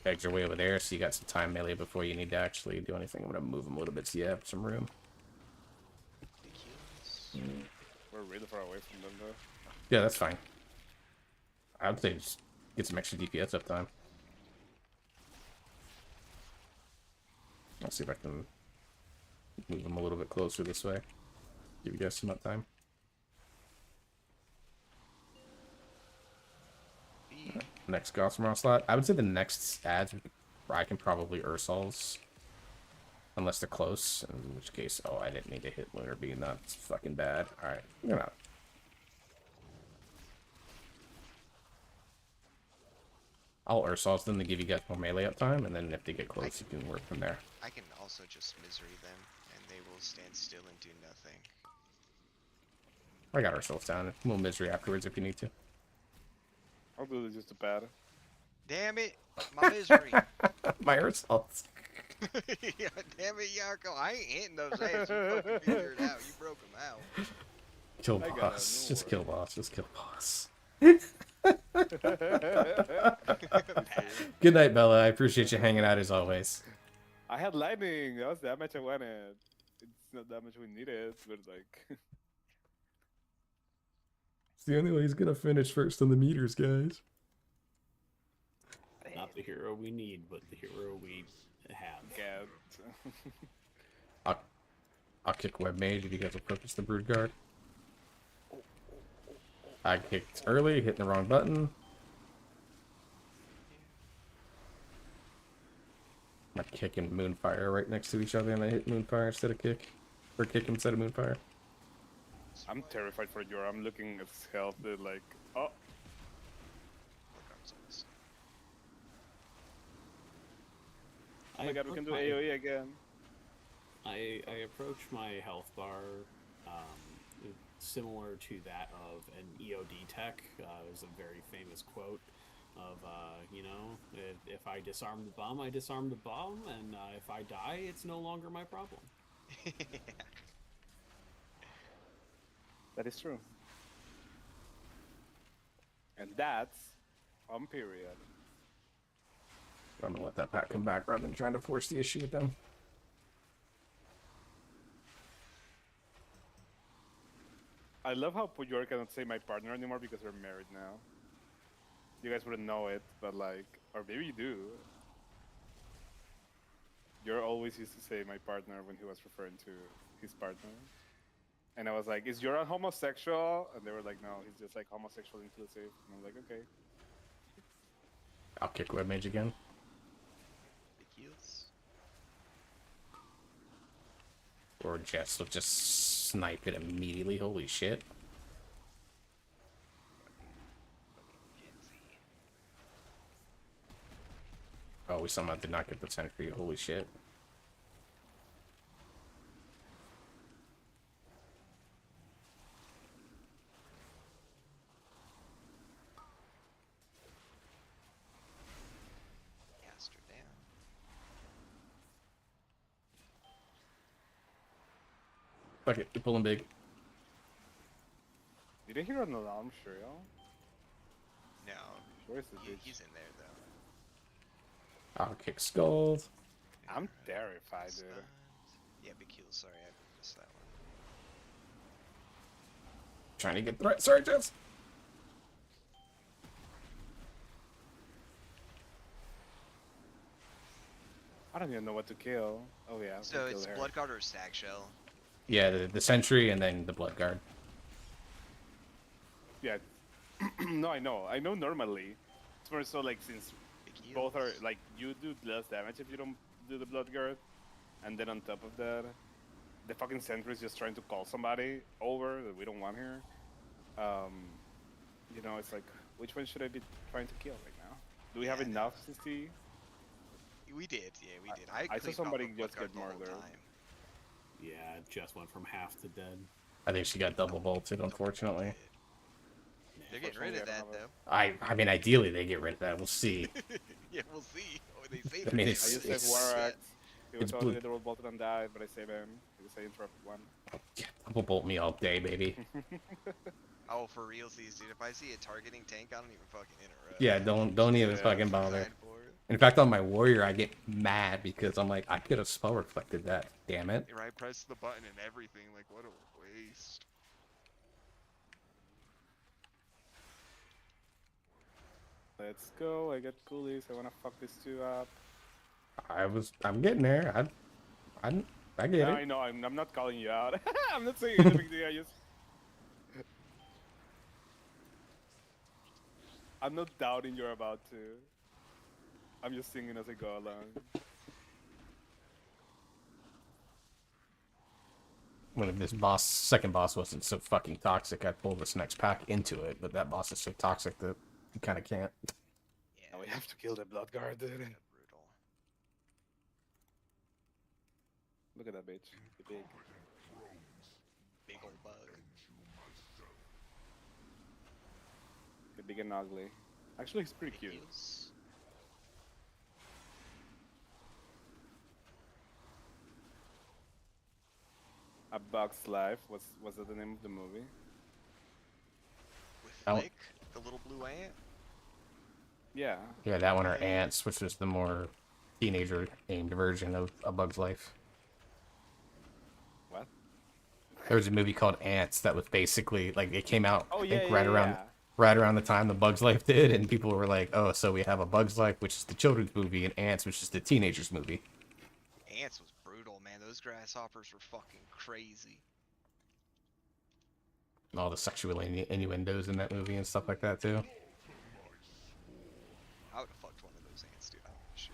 Eggs are way over there, so you got some time melee before you need to actually do anything. I'm gonna move them a little bit so you have some room. We're really far away from them, though. Yeah, that's fine. I would say just get some extra DPS uptime. I'll see if I can move them a little bit closer this way. Give you guys some uptime. Next Gossamer slot. I would say the next ads I can probably Ursol's. Unless they're close, in which case, oh, I didn't need to hit Lunar Beam. That's fucking bad. Alright, you're not. I'll Ursol's them to give you guys more melee uptime, and then if they get close, you can work from there. I can also just misery them, and they will stand still and do nothing. I got Ursol's down. We'll misery afterwards if you need to. I'll do this just a bad. Damn it! My misery! My Ursol's. Yeah, damn it, Yonko. I ain't hitting those ads. You fucking figured it out. You broke them out. Kill boss. Just kill boss. Just kill boss. Good night, Bella. I appreciate you hanging out as always. I had lightning. That was that much I wanted. It's not that much we needed, but like. It's the only way he's gonna finish first on the meters, guys. Not the hero we need, but the hero we have. I'll kick Web Mage if you guys will focus the Brood Guard. I kicked early, hitting the wrong button. I kick and Moonfire right next to each other, and I hit Moonfire instead of kick. Or kick instead of Moonfire. I'm terrified for Jorah. I'm looking at his health, like, oh. Oh my god, we can do AoE again. I approach my health bar similar to that of an EOD tech. There's a very famous quote of, you know, if I disarm the bomb, I disarm the bomb, and if I die, it's no longer my problem. That is true. And that's on period. I'm gonna let that pack come back rather than trying to force the issue with them. I love how Pujor cannot say my partner anymore because we're married now. You guys wouldn't know it, but like, or maybe you do. Yor always used to say my partner when he was referring to his partner. And I was like, is Yor a homosexual? And they were like, no, he's just like homosexual inclusive. And I'm like, okay. I'll kick Web Mage again. Or Jess will just snipe it immediately. Holy shit. Oh, we somehow did not get the sentry. Holy shit. Fuck it, we're pulling big. Did I hear an alarm, Shuriel? No. Where's the bitch? He's in there, though. I'll kick skulls. I'm terrified, dude. Yeah, Bakil, sorry, I missed that one. Trying to get the right. Sorry, Jess. I don't even know what to kill. Oh yeah. So it's Bloodguard or Stag Shell? Yeah, the sentry and then the Blood Guard. Yeah. No, I know. I know normally. It's more so like since both are like you do less damage if you don't do the Blood Guard, and then on top of that, the fucking sentry is just trying to call somebody over that we don't want here. You know, it's like which one should I be trying to kill right now? Do we have enough to see? We did, yeah, we did. I saw cleaned off somebody the just Bloodguard get the whole murdered. time. Yeah, it just went from half to dead. I think she got double bolted, unfortunately. They're getting rid of that though. I mean, ideally they get rid of that. We'll see. Yeah, we'll see. Oh, they saved I mean, it. I just saved Warrax. He it's was blue. already double bolted and died, but I saved him because I interrupted one. Yeah, double bolt me all day, baby. Oh, for realsies, dude. If I see a targeting tank, I don't even fucking interrupt. Yeah, don't even fucking bother. In fact, on my warrior, I get mad because I'm like, I could have spell reflected that. Damn it. Right, press the button and everything. Like, what a waste. Let's go. I get coolies. I wanna fuck these two up. I'm getting there. I get No, it. I know. I'm not calling you out. I'm not saying anything to you. I'm not doubting you're about to. I'm just singing as I go along. Well, if this second boss wasn't so fucking toxic, I'd pull this next pack into it, but that boss is so toxic that you kind of can't. Now we have to kill the Bloodguard, dude. Brutal. Look at that bitch. The big. Big old bug. The big and ugly. Actually, he's pretty cute. Yes. A Bug's Life. Was that the name of the movie? With Oh. Flick, the little blue ant. Yeah. Yeah, that one or Ants, which is the more teenager-aimed version of A Bug's Life. What? There was a movie called Ants that was basically like it came out Oh I yeah, think yeah, yeah. right around the time the Bug's Life did, and people were like, "Oh, so we have A Bug's Life, which is the children's movie, and Ants, which is the teenagers movie." Ants was brutal, man. Those grasshoppers were fucking crazy. And all the sexual innuendos in that movie and stuff like that too. I would have fucked one of those ants, dude. I don't give a shit.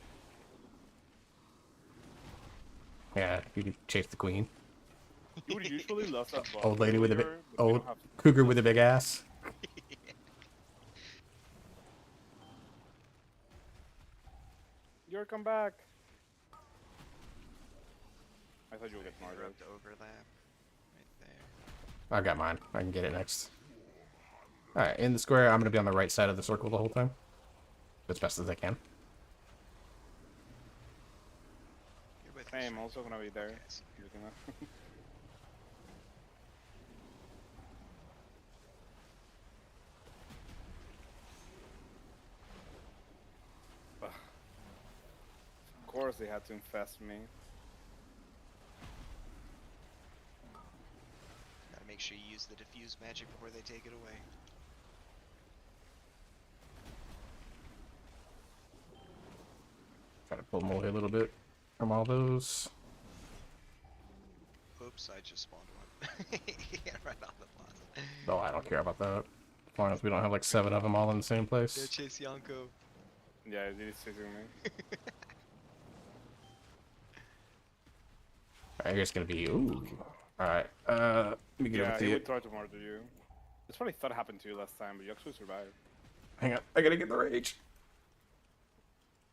Yeah, you could chase the queen. You would usually love that bug. Old lady with a big, earlier, but we old don't have- cougar with a big ass. You're come back. I thought you would get murdered. Interrupt overlap. Right there. I got mine. I can get it next. Alright, in the square, I'm gonna be on the right side of the circle the whole time. As best as I can. You're with Hey, me, I'm sure. also gonna be there. Okay, so- Looking up. Ugh. Of course they had to infest me. Gotta make sure you use the diffuse magic before they take it away. Try to pull them away a little bit from all those. Oops, I just spawned one. Yeah, right off the plaza. Oh, I don't care about that. As long as we don't have like 7 of them all in the same Go place. chase Yonko. Yeah, it is chasing me. Alright, here's gonna be. Ooh. Alright, let me get Yeah, over to he you. would try to murder you. That's what I thought happened to you last time, but you actually survived. Hang on, I gotta get the rage.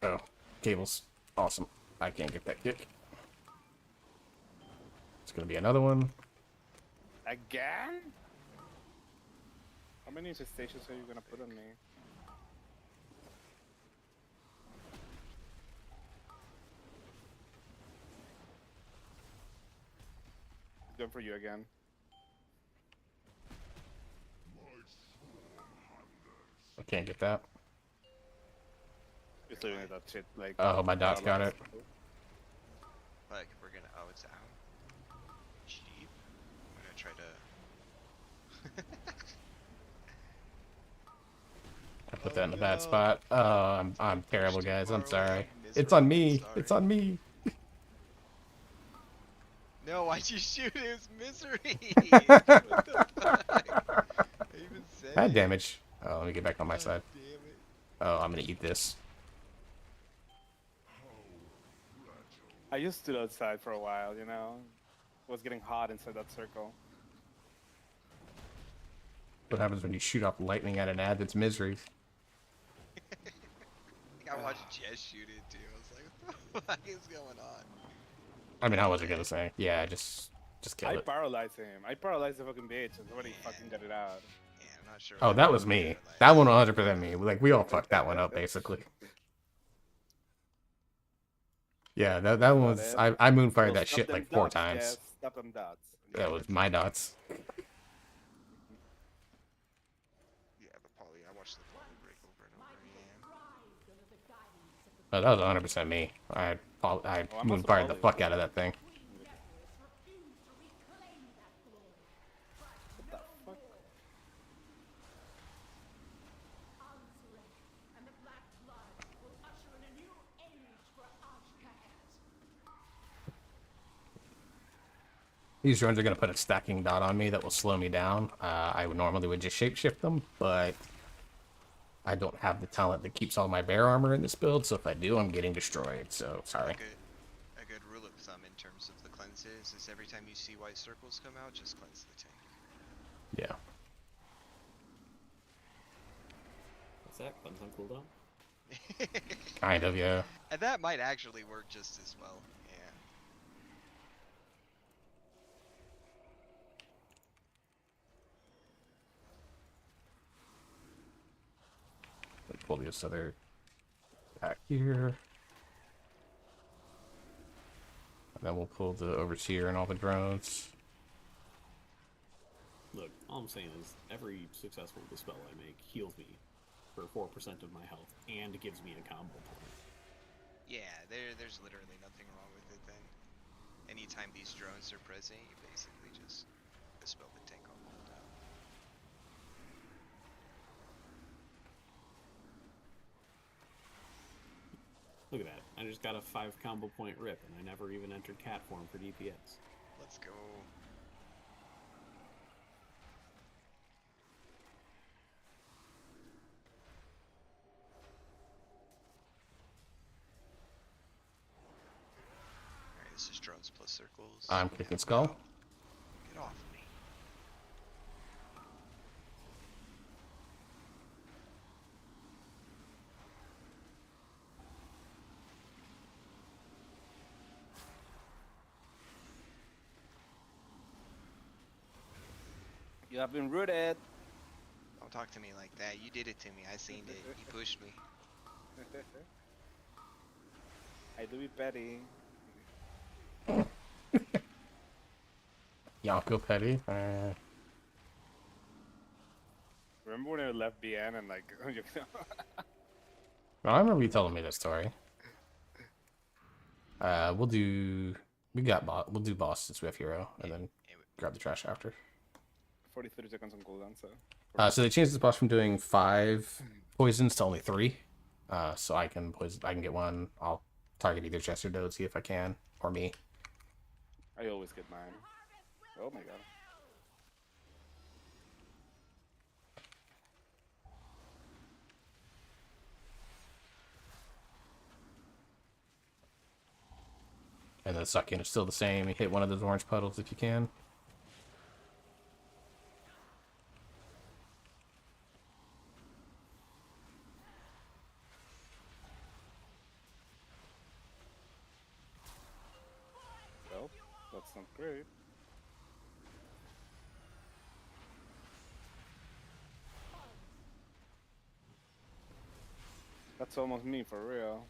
Oh, cables. Awesome. I can't get that kick. It's gonna be another one. Again? How many infestations are you gonna put on me? Going for you again. I can't get that. It's literally that shit, like... Oh, my dot's got it. Like, we're gonna. Oh, it's out. Cheap. I'm gonna try to. I put that in a bad spot. Oh, I'm terrible, guys. I'm sorry. It's on me. It's on me. No, why'd you shoot his misery? What the fuck? I even said Bad it. damage. Oh, let me get back on my God side. damn it. Oh, I'm gonna eat this. I just stood outside for a while, you know? It was getting hot inside that circle. What happens when you shoot off lightning at an ad that's misery? I watched just shoot it too. I was like, what the fuck is going on? I mean, I wasn't gonna say. Yeah, just kill I it. paralyzed him. I paralyzed the fucking bitch and somebody fucking got it out. Yeah, I'm not sure. Oh, that was me. That one 100% me. Like, we all fucked that one up, basically. Yeah, that one was... I moonfired that shit like 4 times. Yes, stop them dots. That was my dots. Yeah, the poly. I watched the poly break over and over. Yeah. Oh, that was 100% me. I moonfired the fuck out of that thing. What the fuck? These drones are going to put a stacking dot on me that will slow me down. I would normally just shapeshift them, but I don't have the talent that keeps all my bear armor in this build, so if I do, I'm getting destroyed, so sorry. A good rule of thumb in terms of the cleanses is every time you see white circles come out, just cleanse the tank. Yeah. What's that? Cleanse on cooldown? Kind of, yeah. And that might actually work just as well. Yeah. Let's pull this other back here. And then we'll pull the overseer and all the drones. Look, all I'm saying is every successful dispel I make heals me for 4% of my health and gives me a combo point. Yeah, there's literally nothing wrong with it then. Anytime these drones are present, you basically just dispel the tank on cooldown. Look at that. I just got a 5 combo point rip and I never even entered cat form for DPS. Let's go. Alright, this is drones plus circles. I'm kicking skull. Get off me. You have been rooted. Don't talk to me like that. You did it to me. I seen it. You pushed me. I do be petty. Yonko Petty. Remember when I left BN and like, Well, I remember you telling me that story. We'll do boss since we have hero, and then grab the trash after. 43 seconds on cooldown, so. So they changed this boss from doing 5 poisons to only 3. So I can get one. I'll target either Chest or Dozy if I can, or me. I always get mine. Oh my god. And then the suck-in is still the same. You hit one of those orange puddles if you can. Well, that's not great. That's almost me for real.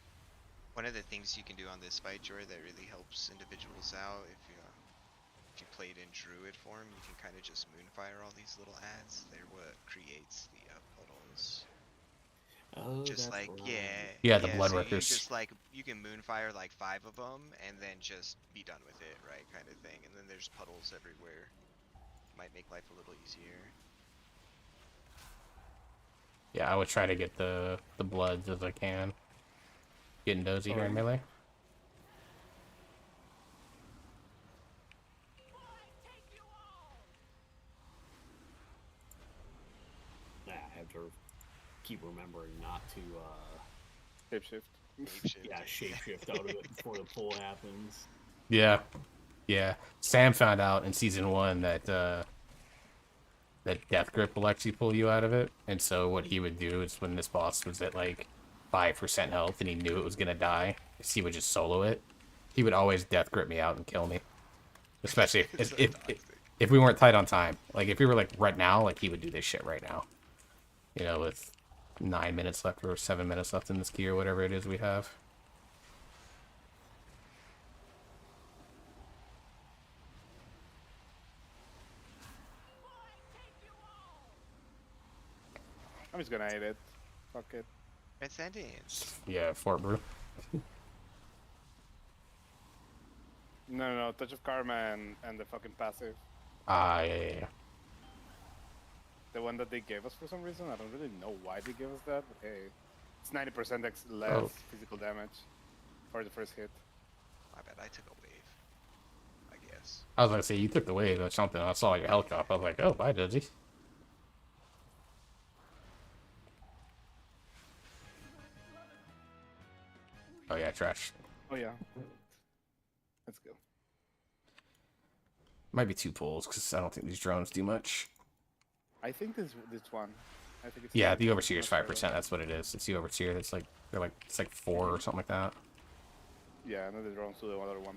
One of the things you can do on this fight, Joy, that really helps individuals out, if you played in Druid form, you can kind of just moonfire all these little ads. They're what creates the puddles. Oh, just like right. Yeah, the blood so workers. You just like you can moonfire like 5 of them and then just be done with it, right? Kind of thing. And then there's puddles everywhere. Might make life a little easier. Yeah, I would try to get the bloods as I can. Getting Dozy here in melee. I have to keep remembering not to Shapeshift. shapeshift out of it before the pull happens. Yeah. Yeah. Sam found out in season 1 that that Death Grip will actually pull you out of it. And so what he would do is when this boss was at like 5% health and he knew it was gonna die, he would just solo it. He would always death grip me out and kill me. Especially if we weren't tight on time. Like, if we were, like, right now, like, he would do this shit right now. You know, with 9 minutes left or 7 minutes left in this key or whatever it is we have. I'm just gonna hit it. Fuck it. Transcendence. Yeah, Fort Brew. No, Touch of Karma and the fucking passive. Ah, yeah. The one that they gave us for some reason. I don't really know why they gave us that, but hey. It's 90% less Oh. physical damage for the first hit. My bad, I took a wave. I guess. I was gonna say, you took the wave or something. I saw your helicopter. I was like, oh, bye, Dudzy. Oh, yeah, trash. Oh yeah. Let's go. Might be 2 pulls, because I don't think these drones do much. I think this one. I think it's Yeah, the Overseer is 5%. That's what it is. It's the Overseer that's like, it's like 4 or something like that. Yeah, and then the drones do the other 1%.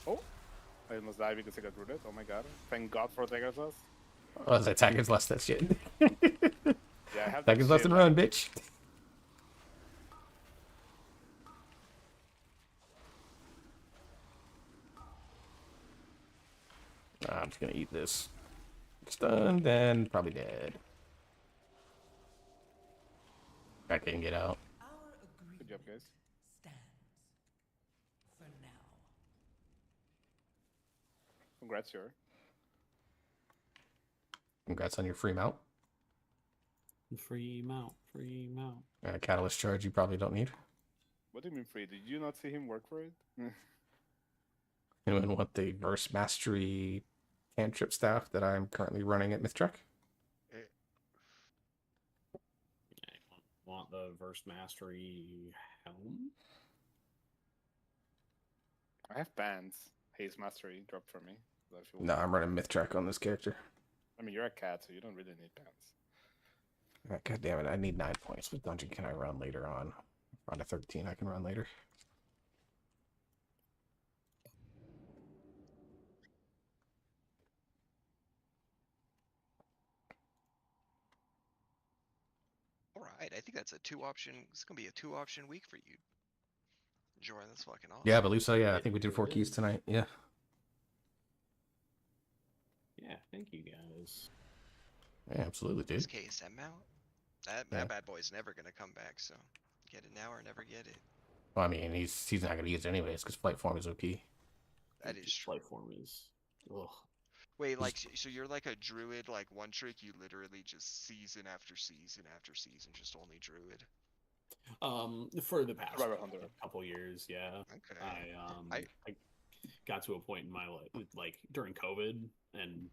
Oh! I almost died because I got rooted. Oh my god. Thank god for Pegasus. Oh, is that Tigers less that shit? Yeah, I have Tigers that less shit. than run, bitch. I'm just gonna eat this. Stunned and probably dead. I can get out. Good job, guys. For now. Congrats, sir. Congrats on your free mount. Free mount. And a catalyst charge you probably don't need. What do you mean free? Did you not see him work for it? Anyone want the Verse Mastery cantrip staff that I'm currently running at Mythtrek? Want the Verse Mastery helm? I have bands. Haze Mastery dropped for me. So if you No, want- I'm running Mythtrek on this character. I mean, you're a cat, so you don't really need bands. God damn it, I need 9 points. What dungeon can I run later on? Round of 13 I can run later. Alright, I think that's a 2-option. It's gonna be a 2-option week for you. Jordan, that's fucking awesome. Yeah, I believe so, yeah. I think we did 4 keys tonight. Yeah. Yeah, thank you guys. Yeah, absolutely, dude. This KSM mount? That bad boy's never gonna come back, so get it now or never get it. Well, I mean, he's not going to use it anyways, because Flight Form is OP. That is true. Life form is. Ugh. Wait, like, so you're like a druid, like one trick, you literally just season after season after season, just only druid. For the past Survivor Hunter. couple years, yeah. Okay. I got to a point in my life, like during COVID and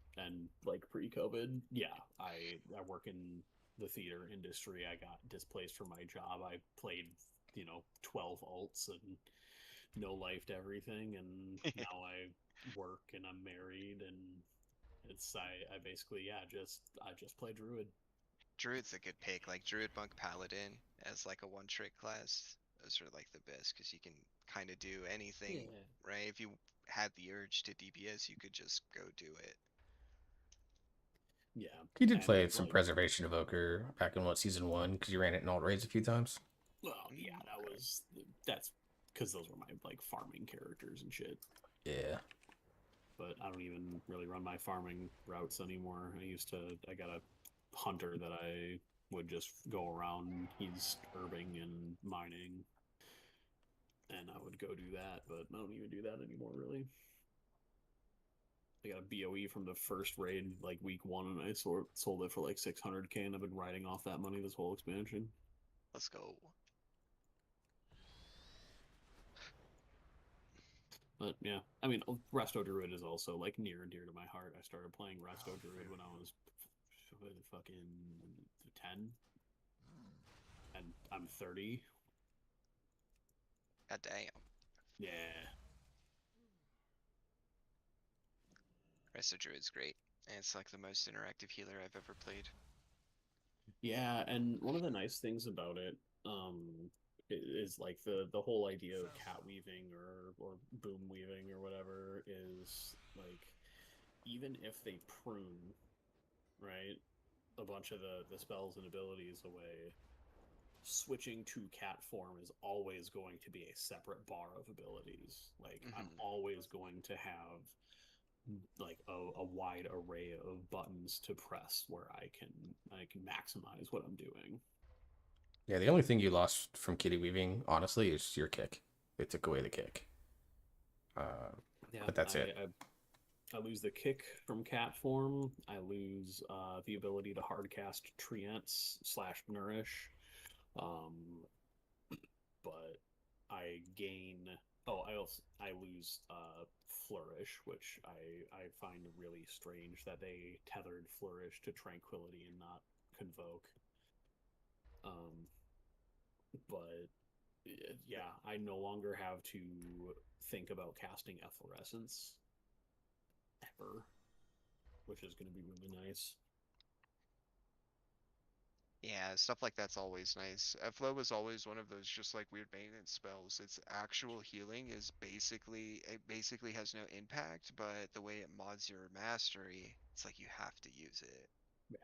like pre-COVID. Yeah, I work in the theater industry. I got displaced from my job. I played 12 alts and no life to everything, and now I work and I'm married, and I basically I just play druid. Druid's a good pick, like Druid Monk Paladin as like a one-trick class. Those are like the best because you can kind of do anything, right? If you had the urge to DPS, you could just go do it. Yeah, He did and, play some like, Preservation Evoker back in season 1 because you ran it in alt raids a few times. Well, yeah, that's because those were my like farming characters and shit. Yeah. But I don't even really run my farming routes anymore. I got a hunter that I would just go around. He's herbing and mining, and I would go do that. But I don't even do that anymore, really. I got a BOE from the first raid, like week 1, and I sold it for like 600k, and I've been riding off that money this whole expansion. Let's go. But yeah, I mean, Resto Druid is also like near and dear to my heart. I started playing Resto Druid when I was fucking 10, and I'm 30. God damn. Yeah. Resto Druid's great. And it's like the most interactive healer I've ever played. Yeah, and one of the nice things about it, is like the whole idea of cat weaving or boom weaving or whatever is like, even if they prune, right, a bunch of the spells and abilities away, switching to cat form is always going to be a separate bar of abilities. Like, I'm always going to have like a wide array of buttons to press where I can maximize what I'm doing. Yeah, the only thing you lost from kitty weaving, honestly, is your kick. They took away the kick. But that's it. I lose the kick from cat form. I lose the ability to hardcast Treants / Nourish. But I gain. Oh, I lose Flourish, which I find really strange that they tethered Flourish to Tranquility and not Convoke. But yeah, I no longer have to think about casting Efflorescence ever, which is going to be really nice. Yeah, stuff like that's always nice. Efflow is always one of those just like weird maintenance spells. Its actual healing is it basically has no impact, but the way it mods your mastery, it's like you have to use it. Yeah.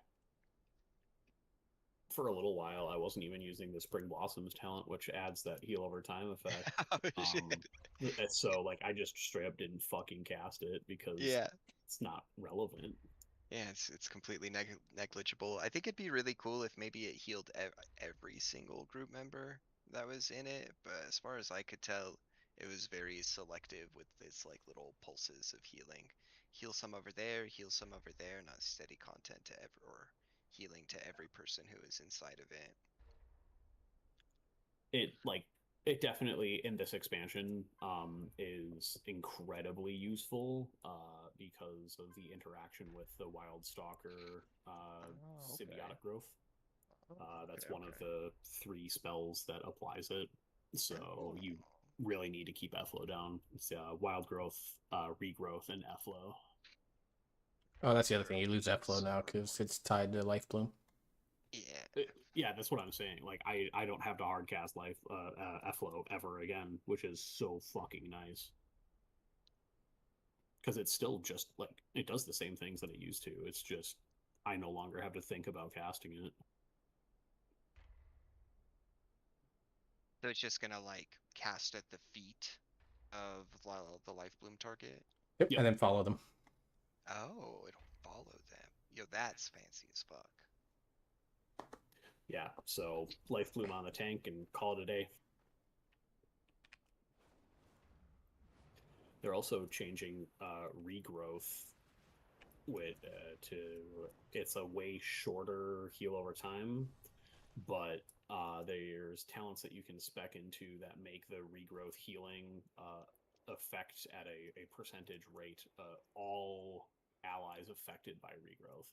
For a little while, I wasn't even using the Spring Blossoms talent, which adds that heal over time effect. So like I just straight up didn't fucking cast it because it's not relevant. Yeah, it's completely negligible. I think it'd be really cool if maybe it healed every single group member that was in it, but as far as I could tell, it was very selective with its like little pulses of healing. Heal some over there, heal some over there, not steady content to or healing to every person who is inside of it. It definitely in this expansion is incredibly useful because of the interaction with the Wild Stalker symbiotic growth. That's one of the 3 spells that applies it. So you really need to keep Efflow down. It's Wild Growth, Regrowth, and Efflow. Oh, that's the other thing. You lose Efflow now because it's tied to Life Bloom. Yeah, that's what I'm saying. Like, I don't have to hardcast Efflow ever again, which is so fucking nice. Because it's still just, like, it does the same things that it used to. It's just, I no longer have to think about casting it. So it's just gonna, like, cast at the feet of the Life Bloom target? Yep, and then follow them. Oh, it'll follow them. Yo, that's fancy as fuck. Yeah, so Life Bloom on the tank and call it a day. They're also changing Regrowth with it's a way shorter heal over time, but there's talents that you can spec into that make the Regrowth healing effect at a percentage rate all allies affected by Regrowth.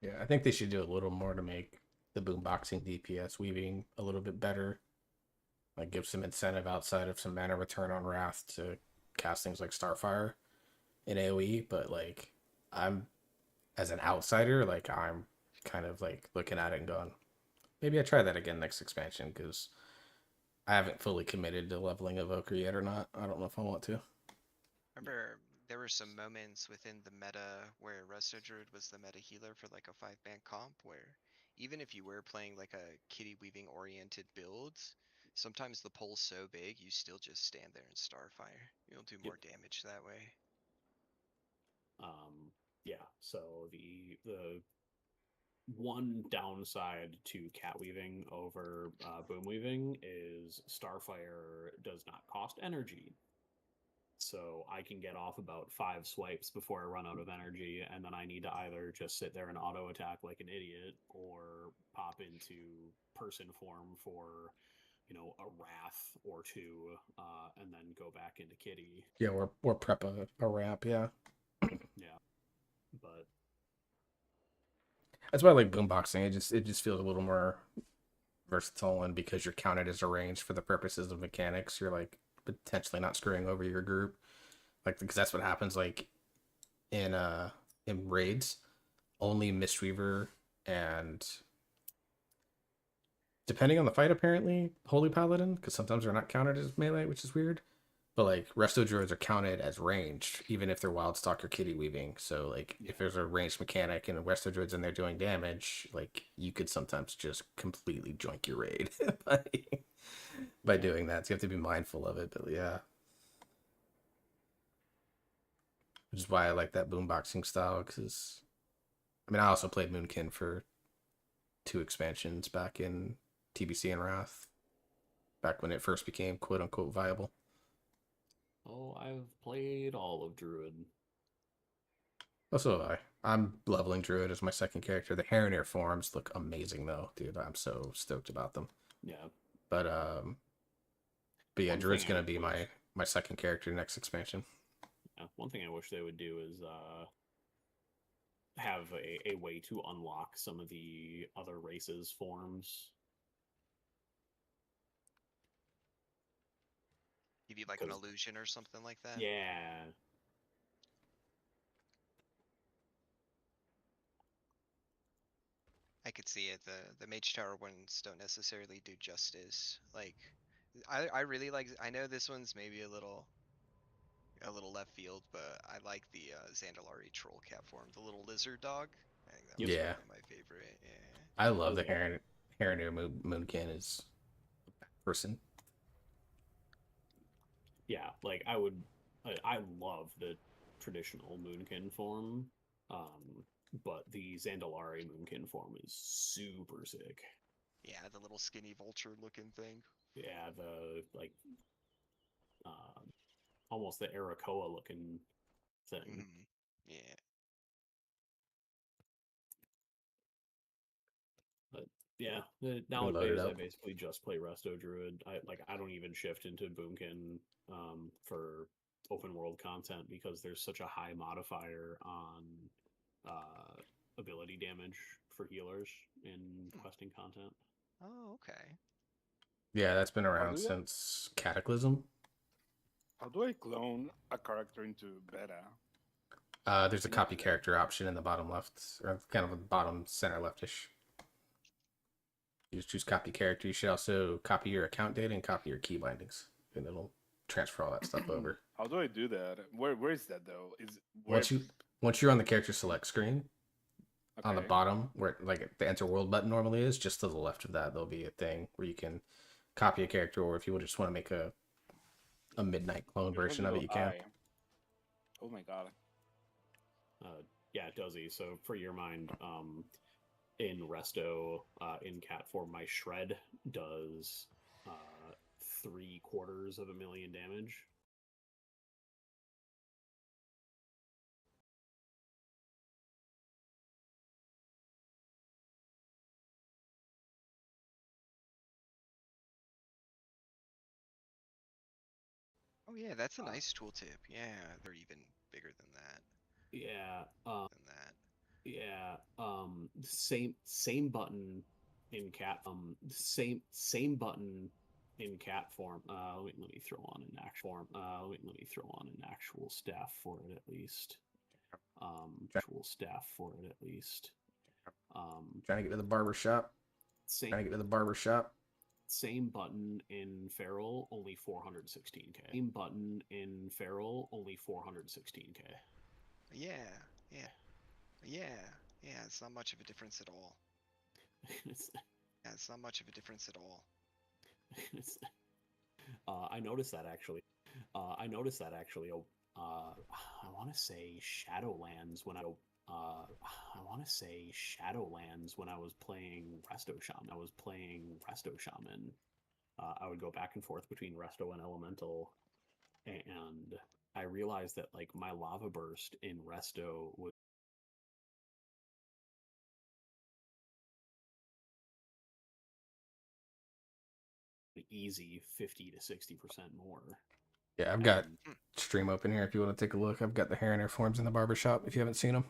Yeah, I think they should do a little more to make the boomboxing DPS weaving a little bit better. Like, give some incentive outside of some mana return on Wrath to cast things like Starfire in AoE. But, like, I'm, as an outsider, like, I'm kind of, like, looking at it and going, maybe I try that again next expansion, because I haven't fully committed to leveling Evoker yet or not. I don't know if I want to. Remember, there were some moments within the meta where Resto Druid was the meta healer for like a 5-man comp, where even if you were playing like a kitty weaving oriented build, sometimes the pole's so big you still just stand there and Starfire. You'll do more damage that way. Yeah, so the one downside to cat weaving over boom weaving is Starfire does not cost energy. So I can get off about 5 swipes before I run out of energy, and then I need to either just sit there and auto attack like an idiot, or pop into person form for, you know, a Wrath or 2, and then go back into kitty. Yeah, or prep a wrap, yeah. Yeah, but that's why I like boomboxing. It just feels a little more versatile, and because you're counted as a range for the purposes of mechanics, you're like potentially not screwing over your group. Like, because that's what happens like in raids. Only Mistweaver and, depending on the fight, apparently Holy Paladin, because sometimes they're not counted as melee, which is weird. But like Resto Druids are counted as ranged, even if they're Wildstalk or Kitty Weaving. So like if there's a ranged mechanic and Resto Druids and they're doing damage, like you could sometimes just completely joink your raid by doing that. So you have to be mindful of it. But yeah. Which is why I like that boomboxing style, because I mean I also played Moonkin for 2 expansions back in TBC and Wrath, back when it first became quote unquote viable. Oh, I've played all of Druid. Oh, so have I. I'm leveling Druid as my second character. The Harrenir forms look amazing though, dude. I'm so stoked about them. Yeah. But yeah, One Druid's thing I gonna be wish- my second character next expansion. Yeah, one thing I wish they would do is have a way to unlock some of the other races' forms. Give you like an 'Cause- illusion or something like that. Yeah. I could see it. The Mage Tower ones don't necessarily do justice. Like, I really like. I know this one's maybe a little left field, but I like the Zandalari troll cat form, the little lizard dog. I think that was Yeah. probably my favorite. Yeah. I love the Harrenir Moonkin as a person. Yeah, like I love the traditional Moonkin form, but the Zandalari Moonkin form is super sick. Yeah, the little skinny vulture looking thing. Yeah, the like, almost the Arakoa looking thing. Yeah. But yeah, load it nowadays I up. basically just play Resto Druid. I don't even shift into Boomkin for open world content because there's such a high modifier on ability damage for healers in questing content. Oh, okay. Yeah, that's been around do that? since Cataclysm. How do I clone a character into beta? There's a copy character option in the bottom left, or kind of the bottom center leftish. You just choose copy character. You should also copy your account data and copy your key bindings, and it'll transfer all that stuff over. How do I do that? Where is that though? Is where... Once you're on the character select screen, on the Okay. bottom where like the enter world button normally is, just to the left of that, there'll be a thing where you can copy a character, or if you just want to make a midnight clone There's version one of it, you little can. eye. Oh my god. Yeah, it does. So for your mind, in Resto, in cat form, my shred does 750,000 damage. Oh yeah, that's a nice tooltip. Yeah, they're even bigger than that. Yeah. Than that. Yeah. Same button in cat. Same button in cat form. Let me throw on an actual form. Let me throw on an actual staff for it at least. Actual staff for it at least. Trying to get to the barber shop. Same button in Feral, only 416k. Same button in Feral, only 416k. Yeah. It's not much of a difference at all. Yeah, it's not much of a difference at all. I noticed that actually. I want to say Shadowlands when I was playing Resto Shaman. I would go back and forth between Resto and Elemental, and I realized that like my Lava Burst in Resto was easy 50 to 60% more. Yeah, I've got stream open here if you want to take a look. I've got the Harrenir forms in the barber shop if you haven't seen them.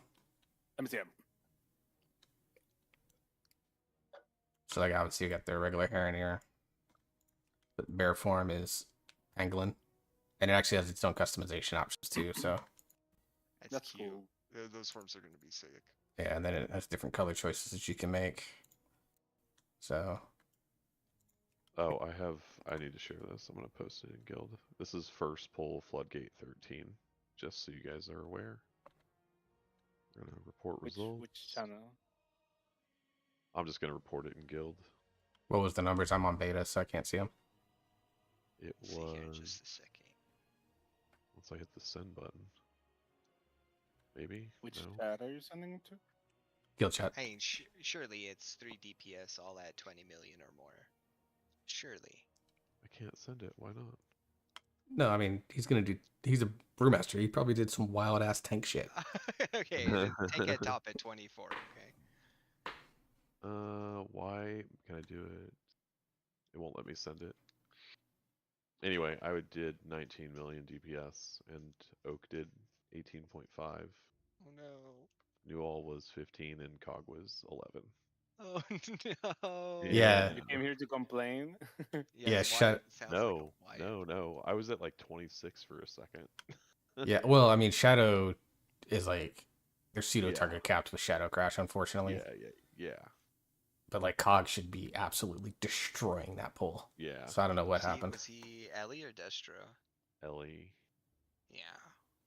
Let me see him. So like obviously you got their regular Heronir. But bear form is Anglin. And it actually has its own customization options too, so That's cute. cool. Those forms are gonna be sick. yeah, and then it has different color choices that you can make. So Oh, I need to share this. I'm gonna post it in Guild. This is first pull Floodgate 13, just so you guys are aware. We're gonna report results. Which channel? I'm just gonna report it in Guild. what was the numbers? I'm on beta, so I can't see them. It See here in was just a second. once I hit the send button. Maybe? Which No? chat are you sending it to? Guild chat. I mean, surely it's 3 DPS all at 20 million or more. Surely. I can't send it. Why not? No, I mean he's a brewmaster. He probably did some wild ass tank shit. Okay, take it top at 24, okay? Why can I do it? It won't let me send it. Anyway, I did 19 million DPS, and Oak did 18.5. Oh no. Newall was 15, and Cog was 11. Oh no. Yeah. You came here to complain? Yeah, why- shut- sounds like a No, why- no. I was at like 26 for a second. Yeah, well, I mean Shadow is like they're pseudo Yeah. target capped with Shadow Crash, unfortunately. Yeah. But like Cog should be absolutely destroying that pull. Yeah. So I don't know what Was he- happened. Was he Ellie or Destro? Ellie. Yeah.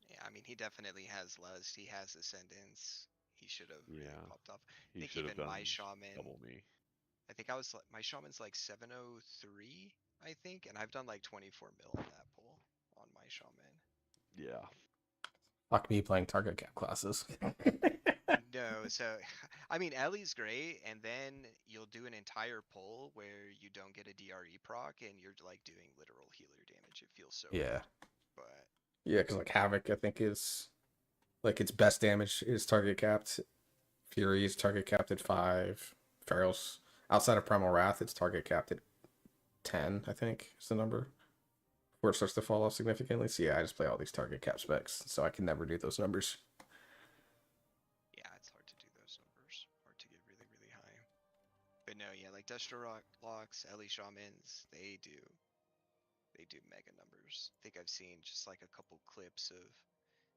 Yeah, I mean, he definitely has Lust. He has Ascendance. He should have really Yeah. popped off. He think should have even done my shaman- double me. I think my shaman's like 703, I think, and I've done like 24 mil on that pull on my shaman. Yeah. Fuck me playing target cap classes. No, so I mean Ellie's great, and then you'll do an entire pull where you don't get a DRE proc, and you're like doing literal healer damage. It feels so Yeah. good, but Yeah, because like Havoc, I think is like its best damage is target capped. Fury is target capped at 5. Ferals outside of Primal Wrath, it's target capped at 10. I think is the number before it starts to fall off significantly. So yeah, I just play all these target cap specs, so I can never do those numbers. yeah, it's hard to do those numbers. Hard to get really, really high. But no, yeah, like Destro locks, Ellie shamans, they do mega numbers. I think I've seen just like a couple clips of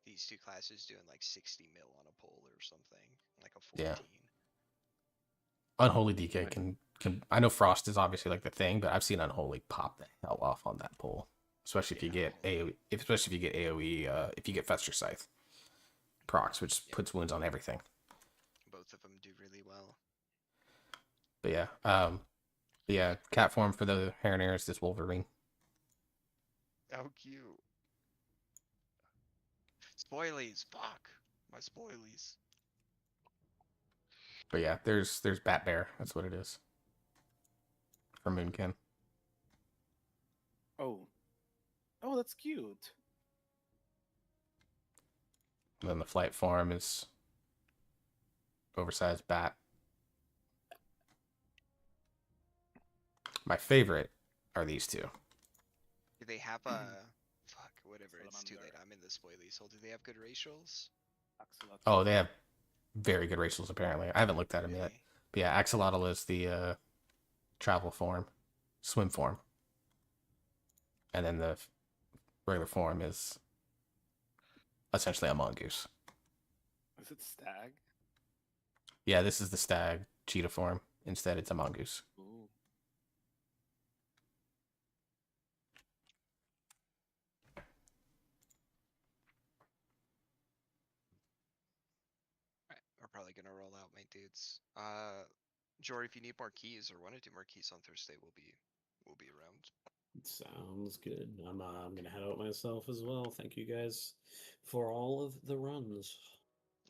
these two classes doing like 60 mil on a pull or something, like a 14. Yeah. Unholy DK can I know Frost is obviously like the thing, but I've seen Unholy pop the hell off on that pull. Especially if you get AoE, especially if you get AoE, if you get Fester Scythe procs, which puts wounds on everything. Both of them do really well. But yeah, cat form for the Heronir is this Wolverine. How cute. Spoilies, fuck. My spoilies. But yeah, there's Bat Bear. That's what it is. For Moonkin. Oh, that's cute. And then the flight form is oversized bat. My favorite are these two. Do they have a fuck whatever? It's too late. I'm in the spoilies. So do they have good racials? Oh, they have very good racials apparently. I haven't looked at them yet. Really? But yeah, Axolotl is the travel form, swim form. And then the regular form is essentially a mongoose. Is it stag? Yeah, this is the stag cheetah form. Instead, it's a mongoose. Ooh. Alright, we're probably gonna roll out, my dudes. Jory, if you need more keys or want to do more keys on Thursday, we'll be around. Sounds good. I'm gonna head out myself as well. Thank you guys for all of the runs.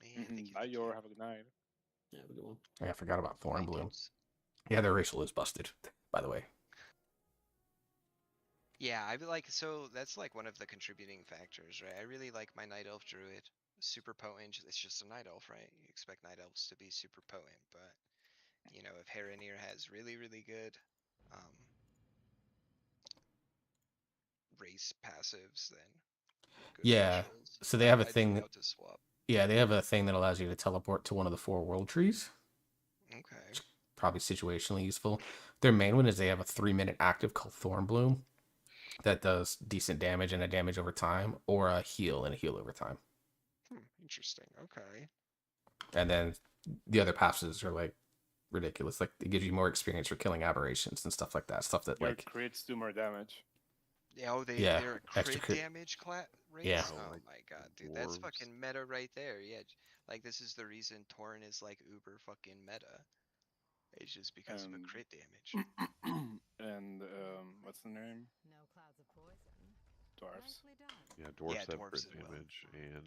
Yeah, thank you. Bye, thank Yor. you. Have a good night. Have a good one. Yeah, I forgot about Thorn Thank Bloom. yous. Yeah, their racial is busted, by the way. Yeah, I like so that's like one of the contributing factors, right? I really like my Night Elf Druid. Super potent. It's just a Night Elf, right? You expect Night Elves to be super potent, but you know, if Heronir has really, really good race passives, then good Yeah, racials. so they have a I'd thing look that- out to swap. Yeah, they have a thing that allows you to teleport to one of the 4 world trees. Okay. probably situationally useful. Their main one is they have a 3-minute active called Thornbloom that does decent damage and a damage over time, or a heal and a heal over time. Interesting. Okay. And then the other passes are like ridiculous. Like it gives you more experience for killing aberrations and stuff like that. Stuff that Your like crits do more damage. Yeah, oh, Yeah, they're extra crit crit. damage rates? Yeah. Oh like my god, dude, that's dwarves. fucking meta right there. Yeah, like this is the reason Torn is like uber fucking meta. It's just because of a crit damage. And what's the name? No clouds of poison. Dwarves. Nicely done. Yeah, dwarves Yeah, have dwarves crit as well. damage and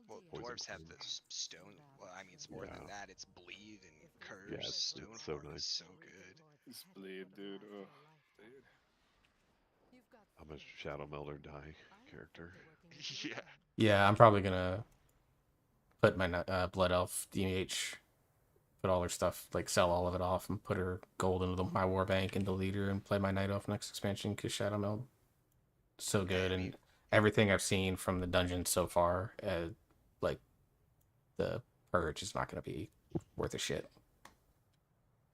Well, poison dwarves have the cleave. stone. Well, I mean, it's more than Yeah. that. It's bleed and curse. Yeah, it's Stone so form is nice. so good. Split, dude. Oh, dude. I'm a Shadow Melder die character. Yeah. Yeah, I'm probably gonna put my Blood Elf DH, put all her stuff, like sell all of it off and put her gold into my war bank and delete her and play my Night Elf next expansion because Shadow Meld so good and everything I've seen from the dungeon so far, like the purge is not gonna be worth a shit.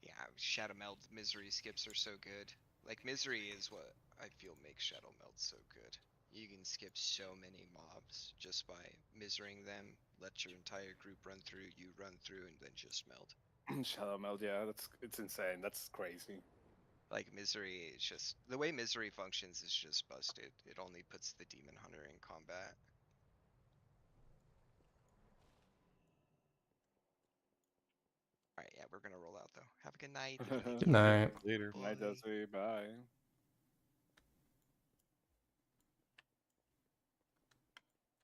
Yeah, Shadow Meld Misery skips are so good. Like Misery is what I feel makes Shadow Meld so good. You can skip so many mobs just by misering them, let your entire group run through, you run through, and then just meld. Shadow Meld, yeah, it's insane. That's crazy. Like Misery is just the way Misery functions is just busted. It only puts the Demon Hunter in combat. Alright, yeah, we're gonna roll out though. Have a good night. Good night. Later. Night, Dusty. Bye.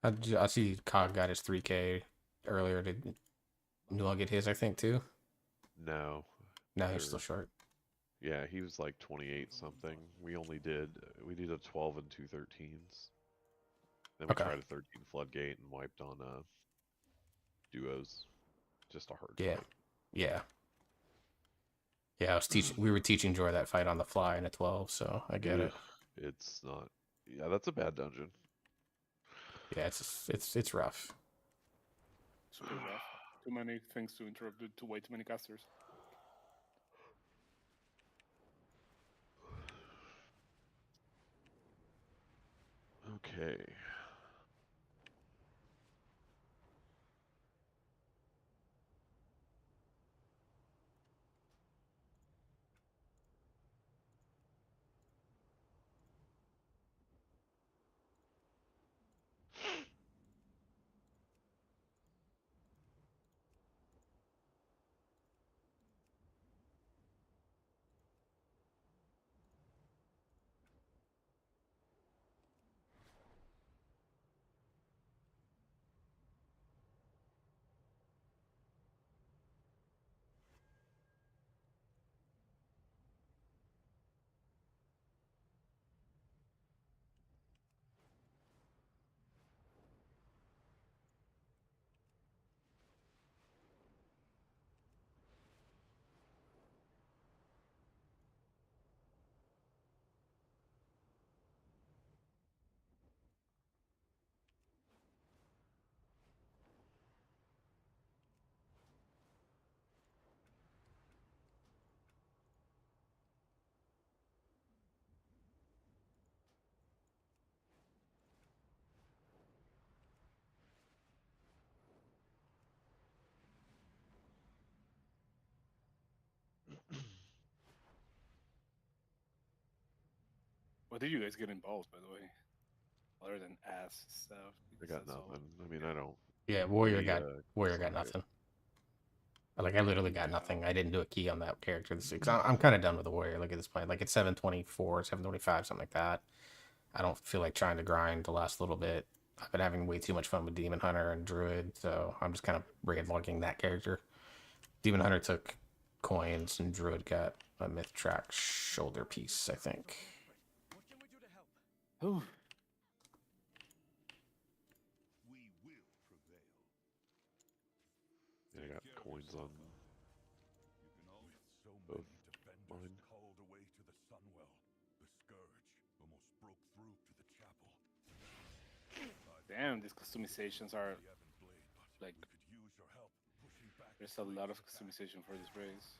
I see Cog got his 3K earlier. Did Newell get his, I think, too? No. No, he's still short. Yeah, he was like 28 something. We did a 12 and 2 13s. Then we Okay. tried a 13 floodgate and wiped on duos. Just a hard Yeah. fight. Yeah. Yeah, I was teaching. We were teaching Joy that fight on the fly in a 12, so I get it. It's not. Yeah, that's a bad dungeon. Yeah, it's rough. Super rough. Too many things to interrupt. Too way too many casters. Okay. What did you guys get involved, by the way? Other than ass stuff. I got That's all. nothing. I mean, I don't. Yeah, Warrior got sorry. nothing. Like I literally got nothing. I didn't do a key on that character this week. I'm kind of done with the Warrior. Like at this point, like it's 724, 725, something like that. I don't feel like trying to grind the last little bit. I've been having way too much fun with Demon Hunter and Druid, so I'm just kind of raid-logging that character. Demon Hunter took coins, and Druid got a Myth Track shoulder piece, I think. Ooh. Yeah, I got coins on both mine. Damn, these customizations are like. There's a lot of customization for this race.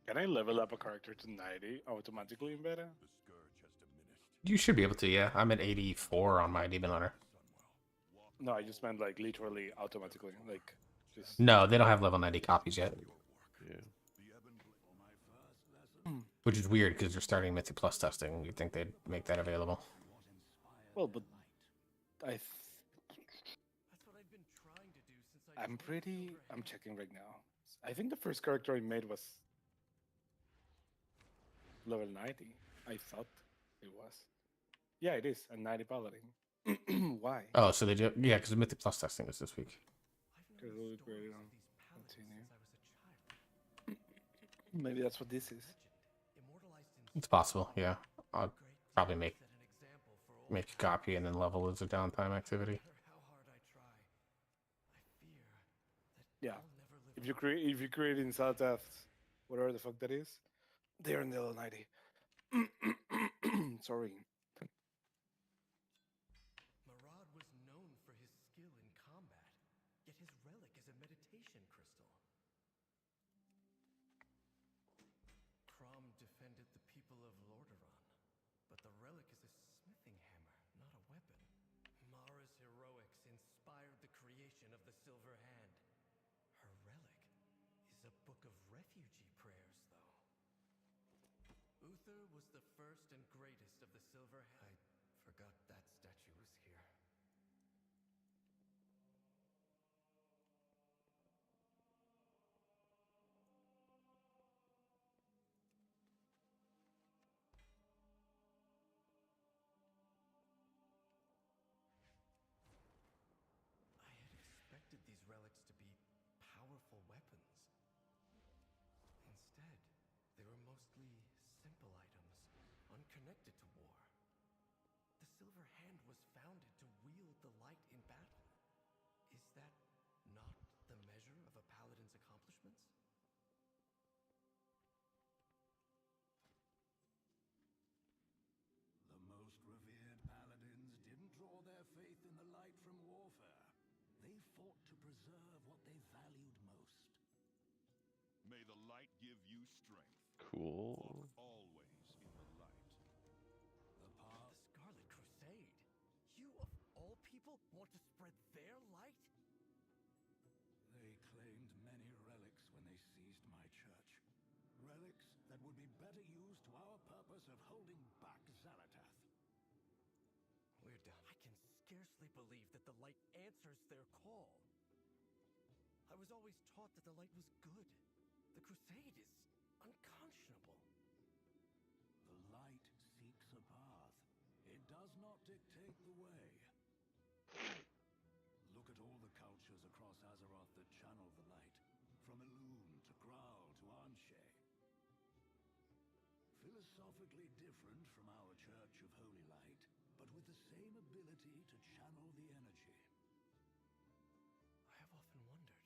Can I level up a character to 90 automatically in beta? You should be able to, yeah. I'm at 84 on my Demon Hunter. No, I just meant like literally automatically, like just. No, they don't have level 90 copies yet. Yeah. Which is weird because you're starting Mythic Plus testing. You'd think they'd make that available. Well, but I'm checking right now. I think the first character I made was level 90. I thought it was. Yeah, it is a 90 paladin. Why? Oh, so they do? Yeah, because Mythic Plus testing is this week. Maybe that's what this is. It's possible, yeah. I'll probably make a copy and then level as a downtime activity. Yeah. If you create in Saltath, whatever the fuck that is, they're in level 90. Sorry. Marad was known for his skill in combat, yet his relic is a meditation crystal. Crom defended the people of Lordaeron, but the relic is a smithing hammer, not a weapon. Mara's heroics inspired the creation of the Silver Hand. Her relic is a book of refugee prayers, though. Uther was the first and greatest of the Silver Hand. I forgot that statue was here. I had expected these relics to be powerful weapons. Instead, they were mostly simple items, unconnected to war. The Silver Hand was founded to wield the light in battle. Is that not the measure of a paladin's accomplishments? The most revered paladins didn't draw their faith in the light from warfare. They fought to preserve what they valued most. May the light give you strength. Cool. Walk always in the light. The Scarlet Crusade? You of all people want to spread their light? They claimed many relics when they seized my church. Relics that would be better used to our purpose of holding back Xalatath. We're done. I can scarcely believe that the light answers their call. I was always taught that the light was good. The Crusade is unconscionable. The light seeks a path. It does not dictate the way. Look at all the cultures across Azeroth that channel the light, from Elune to Graal to Anshe. Philosophically different from our Church of Holy Light, but with the same ability to channel the energy. I have often wondered.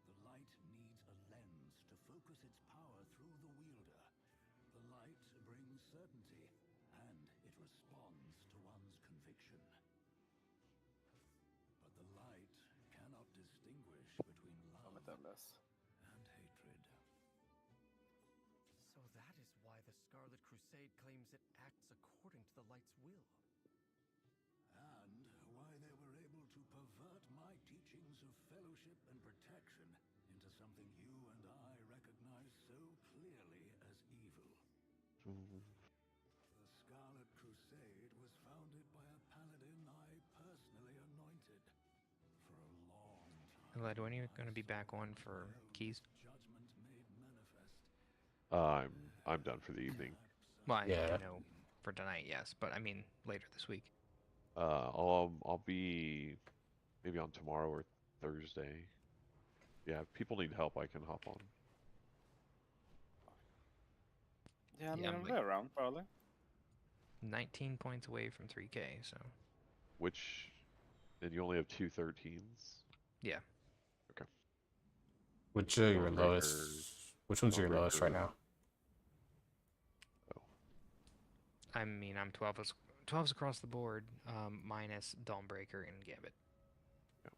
The light needs a lens to focus its power through the wielder. The light brings certainty, and it responds to one's conviction. But the light cannot distinguish between love and hatred. So that is why the Scarlet Crusade claims it acts according to the light's will. And why they were able to pervert my teachings of fellowship and protection into something you and I recognize so clearly as evil. The Scarlet Crusade was founded by a paladin I personally anointed for a long time. Led, when are you going to be back on for keys? Judgment made manifest. I'm done for the evening. Well, Yeah. I know for tonight, yes, but I mean later this week. I'll be maybe on tomorrow or Thursday. Yeah, if people need help, I can hop on. Yeah, I mean, I'm I'm like- around probably. 19 points away from 3K, so Which, and you only have 2 13s? yeah. Okay. Which are your Dawnbreaker- lowest? Which one's your lowest right now? I mean, I'm 12's across the board, minus Dawnbreaker and Gambit. Yep.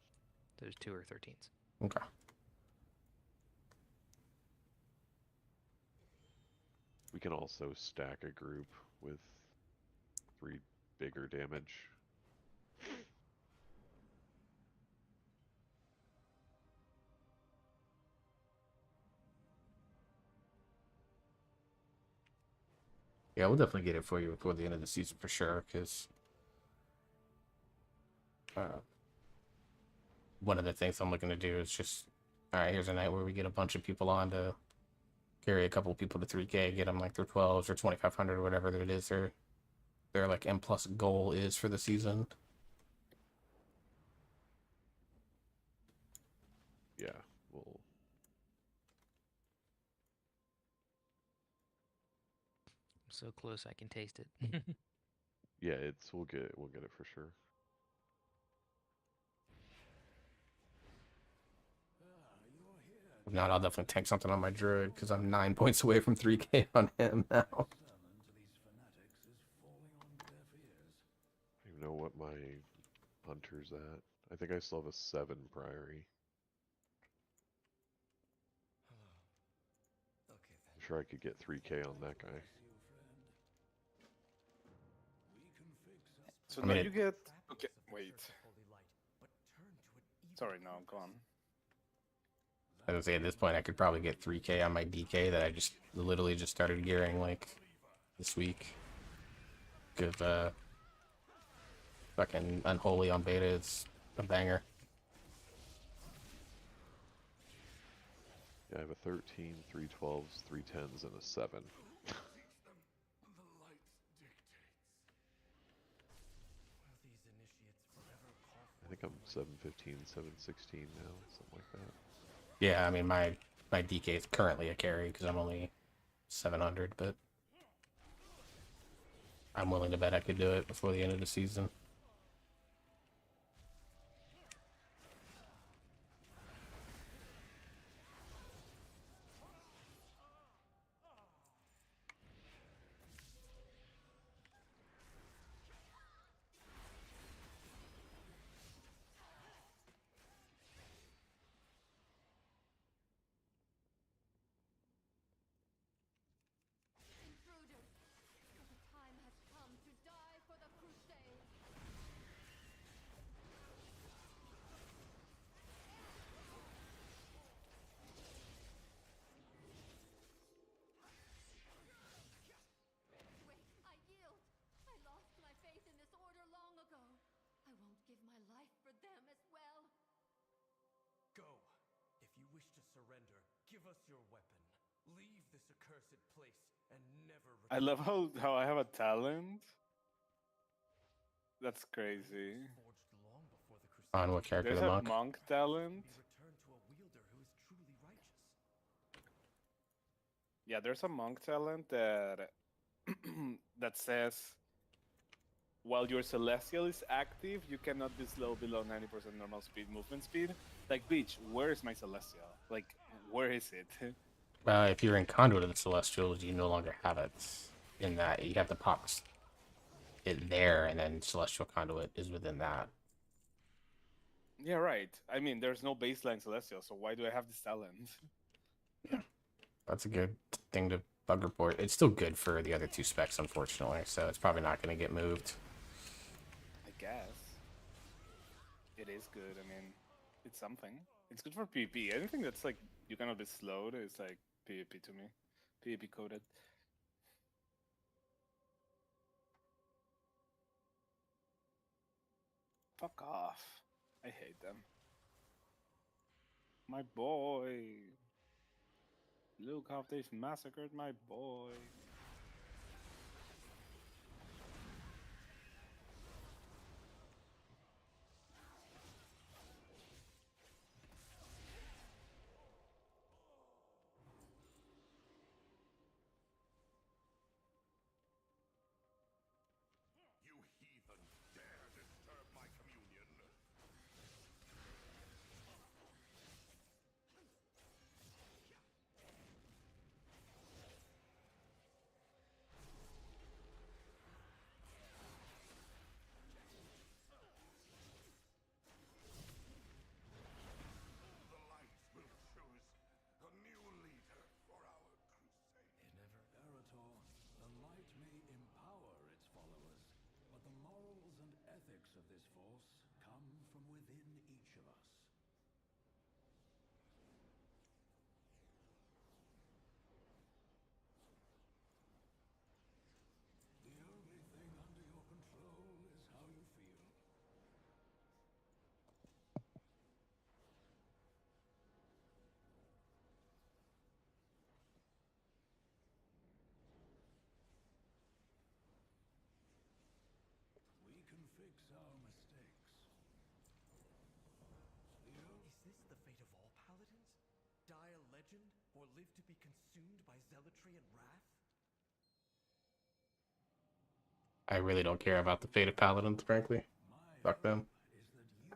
There's 2 or 13s. Okay. We can also stack a group with 3 bigger damage. Yeah, we'll definitely get it for you before the end of the season for sure, because one of the things I'm looking to do is just, all right, here's a night where we get a bunch of people on to carry a couple of people to 3K, get them like their 12s or 2500 or whatever that it is their like M plus goal is for the season. Yeah, we'll So close I can taste it. yeah, we'll get it for sure. If not, I'll definitely tank something on my druid because I'm 9 points away from 3K on him now. I don't even know what my hunter's at. I think I still have a 7 priory. I'm sure I could get 3K on that guy. So I mean, now you get. Okay, wait. Sorry, no, go on. I would say at this point I could probably get 3K on my DK that I just literally just started gearing like this week. Because fucking Unholy on beta is a banger. Yeah, I have a 13, 3 12s, 3 10s, and a 7. I think I'm 715, 716 now, something like that. Yeah, I mean my DK is currently a carry because I'm only 700, but I'm willing to bet I could do it before the end of the season. I love how I have a talent. That's crazy. On what character? There's The a monk? monk talent. Yeah, there's a monk talent that that says while your celestial is active, you cannot be slow below 90% normal speed movement speed. Like, bitch, where is my celestial? Like, where is it? If you're in Conduit of the Celestials, you no longer have it in that. You have to pop it there, and then Celestial Conduit is within that. Yeah, right. I mean, there's no baseline celestial, so why do I have this talent? Yeah, that's a good thing to bug report. It's still good for the other 2 specs, unfortunately, so it's probably not going to get moved. I guess. It is good. I mean, it's something. It's good for PvP. Anything that's like, you cannot be slowed is like PvP to me. PvP coded. Fuck off. I hate them. My boy. Look how they've massacred my boy. this force come from within each of us. The only thing under your control is how you feel. We can fix our mistakes. Is this the fate of all paladins? Die a legend, or live to be consumed by zealotry and wrath? I really don't care about the fate of paladins, frankly. Fuck them. Is that you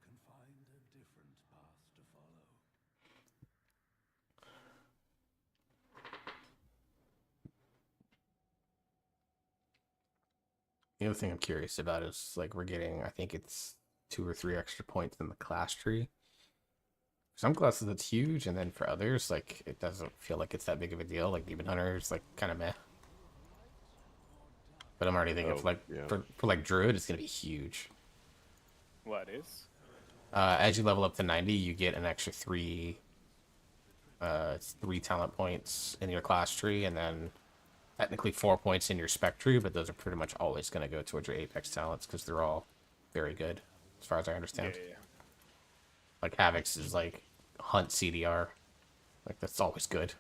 can find a different path to follow. The other thing I'm curious about is like we're getting, I think it's 2 or 3 extra points in the class tree. For some classes it's huge, and then for others, like it doesn't feel like it's that big of a deal. Like Demon Hunter is like kind of meh. But I'm already thinking for like Druid, it's gonna be huge. What is? As you level up to 90, you get an extra 3 talent points in your class tree, and then technically 4 points in your spec tree, but those are pretty much always going to go towards your Apex talents because they're all very good, as far as I understand. Yeah. Like Havoc's is like Hunt CDR, like that's always good.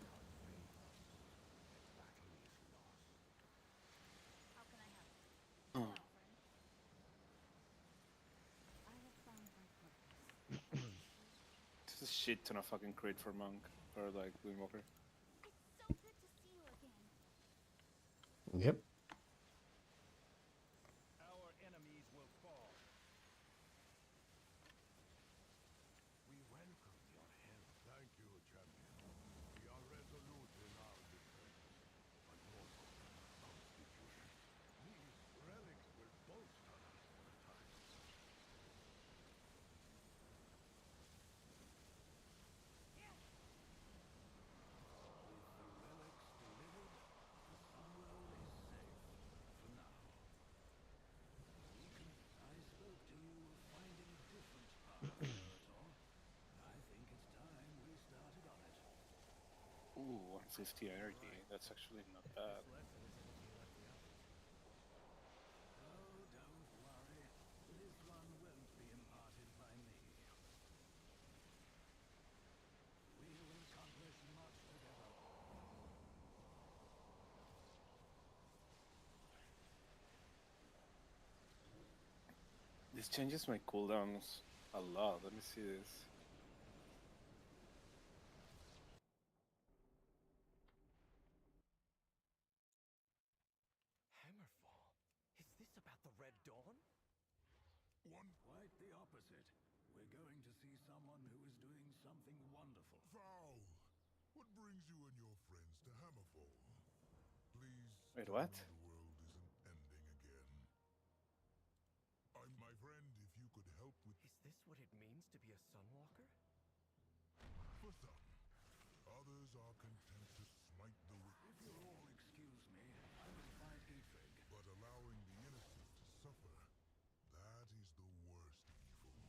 This is a shit ton of fucking crit for Monk or like Windwalker. Yep. Our enemies will fall. We welcome your help. Thank you, champion. We are resolute in our defense, but more so in our constitution. These relics will bolster us for a time. With the relics delivered, the Sunwell is safe for now. I spoke to you of finding a different path, Meritor. I think it's time we started on it. Ooh, 150 energy. That's actually not bad. Oh, don't worry. This one won't be imparted by me. We will accomplish much together. This changes my cooldowns a lot. Let me see this. Hammerfall? Is this about the Red Dawn? Quite the opposite. We're going to see someone who is doing something wonderful. Vow, what brings you and your friends to Hammerfall? Please Wait, tell what? me the world isn't ending again. My friend, if you could help with... Is this what it means to be a Sunwalker? For some, others are content to smite the wicked. If you'll all excuse me, I will find Ifrig. But allowing the innocent to suffer, that is the worst evil.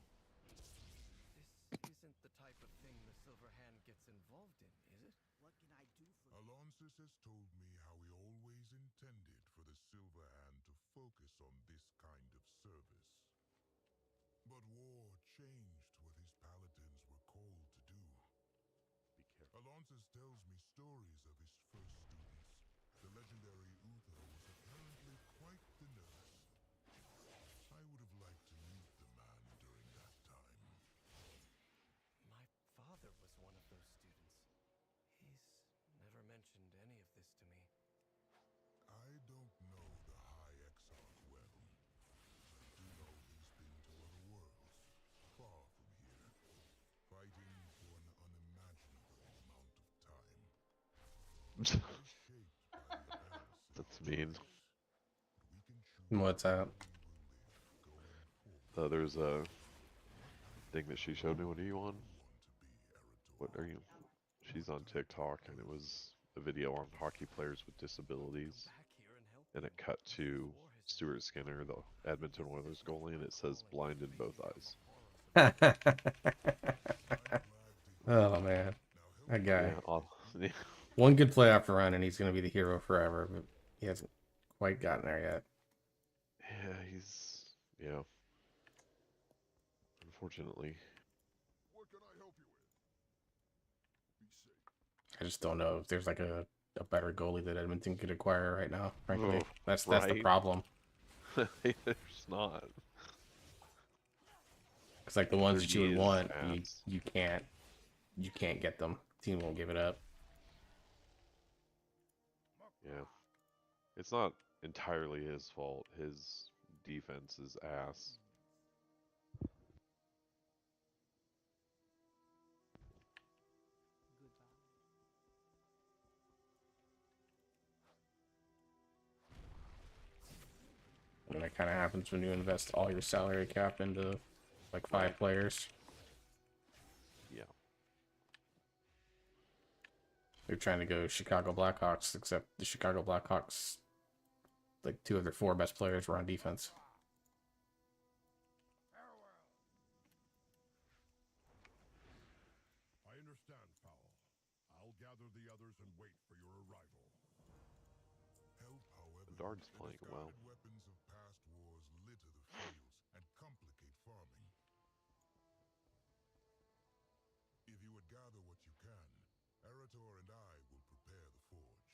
This isn't the type of thing the Silver Hand gets involved in, is it? What can I do for you? Alonsis has told me how he always intended for the Silver Hand to focus on this kind of service. But war changed what his paladins were called to do. Be careful. Alonsis tells me stories of his first students. The legendary Uther was apparently quite the nurse. I would have liked to meet the man during that time. My father was one of those students. He's never mentioned any of this to me. I don't know the High Exarch well. I do know he's been to other worlds, far from here, fighting for an unimaginable amount of time. That's mean. What's that? There's a thing that she showed me. What are you on? What are you? She's on TikTok, and it was a video on hockey players with disabilities, and it cut to Stuart Skinner, the Edmonton Oilers goalie, and it says blind in both eyes. Oh man, that guy. Yeah, One good playoff run, and he's gonna be the hero forever. But he hasn't quite gotten there yet. yeah, he's unfortunately. I just don't know if there's like a better goalie that Edmonton could acquire right now. Frankly, Oh, that's the right? problem. There's not. It's like the ones that you would Is want, ass. you can't get them. Team won't give it up. Yeah, it's not entirely his fault. His defense is ass. And that kind of happens when you invest all your salary cap into like 5 players. Yeah. They're trying to go Chicago Blackhawks, except the Chicago Blackhawks, like 2 of their 4 best players were on defense. I understand, Powell. I'll gather the others and wait for your arrival. Help, however, Bedard's playing well. weapons of past wars litter the fields and complicate farming. If you would gather what you can, Arator and I will prepare the forge.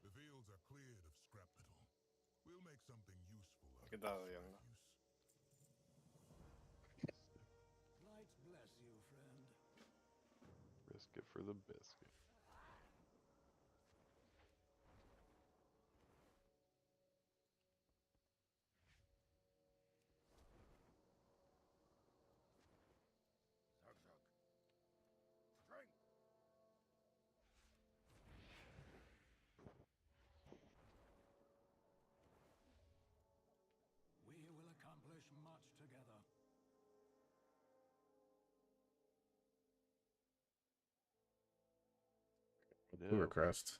The fields are cleared of scrap metal. We'll make something useful out of this. Light bless you, friend. Risk it for the biscuit. We will accomplish much together. Blue crest.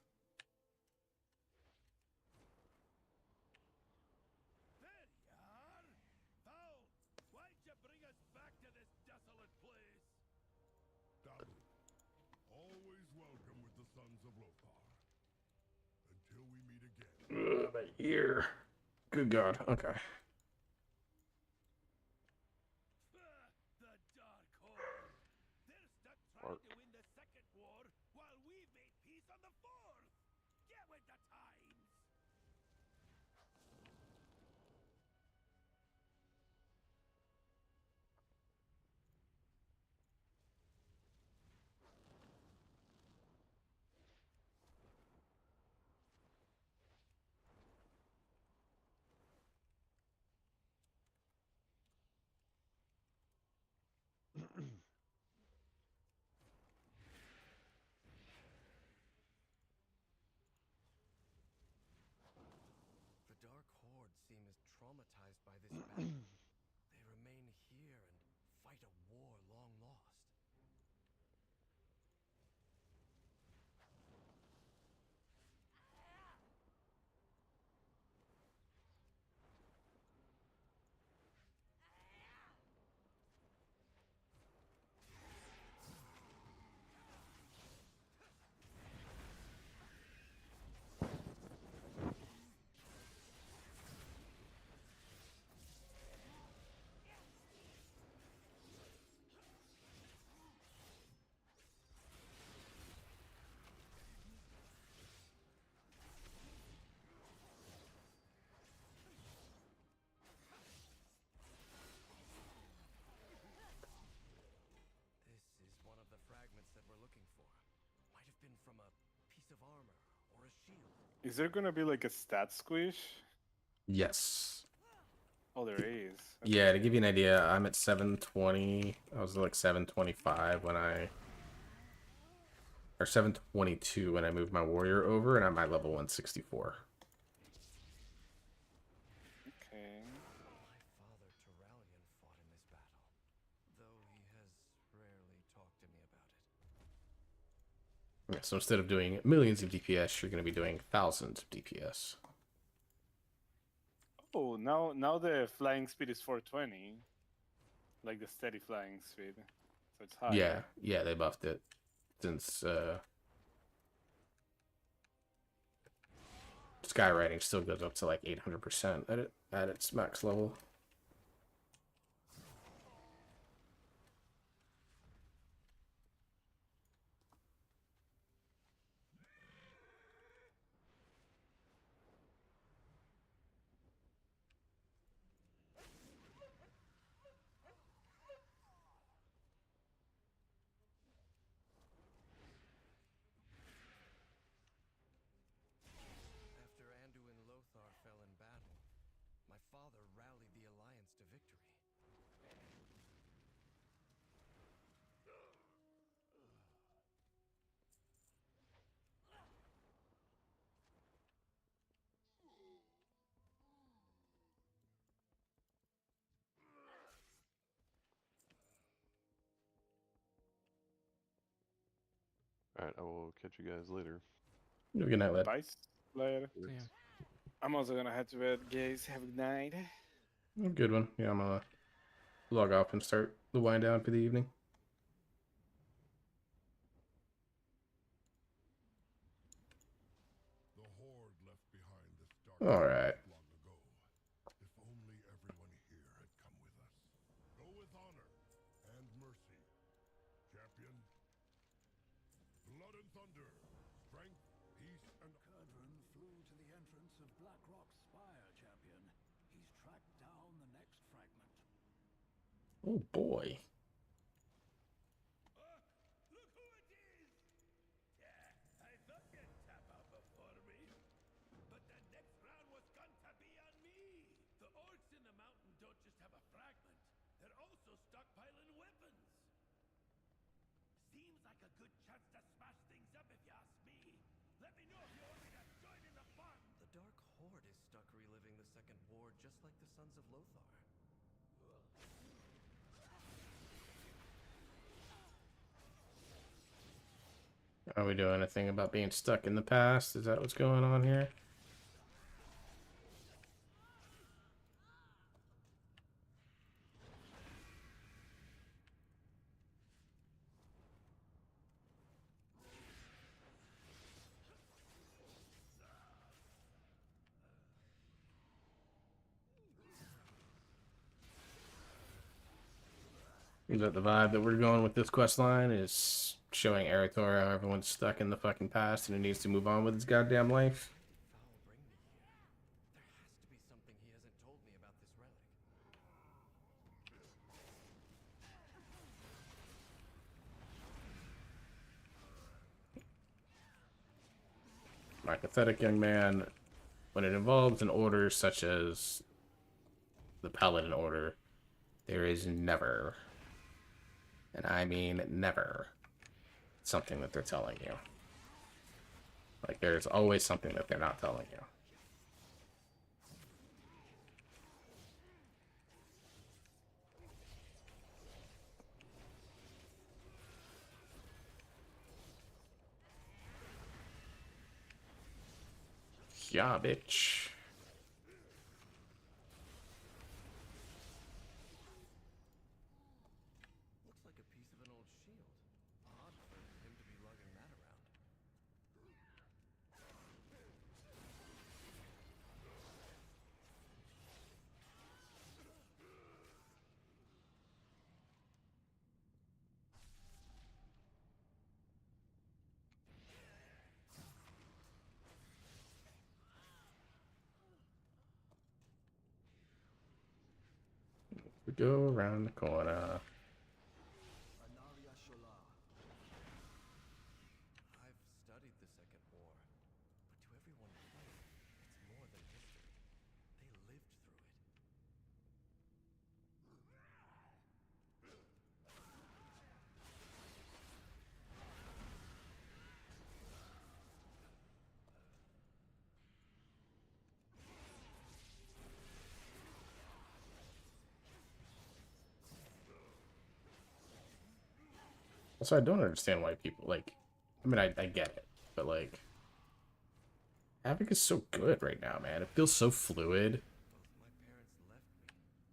Why'd you bring us back to this desolate place? Dalu, always welcome with the Sons of Lothar. Until we meet again. My ear. Good God. Okay. The Dark Horde. They're stuck trying to win the second war while we made peace on the fourth. Get with the times. The Dark Horde seem as traumatized by this battle. They remain here and fight a war long lost. Is there gonna be like a stat squish? Yes. Oh, there is. Yeah, to give you an idea, I'm at 720. I was like 725 when or 722 when I moved my warrior over, and I'm at level 164. Okay. My father Turalian fought in this battle, though he has rarely talked to me about it. Yeah, so instead of doing millions of DPS, you're going to be doing thousands of DPS. Oh, now the flying speed is 420. Like the steady flying speed. So it's high. Yeah, they buffed it since skywriting still goes up to like 800% at its max level. After Anduin Lothar fell in battle, my father rallied the Alliance to victory. Alright, I will catch you guys later. Good night, lad. Bye, later. Yeah. I'm also gonna head to bed, guys. Have a good night. Good one. Yeah, I'm gonna log off and start the wind down for the evening. The horde left behind this dark All right. long ago. If only everyone here had come with us. Go with honor and mercy. Champion. Blood and thunder. Strength, peace, and Kurdran flew to the entrance of Blackrock's spire, champion. He's tracked down the next fragment. Oh boy. Look who it is! Yeah, I thought you'd tap out before me. But the next round was going to be on me. The orcs in the mountain don't just have a fragment. They're also stockpiling weapons. Seems like a good chance to smash things up if you ask me. Let me know if you want me to join in the fun. The Dark Horde is stuck reliving the Second War just like the Sons of Lothar. Are we doing anything about being stuck in the past? Is that what's going on here? Is that the vibe that we're going with this quest line? Is showing Eretor how everyone's stuck in the fucking past and he needs to move on with his goddamn life? Foul bring me here. There has to be something he hasn't told me about this relic. My pathetic young man, when it involves an order such as the Paladin Order, there is never, and I mean never, something that they're telling you. Like, there's always something that they're not telling you. Yeah, bitch. Looks like a piece of an old shield. Odd for him to be lugging that around. We go around the corner. I've studied the Second War, but to So I don't understand why people like. I mean, I get it, but like, Havoc is so good right now, man. It feels so fluid. My parents left me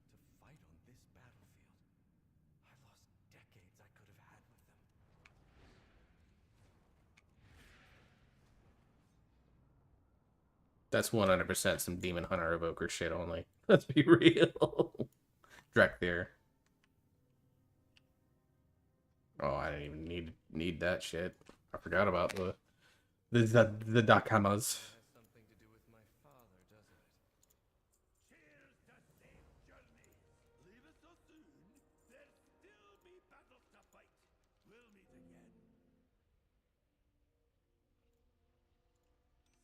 to fight on this battlefield. I lost decades I could have had with them. That's 100% some Demon Hunter Evoker shit only. Let's be real. Drek there. Oh, I didn't even need that shit. I forgot about the Dakamas. Something to do with my father, doesn't it? Cheers to safe journeys. Leave us so soon. There'll still be battles to fight. We'll meet again.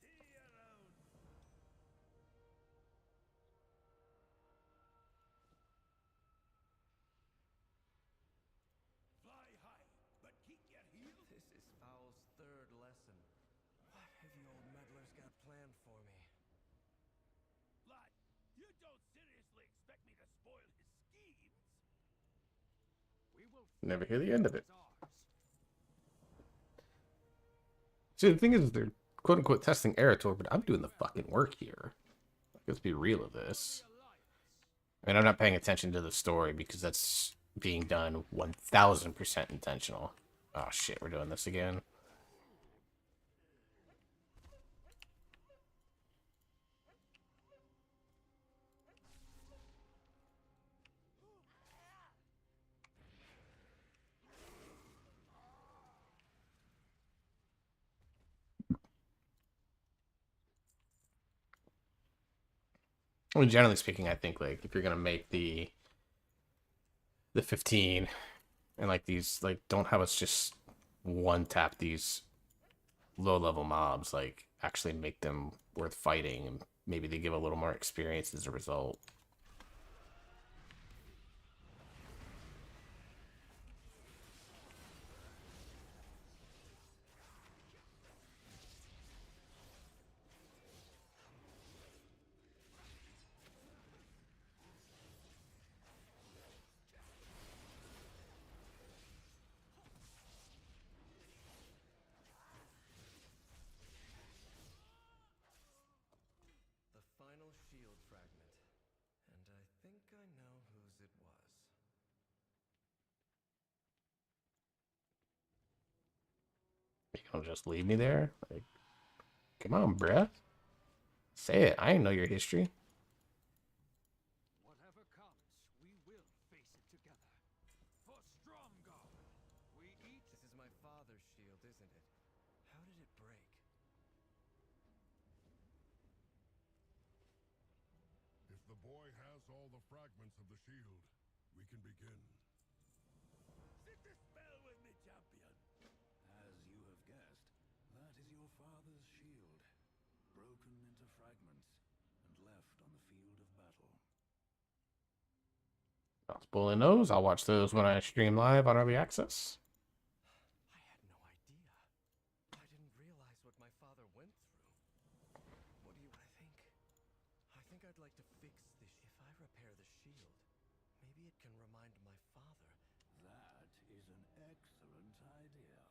See you around. Fly high, but keep your heels. This is Foul's third lesson. What have you old meddlers got planned for me? Lad, you don't seriously expect me to spoil his schemes? We will Never hear the end of it. See, the thing is, they're quote unquote testing Erator, but I'm doing the fucking work here. Let's be real of this. I mean, I'm not paying attention to the story because that's being done 1000% intentional. Oh shit, we're doing this again. I mean, generally speaking, I think like if you're gonna make the 15 and like these, like, don't have us just one tap these low level mobs, like actually make them worth fighting, and maybe they give a little more experience as a result. The final shield fragment. And I think I know whose it was. You gonna just leave me there? Like, come on, bruh. Say it. I ain't know your history. Whatever comes, we will face it together. For Stromgarde, we each... This is my father's shield, isn't it? How did it break? If the boy has all the fragments of the shield, we can begin. Sit this spell with me, champion. As you have guessed, that is your father's shield, broken into fragments and left on the field of battle. Not spoiling those. I'll watch those when I stream live on early access. I had no idea. I didn't realize what my father went through. What do you think? I think I'd like to fix this. If I repair the shield, maybe it can remind my father. That is an excellent idea.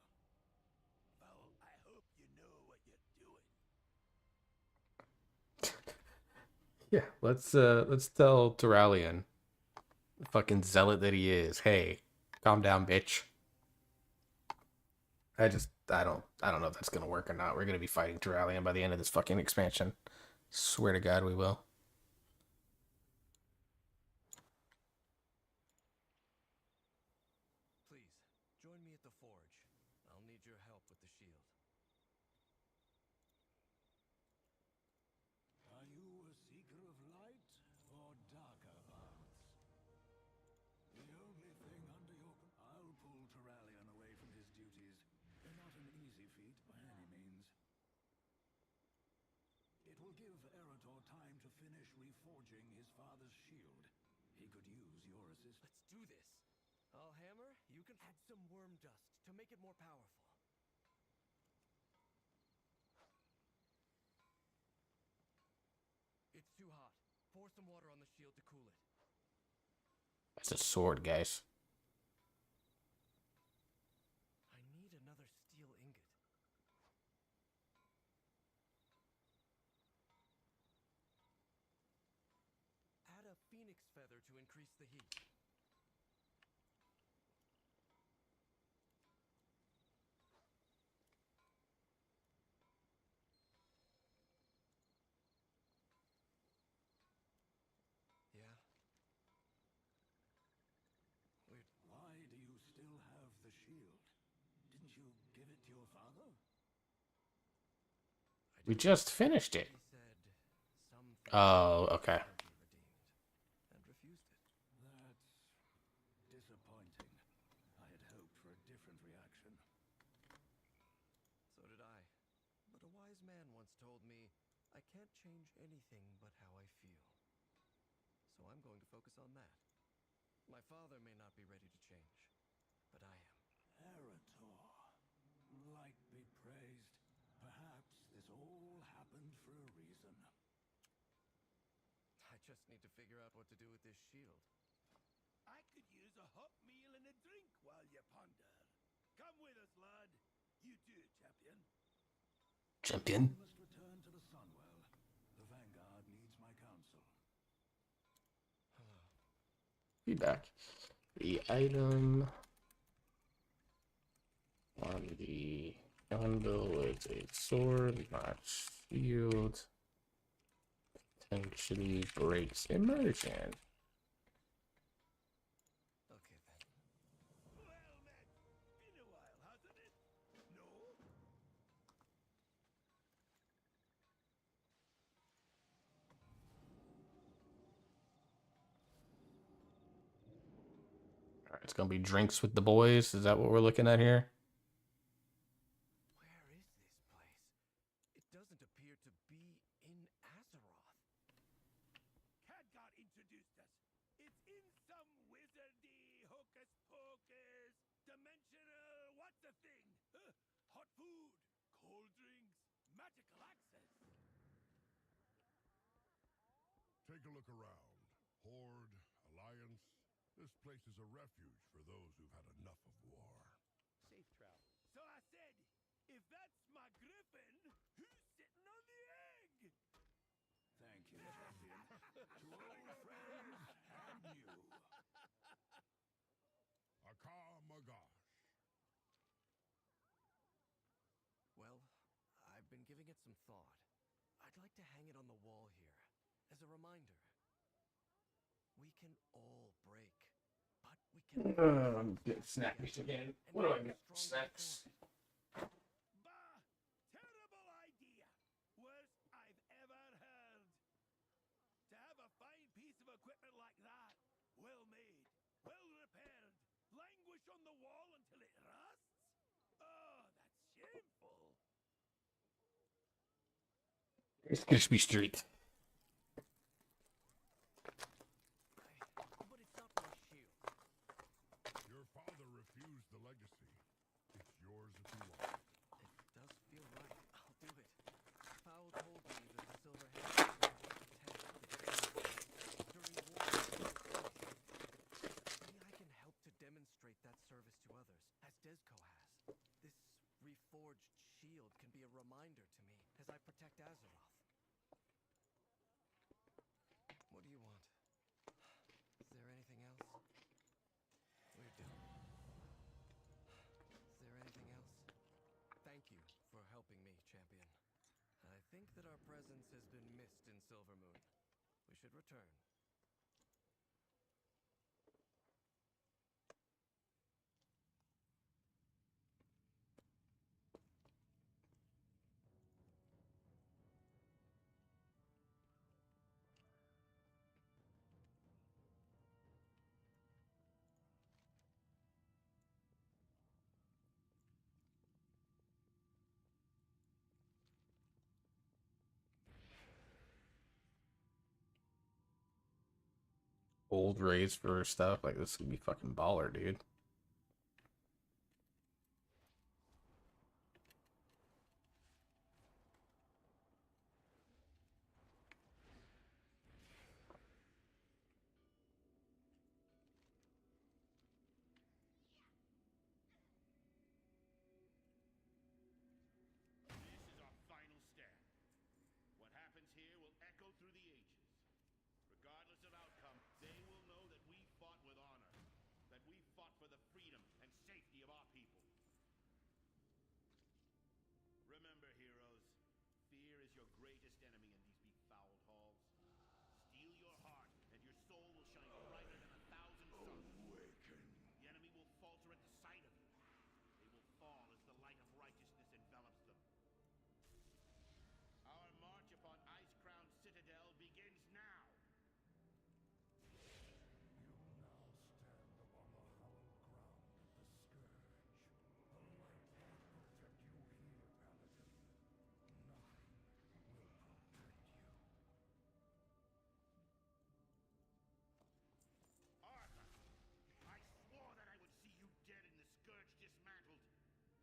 Well, I hope you know what you're doing. Yeah, let's tell Turalian, the fucking zealot that he is, hey, calm down, bitch. I don't know if that's gonna work or not. We're gonna be fighting Turalian by the end of this fucking expansion. Swear to God we will. Please, join me at the forge. I'll need your help with the shield. Are you a seeker of light or darker paths? The only thing under your... I'll pull Turalian away from his duties. Not an easy feat by any means. It will give Erator time to finish reforging his father's shield. He could use your assistance. Let's do this. I'll hammer, you can add some worm dust to make it more powerful. It's too hot. Pour some water on the shield to cool it. That's a sword, guys. phoenix feather to increase the heat. Yeah. Weird. Why do you still have the shield? Didn't you give it to your father? We just finished it. He said some Oh, okay. things can be redeemed, and refused it. That's disappointing. I had hoped for a different reaction. So did I. But a wise man once told me, I can't change anything but how I feel. So I'm going to focus on that. My father may not be ready to change, but I am. Erator. Light be praised. Perhaps this all happened for a reason. I just need to figure out what to do with this shield. I could use a hot meal and a drink while you ponder. Come with us, lad. You too, champion. Champion. We must return to the Sunwell. The Vanguard needs my counsel. Feedback. The item on the bundle is a sword, not shield. Potentially breaks immersion. Okay then. Well met. Been a while, hasn't it? No? Alright, it's gonna be drinks with the boys. Is that what we're looking at here? Where is this place? It doesn't appear to be in Azeroth. Khadgar introduced us. It's in some wizardy hocus pocus dimensional what's a thing? Hot food, cold drinks, magical access. Take a look around. Horde, Alliance. This place is a refuge for those who've had enough of war. Safe travel. So I said, if that's my griffin, who's sitting on the egg? Thank you, champion. To old friends and new. Akar Magash. Well, I've been giving it some thought. I'd like to hang it on the wall here, as a reminder. We can all break, but we can... I'm getting snacks again. What do I get for snacks? Bah! Terrible idea! Worst I've ever heard. To have a fine piece of equipment like that, well made, well repaired, languish on the wall until it rusts? Oh, that's shameful. It's Crispy Street. But it's not my shield. Your father refused the legacy. It's yours if you want. It does feel right. I'll do it. Fowl told me that the silver hand was during war. Maybe I can help to demonstrate that service to others, as Desco has. This reforged shield can be a reminder to me as I protect Azeroth. What do you want? Is there anything else? We're done. Is there anything else? Thank you for helping me, champion. I think that our presence has been missed in Silvermoon. We should return. Old raids for stuff like this could be fucking baller, dude. This is our final stand. What happens here will echo through the ages. Regardless of outcome, your greatest enemy in these befouled halls. Steel your heart, and your soul will shine brighter than 1,000 suns. Awaken. The enemy will falter at the sight of you. They will fall as the light of righteousness envelops them. Our march upon Ice-Crown Citadel begins now! You now stand upon the hallowed ground of the Scourge. The light will protect you here, Paladin. Nothing will protect you. Arthur! I swore that I would see you dead and the Scourge dismantled.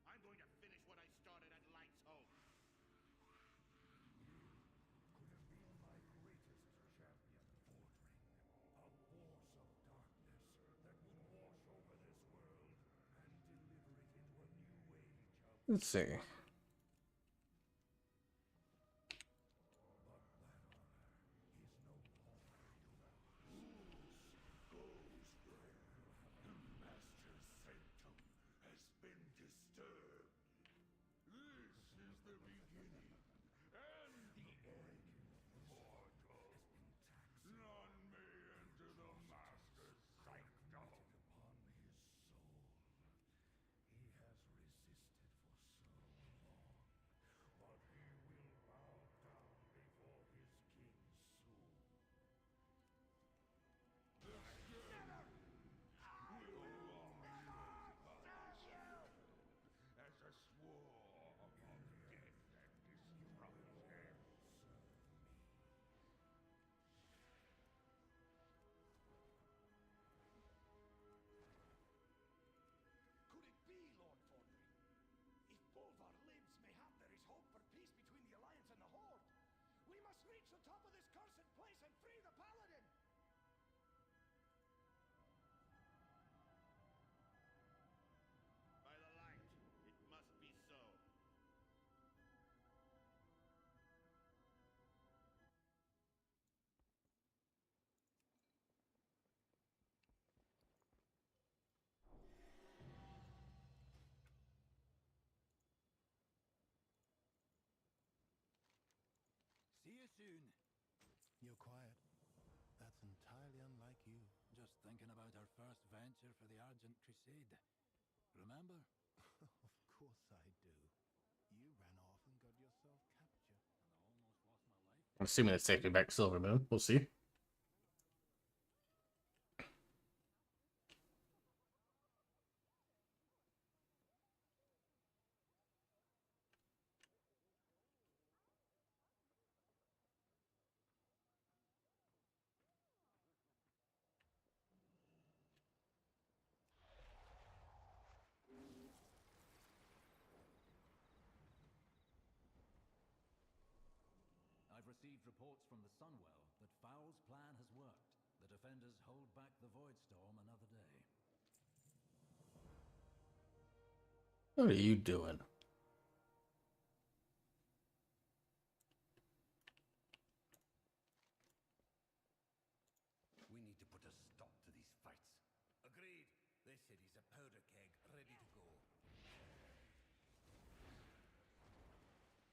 I'm going to finish what I started at Light's Hope. Could have been my greatest champion, Fordring. A force of darkness that would wash over this world and deliver it into a new age of... Let's see. But that honor is no longer yours. Ghostbreath, the Master's sanctum has been disturbed. This is the beginning and the end. Mortal, none may enter the Master's sanctum. Upon his soul, he has resisted for so long, but he will bow down before his king soon. The Scourge will only as a swarm of death and destruction. Could it be, Lord Fordring? If Bolvar lives, mayhap there is hope for peace between the Alliance and the Horde. We must reach the top of this cursed place and free the Paladin! By the light, it must be so. See you soon. You're quiet. That's entirely unlike you. Just thinking about our first venture for the Argent Crusade. Remember? Of course I do. You ran off and got yourself captured. And I almost lost my life. I'm assuming it's taking me back to Silvermoon. We'll see. I've received reports from the Sunwell that Foul's plan has worked. The defenders hold back the Voidstorm another day. What are you doing? We need to put a stop to these fights. Agreed. This city's a powder keg, ready to go.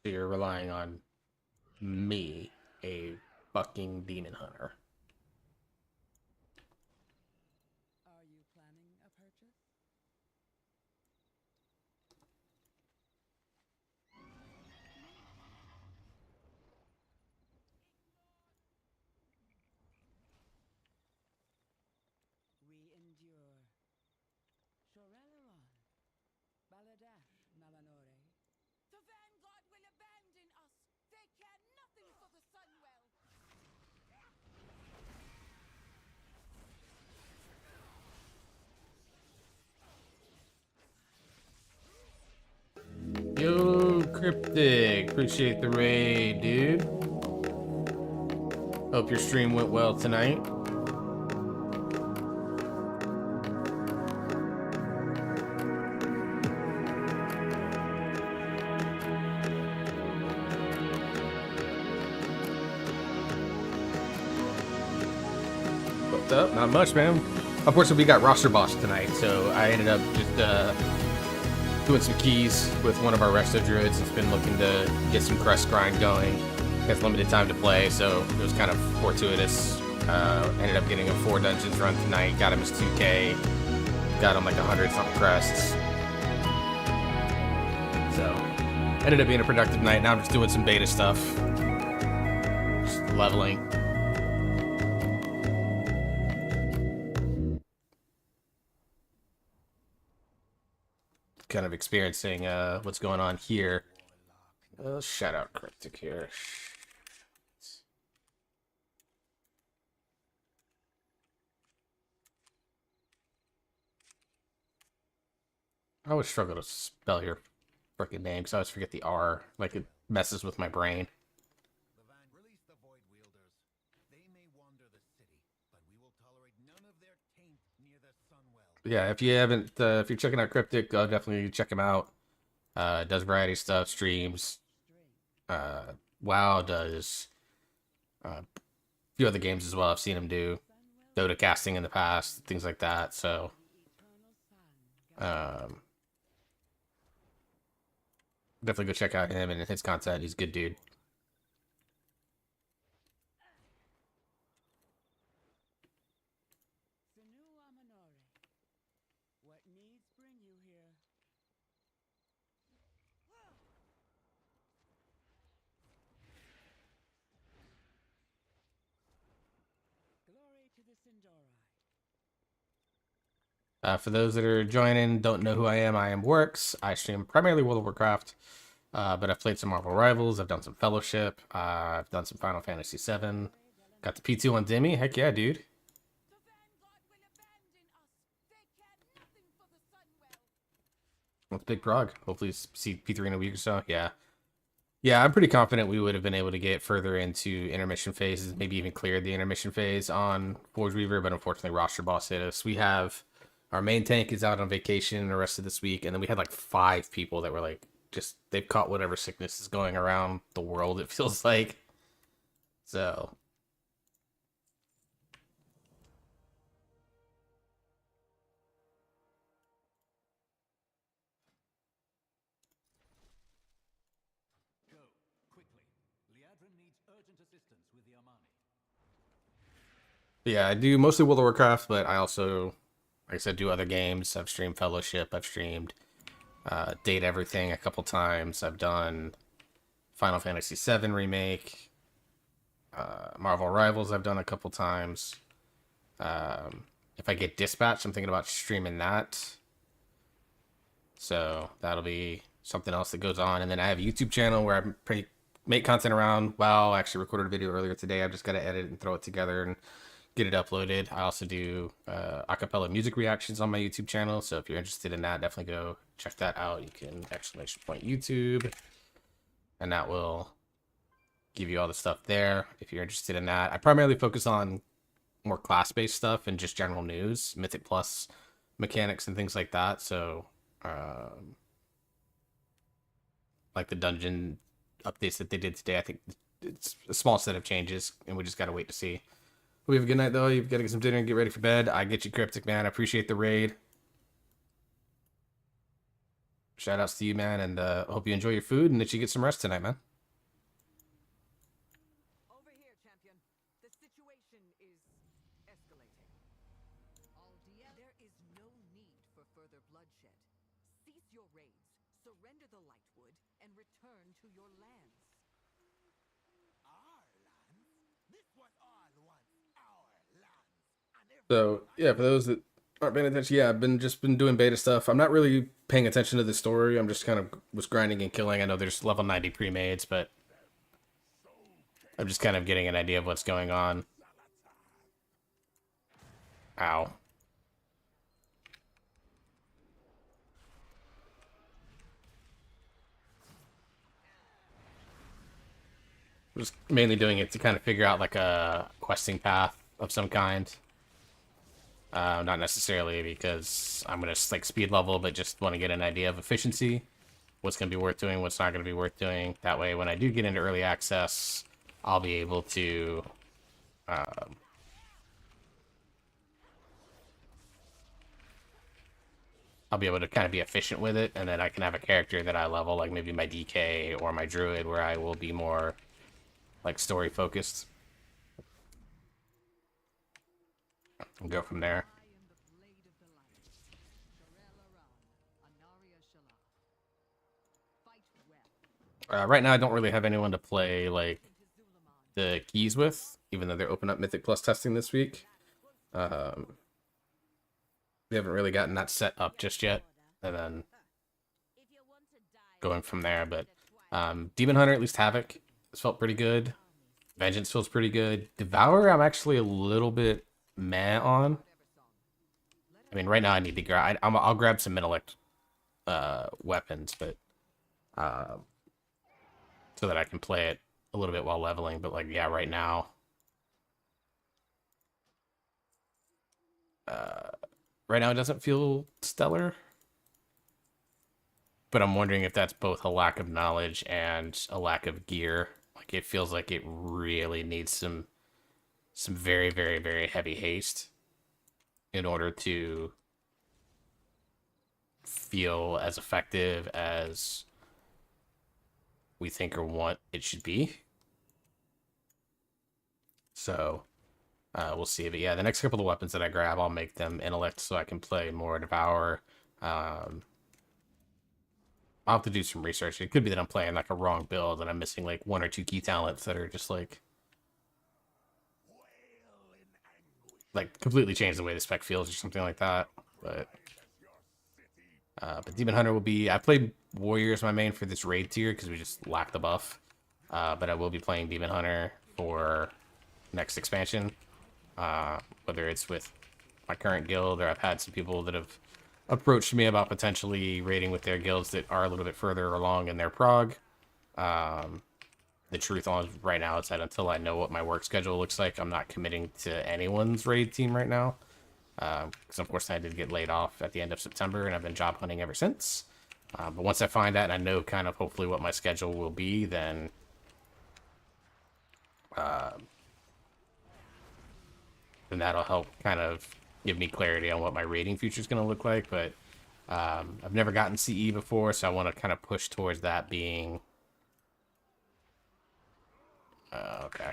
So you're relying on me, a fucking demon hunter. Are you planning a purchase? We endure. Shoreleron. Baladash Malanore. The Vanguard will abandon us! They care nothing for the Sunwell! Yo, Cryptic. Appreciate the raid, dude. Hope your stream went well tonight. What's up? Not much, man. Unfortunately, we got roster boss tonight, so I ended up just doing some keys with one of our resto druids. It's been looking to get some crest grind going. has limited time to play, so it was kind of fortuitous. Ended up getting a 4 dungeons run tonight, got him his 2k, got him like 100 something crests. So, ended up being a productive night. Now I'm just doing some beta stuff. Just leveling. Kind of experiencing what's going on here. Shout out Cryptic here. I always struggle to spell your freaking name because I always forget the R. Like, it messes with my brain. Release the Void Wielders. They may wander the city, but we will tolerate none of their taint near the Sunwell. Yeah, if you haven't, if you're checking out Cryptic, definitely check him out. Does variety stuff, streams. WoW does a few other games as well. I've seen him do Dota casting in the past, things like that. So, definitely go check out him and his content. He's a good dude. What needs bring you here? Glory to the Sindori. For those that are joining, don't know who I am Works. I stream primarily World of Warcraft, but I've played some Marvel Rivals. I've done some Fellowship. I've done some Final Fantasy VII. Got the P2 on Demi. Heck yeah, dude. That's big prog. Hopefully see P3 in a week or so. Yeah. Yeah, I'm pretty confident we would have been able to get further into intermission phases, maybe even cleared the intermission phase on Forge Weaver, but unfortunately roster boss hit us. We have our main tank is out on vacation the rest of this week, and then we had like 5 people that were like, just, they've caught whatever sickness is going around the world, it feels like. So. Go, quickly. Liadrin needs urgent assistance with the Armani. Yeah, I do mostly World of Warcraft, but I also, like I said, do other games. I've streamed Fellowship, I've streamed Date Everything a couple times. I've done Final Fantasy VII Remake, Marvel Rivals I've done a couple times. If I get Dispatch, I'm thinking about streaming that. So that'll be something else that goes on. And then I have a YouTube channel where I make content around WoW. I actually recorded a video earlier today. I've just got to edit and throw it together and get it uploaded. I also do acapella music reactions on my YouTube channel. So if you're interested in that, definitely go check that out. You can !YouTube, and that will give you all the stuff there if you're interested in that. I primarily focus on more class-based stuff and just general news, Mythic Plus mechanics and things like that. So like the dungeon updates that they did today, I think it's a small set of changes, and we just got to wait to see. Hope you have a good night, though. You've got to get some dinner and get ready for bed. I get you, Cryptic, man. I appreciate the raid. Shout outs to you, man, and hope you enjoy your food and that you get some rest tonight, man. Over here, champion. The situation is escalating. Aldia, there is no need for further bloodshed. Cease your raids, surrender the Lightwood, and return to your lands. Our lands? This was all once our lands. So, yeah, for those that aren't paying attention, yeah, I've been doing beta stuff. I'm not really paying attention to the story. I'm just kind of was grinding and killing. I know there's level 90 pre-mades, but I'm just kind of getting an idea of what's going on. Ow. I'm just mainly doing it to kind of figure out like a questing path of some kind. Not necessarily because I'm gonna like speed level, but just want to get an idea of efficiency, what's gonna be worth doing, what's not gonna be worth doing. That way, when I do get into early access, I'll be able to kind of be efficient with it, and then I can have a character that I level, like maybe my DK or my Druid, where I will be more like story focused. And go from there. Right now, I don't really have anyone to play like the keys with, even though they're open up Mythic Plus testing this week. We haven't really gotten that set up just yet, and then going from there. But Demon Hunter, at least Havoc, has felt pretty good. Vengeance feels pretty good. Devour, I'm actually a little bit meh on. I mean, right now I need to grab. I'll grab some intellect weapons, but so that I can play it a little bit while leveling. But like, yeah, right now, it doesn't feel stellar. But I'm wondering if that's both a lack of knowledge and a lack of gear. Like, it feels like it really needs some very, very, very heavy haste in order to feel as effective as we think or want it should be. So we'll see. But yeah, the next couple of weapons that I grab, I'll make them intellect so I can play more Devour. I'll have to do some research. It could be that I'm playing like a wrong build and I'm missing like 1 or 2 key talents that are just like completely change the way the spec feels or something like that. But Demon Hunter will be... I played Warrior as my main for this raid tier because we just lack the buff. But I will be playing Demon Hunter for next expansion. Whether it's with my current guild or I've had some people that have approached me about potentially raiding with their guilds that are a little bit further along in their prog. The truth on right now is that until I know what my work schedule looks like, I'm not committing to anyone's raid team right now. Because of course I did get laid off at the end of September and I've been job hunting ever since. But once I find that and I know kind of hopefully what my schedule will be, then that'll help kind of give me clarity on what my raiding future is going to look like. But I've never gotten CE before, so I want to kind of push towards that being... okay.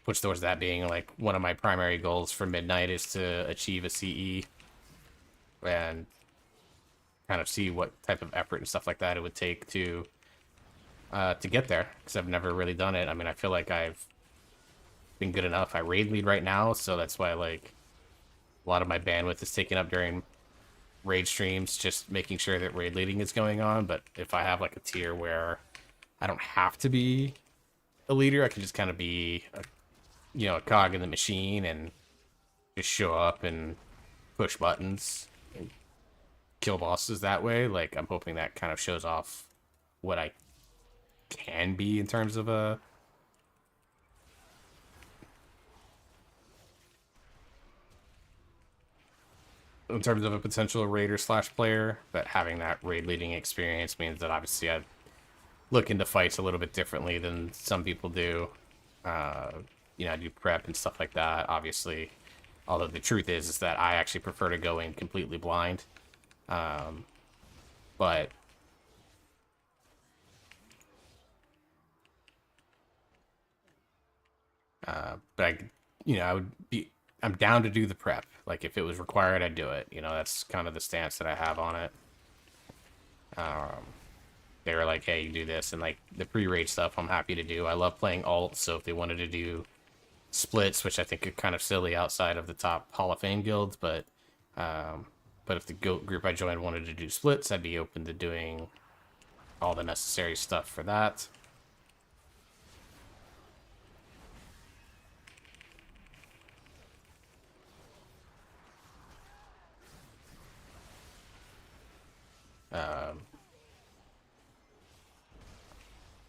Push towards that being like one of my primary goals for Midnight is to achieve a CE and kind of see what type of effort and stuff like that it would take to get there, because I've never really done it. I mean, I feel like I've been good enough. I raid lead right now, so that's why like a lot of my bandwidth is taken up during raid streams, just making sure that raid leading is going on. But if I have like a tier where I don't have to be a leader, I can just kind of be a cog in the machine and just show up and push buttons and kill bosses that way. Like, I'm hoping that kind of shows off what I can be in terms of a potential raider / player. But having that raid leading experience means that obviously I look into fights a little bit differently than some people do. I do prep and stuff like that, obviously. Although the truth is that I actually prefer to go in completely blind. But I'm down to do the prep. Like, if it was required, I'd do it. That's kind of the stance that I have on it. They were like, hey, you do this, and like the pre-raid stuff I'm happy to do. I love playing alt, so if they wanted to do splits, which I think are kind of silly outside of the top Hall of Fame guilds, but if the group I joined wanted to do splits, I'd be open to doing all the necessary stuff for that.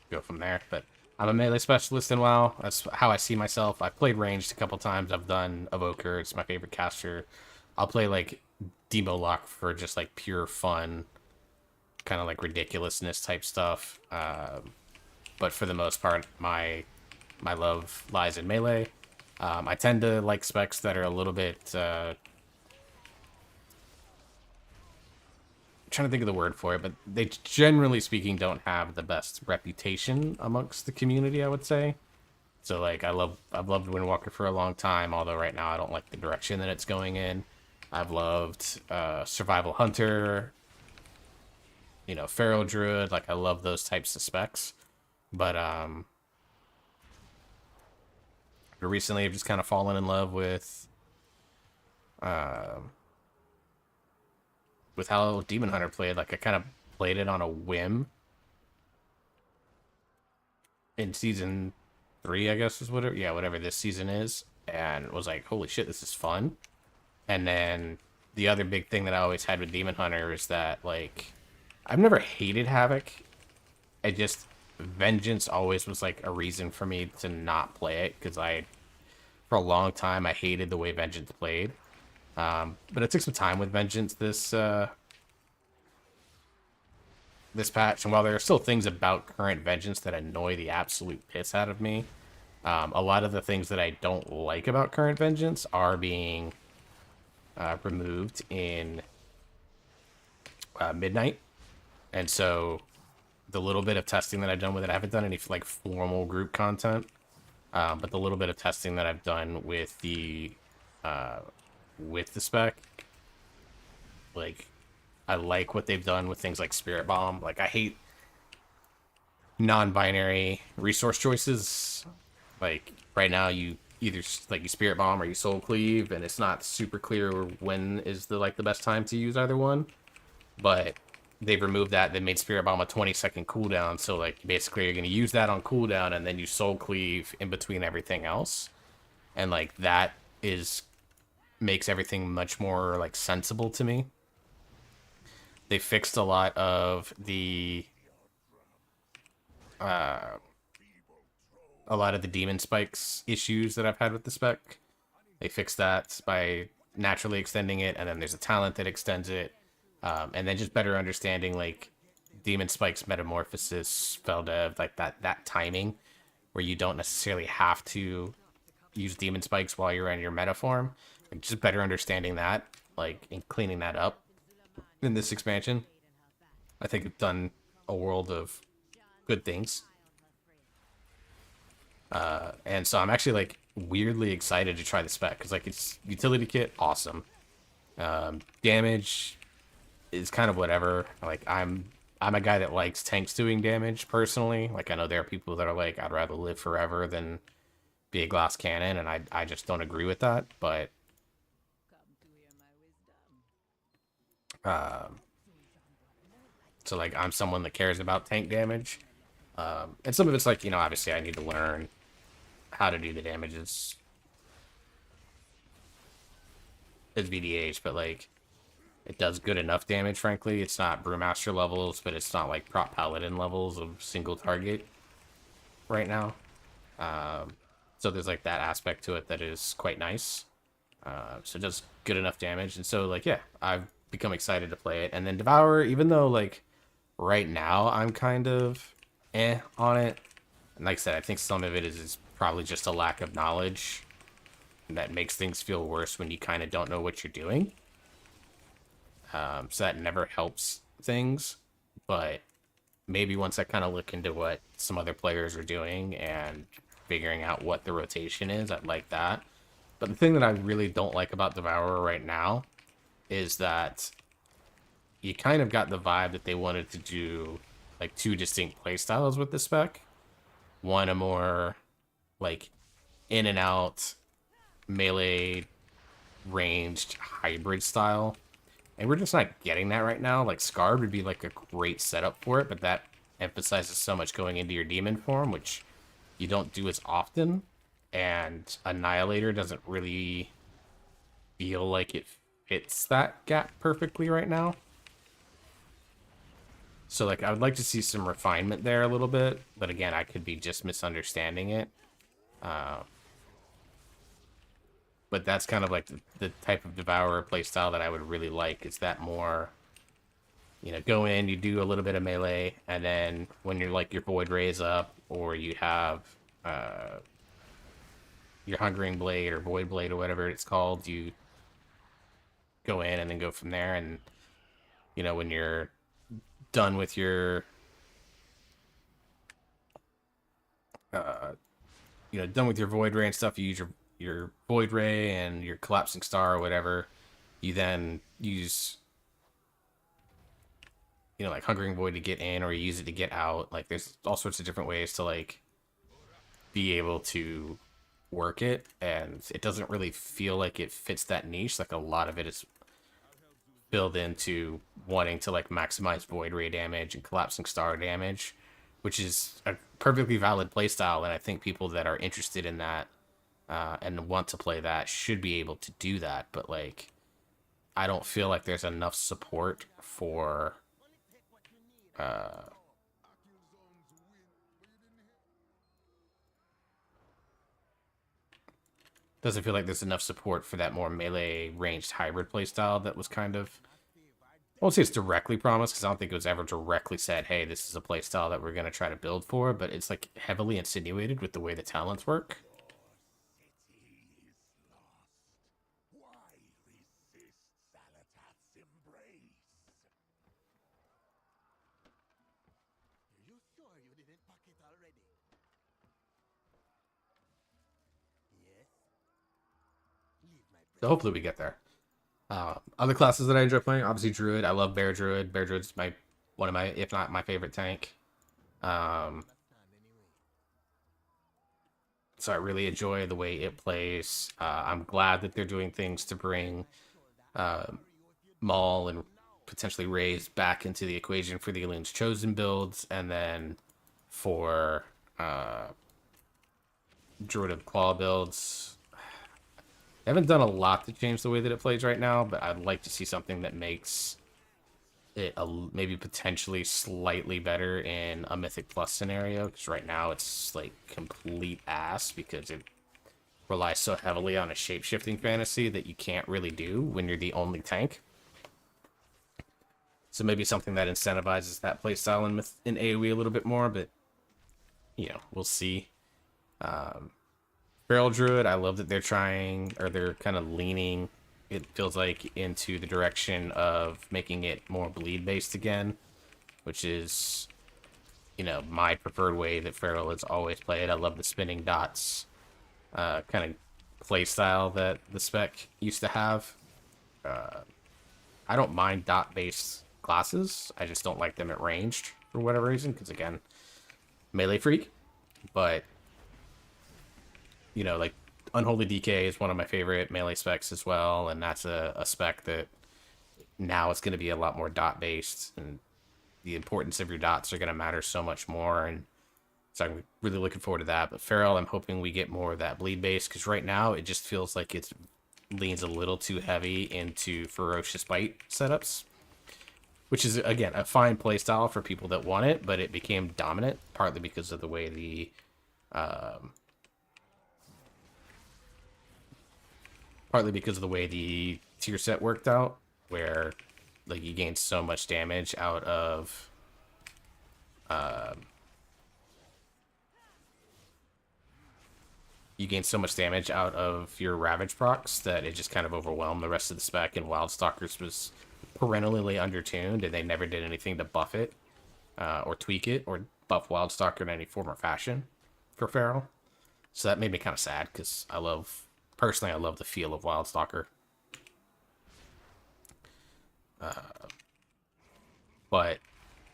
Go from there. But I'm a melee specialist in WoW. That's how I see myself. I've played ranged a couple times. I've done Evoker. It's my favorite caster. I'll play like Demo Lock for just like pure fun, kind of like ridiculousness type stuff. But for the most part, my love lies in melee. I tend to like specs that are a little bit trying to think of the word for it, but they generally speaking don't have the best reputation amongst the community, I would say. So like I've loved Windwalker for a long time, although right now I don't like the direction that it's going in. I've loved Survival Hunter, you know, Feral Druid, like I love those types of specs. But recently I've just kind of fallen in love with how Demon Hunter played. Like I kind of played it on a whim in season 3, I guess is whatever this season is, and was like, holy shit, this is fun. And then the other big thing that I always had with Demon Hunter is that, like, I've never hated Havoc. Vengeance always was like a reason for me to not play it, because for a long time I hated the way Vengeance played. But it took some time with Vengeance this patch, and while there are still things about current Vengeance that annoy the absolute piss out of me, a lot of the things that I don't like about current Vengeance are being removed in Midnight. And so the little bit of testing that I've done with it, I haven't done any like formal group content, but the little bit of testing that I've done with the spec, like, I like what they've done with things like Spirit Bomb. Like, I hate non-binary resource choices. Like, right now you either like you Spirit Bomb or you Soul Cleave, and it's not super clear when is the best time to use either one. But they've removed that. They made Spirit Bomb a 20-second cooldown, so like basically you're gonna use that on cooldown and then you Soul Cleave in between everything else, and like that makes everything much more like sensible to me. They fixed a lot of the demon spikes issues that I've had with the spec. They fixed that by naturally extending it, and then there's a talent that extends it, and then just better understanding like demon spikes, metamorphosis, spell dev, like that timing where you don't necessarily have to use demon spikes while you're in your meta form. Like, just better understanding that, like, and cleaning that up in this expansion, I think it's done a world of good things. And so I'm actually like weirdly excited to try the spec, because like it's utility kit, awesome. Damage is kind of whatever. Like I'm a guy that likes tanks doing damage personally. Like I know there are people that are like, I'd rather live forever than be a glass cannon, and I just don't agree with that. But so like I'm someone that cares about tank damage, and some of it's like, you know, obviously I need to learn how to do the damages as VDH, but like it does good enough damage. Frankly, it's not Brewmaster levels, but it's not like Prop Paladin levels of single target right now. So there's like that aspect to it that is quite nice. So it does good enough damage, and so like yeah, I've become excited to play it. And then Devourer, even though like right now I'm kind of on it, and like I said, I think some of it is probably just a lack of knowledge that makes things feel worse when you kind of don't know what you're doing. So that never helps things, but maybe once I kind of look into what some other players are doing and figuring out what the rotation is, I'd like that. But the thing that I really don't like about Devourer right now is that you kind of got the vibe that they wanted to do like two distinct playstyles with the spec. One, a more like in and out melee ranged hybrid style, and we're just not getting that right now. Like Scarred would be like a great setup for it, but that emphasizes so much going into your demon form, which you don't do as often, and Annihilator doesn't really feel like it fits that gap perfectly right now. So like I would like to see some refinement there a little bit, but again, I could be just misunderstanding it. But that's kind of like the type of Devourer playstyle that I would really like. Is that more, you know, go in, you do a little bit of melee, and then when you're like your Void Rays up, or you have your Hungering Blade or Void Blade or whatever it's called, you go in and then go from there. And you know, when you're done with your done with your Void Ray and stuff, you use your Void Ray and your Collapsing Star or whatever. You then use, you know, like Hungering Void to get in, or you use it to get out. Like, there's all sorts of different ways to, like, be able to work it, and it doesn't really feel like it fits that niche. Like, a lot of it is built into wanting to, like, maximize Void Ray damage and Collapsing Star damage, which is a perfectly valid playstyle, and I think people that are interested in that and want to play that should be able to do that. But, like, I don't feel like there's enough support for doesn't feel like there's enough support for that more melee ranged hybrid playstyle that was kind of, I won't say it's directly promised, because I don't think it was ever directly said, hey, this is a playstyle that we're going to try to build for, but it's like heavily insinuated with the way the talents work. So hopefully we get there. Other classes that I enjoy playing, obviously Druid. I love Bear Druid. Bear Druid's one of my, if not my favorite tank. So I really enjoy the way it plays. I'm glad that they're doing things to bring Maul and potentially Raze back into the equation for the Elun's Chosen builds, and then for Druid of Claw builds. I haven't done a lot to change the way that it plays right now, but I'd like to see something that makes it maybe potentially slightly better in a Mythic Plus scenario, because right now it's like complete ass because it relies so heavily on a shape-shifting fantasy that you can't really do when you're the only tank. So maybe something that incentivizes that playstyle in AoE a little bit more, but you know, we'll see. Feral Druid, I love that they're trying, or they're kind of leaning, it feels like, into the direction of making it more bleed based again, which is, you know, my preferred way that Feral has always played. I love the spinning dots kind of play style that the spec used to have. I don't mind dot based classes, I just don't like them at ranged for whatever reason, because again, melee freak. But you know, like, Unholy DK is one of my favorite melee specs as well, and that's a spec that now it's going to be a lot more dot-based, and the importance of your dots are going to matter so much more, and so I'm really looking forward to that. But Feral, I'm hoping we get more of that bleed-based, because right now it just feels like it leans a little too heavy into Ferocious Bite setups, which is, again, a fine playstyle for people that want it, but it became dominant, partly because of the way the tier set worked out, where like you gain so much damage out of your Ravage procs that it just kind of overwhelmed the rest of the spec, and Wildstalkers was perennially undertuned, and they never did anything to buff it or tweak it or buff Wildstalker in any form or fashion for Feral. So that made me kind of sad, because personally, I love the feel of Wildstalker. But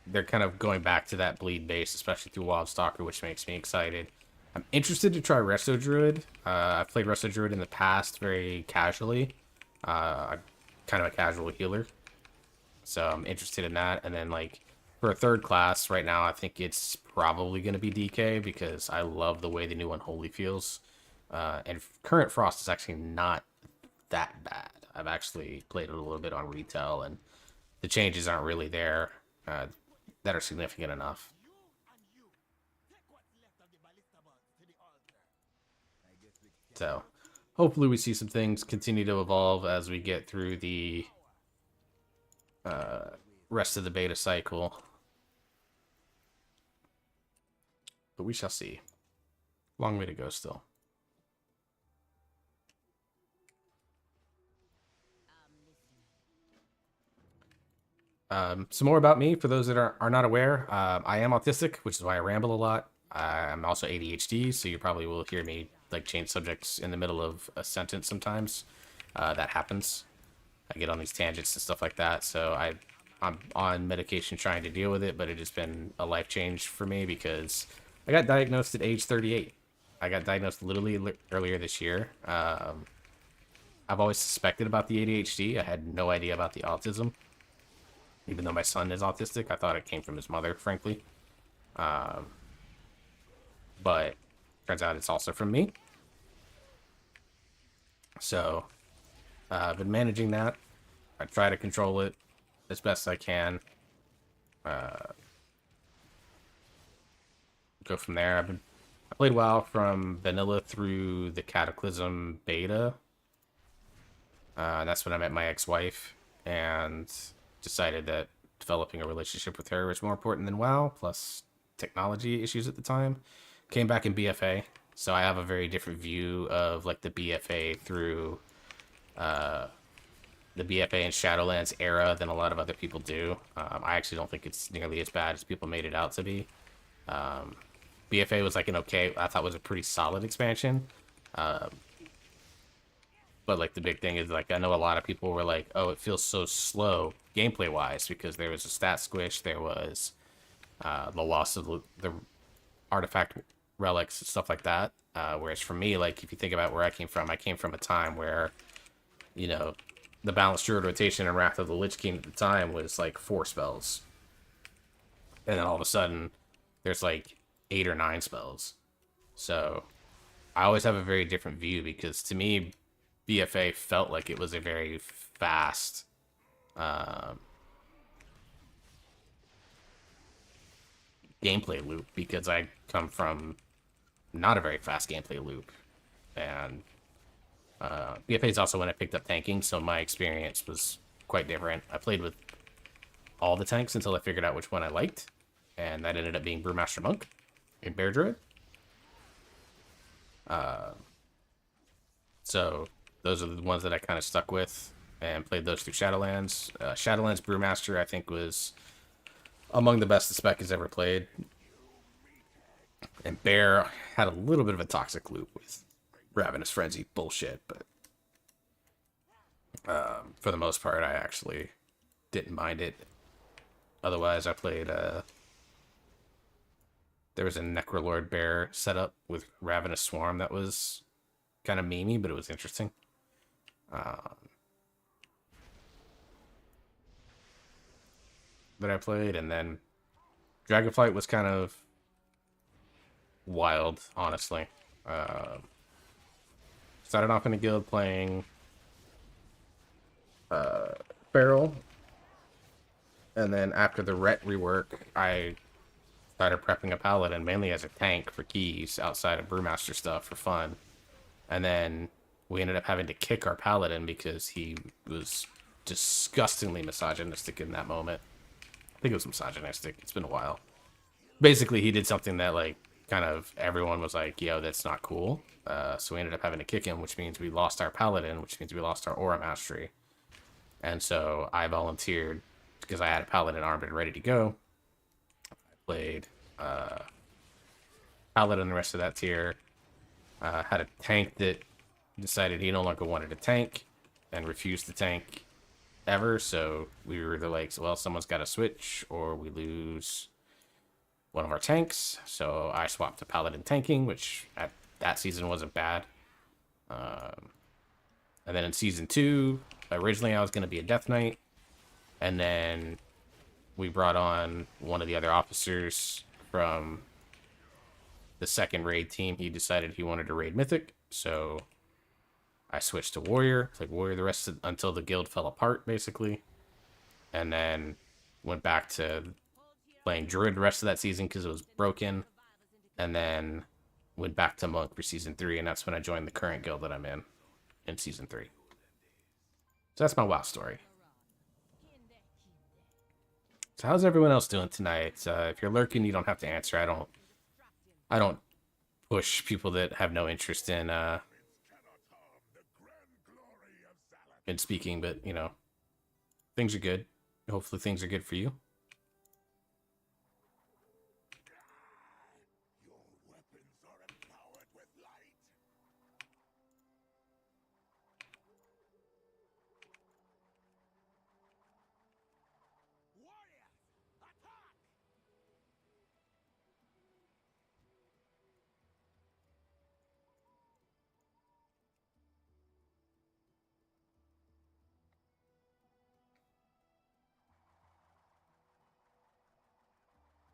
they're kind of going back to that bleed base, especially through Wildstalker, which makes me excited. I'm interested to try Resto Druid. I've played Resto Druid in the past very casually. I'm kind of a casual healer, so I'm interested in that. And then, like, for a third class, right now, I think it's probably going to be DK, because I love the way the new Unholy feels. And current Frost is actually not that bad. I've actually played it a little bit on retail, and the changes aren't really there that are significant enough. So hopefully we see some things continue to evolve as we get through the rest of the beta cycle. But we shall see. Long way to go still. Some more about me for those that are not aware. I am autistic, which is why I ramble a lot. I'm also ADHD, so you probably will hear me like change subjects in the middle of a sentence sometimes. That happens. I get on these tangents and stuff like that. So I'm on medication trying to deal with it, but it has been a life change for me because I got diagnosed at age 38. I got diagnosed literally earlier this year. I've always suspected about the ADHD. I had no idea about the autism. Even though my son is autistic, I thought it came from his mother, frankly. But turns out it's also from me. So I've been managing that. I try to control it as best I can. Go from there. I played WoW from vanilla through the Cataclysm beta. That's when I met my ex-wife and decided that developing a relationship with her was more important than WoW, plus technology issues at the time. Came back in BFA, so I have a very different view of like the BFA through the BFA and Shadowlands era than a lot of other people do. I actually don't think it's nearly as bad as people made it out to be. BFA was like an okay, I thought was a pretty solid expansion. But like the big thing is like I know a lot of people were like, oh, it feels so slow gameplay wise because there was a stat squish, there was the loss of the artifact relics and stuff like that. Whereas for me, like if you think about where I came from a time where, you know, the balanced druid rotation and Wrath of the Lich King at the time was like 4 spells. And then all of a sudden there's like 8 or 9 spells. So I always have a very different view because to me, BFA felt like it was a very fast gameplay loop because I come from not a very fast gameplay loop. And BFA is also when I picked up tanking, so my experience was quite different. I played with all the tanks until I figured out which one I liked, and that ended up being Brewmaster Monk and Bear Druid. So those are the ones that I kind of stuck with and played those through Shadowlands. Shadowlands Brewmaster, I think, was among the best the spec has ever played. And Bear had a little bit of a toxic loop with Ravenous Frenzy bullshit, but for the most part, I actually didn't mind it. Otherwise, I played... there was a Necrolord Bear setup with Ravenous Swarm that was kind of memey, but it was interesting. That I played, and then Dragonflight was kind of wild, honestly. Started off in a guild playing Barrel, and then after the Ret rework, I started prepping a Paladin mainly as a tank for keys outside of Brewmaster stuff for fun. And then we ended up having to kick our Paladin because he was disgustingly misogynistic in that moment. I think it was misogynistic. It's been a while. Basically, he did something that, like, kind of everyone was like, yo, that's not cool. So we ended up having to kick him, which means we lost our Paladin, which means we lost our Aura Mastery. And so I volunteered because I had a Paladin armed and ready to go. I played Paladin the rest of that tier. Had a tank that decided he no longer wanted to tank and refused to tank ever, so we were either like, well, someone's got to switch or we lose one of our tanks. So I swapped to Paladin tanking, which at that season wasn't bad. And then in season 2, originally I was going to be a Death Knight, and then we brought on one of the other officers from the second raid team. He decided he wanted to raid Mythic, so I switched to Warrior, played Warrior the rest of, until the guild fell apart, basically. And then went back to playing Druid the rest of that season because it was broken. And then went back to Monk for season 3, and that's when I joined the current guild that I'm in season 3. So that's my WoW story. So how's everyone else doing tonight? If you're lurking, you don't have to answer. I don't push people that have no interest in speaking, but you know, things are good. Hopefully things are good for you.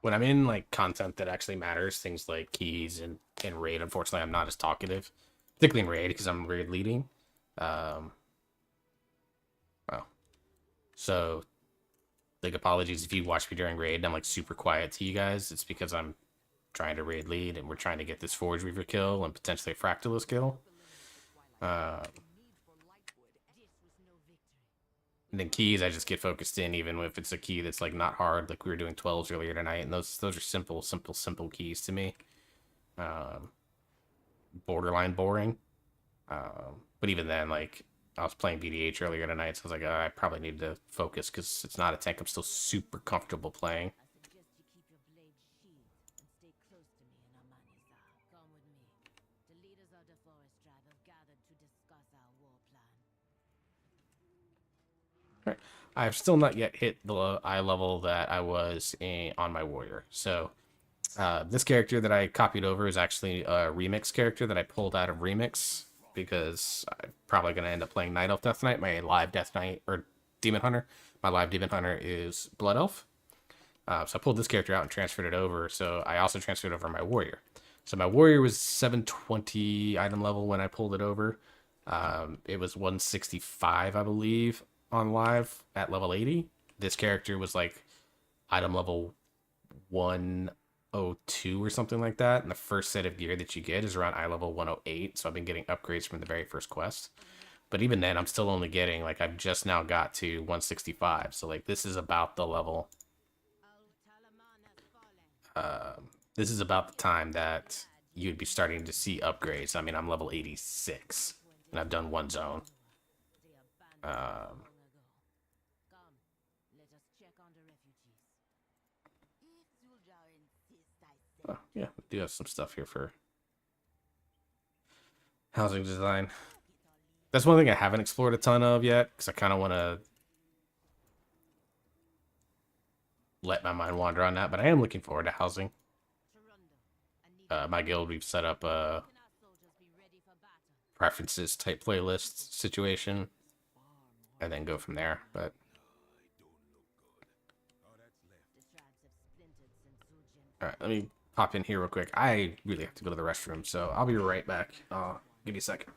When I'm in like content that actually matters, things like keys and raid, unfortunately I'm not as talkative, particularly in raid because I'm raid leading. Well, so like apologies if you watch me during raid and I'm like super quiet to you guys. It's because I'm trying to raid lead and we're trying to get this Forge Weaver kill and potentially a Fractalus kill. And then keys, I just get focused in, even if it's a key that's like not hard, like we were doing 12s earlier tonight, and those are simple keys to me. Borderline boring. But even then, like I was playing BDH earlier tonight, so I was like, I probably need to focus because it's not a tank I'm still super comfortable playing. Right. I've still not yet hit the eye level that I was on my warrior. So this character that I copied over is actually a remix character that I pulled out of remix because I'm probably going to end up playing Night Elf Death Knight. My live Death Knight or Demon Hunter. My live Demon Hunter is Blood Elf. So I pulled this character out and transferred it over. So I also transferred over my warrior. So my warrior was 720 item level when I pulled it over. It was 165, I believe, on live at level 80. This character was like item level 102 or something like that, and the first set of gear that you get is around eye level 108. So I've been getting upgrades from the very first quest, but even then I'm still only getting, like, I've just now got to 165. So like this is about the level, this is about the time that you'd be starting to see upgrades. I mean, I'm level 86 and I've done one zone. Oh, yeah, we do have some stuff here for housing design. That's one thing I haven't explored a ton of yet, because I kind of want to let my mind wander on that, but I am looking forward to housing. My guild, we've set up a preferences type playlist situation, and then go from there, but... Alright, let me pop in here real quick. I really have to go to the restroom, so I'll be right back. Give me a second.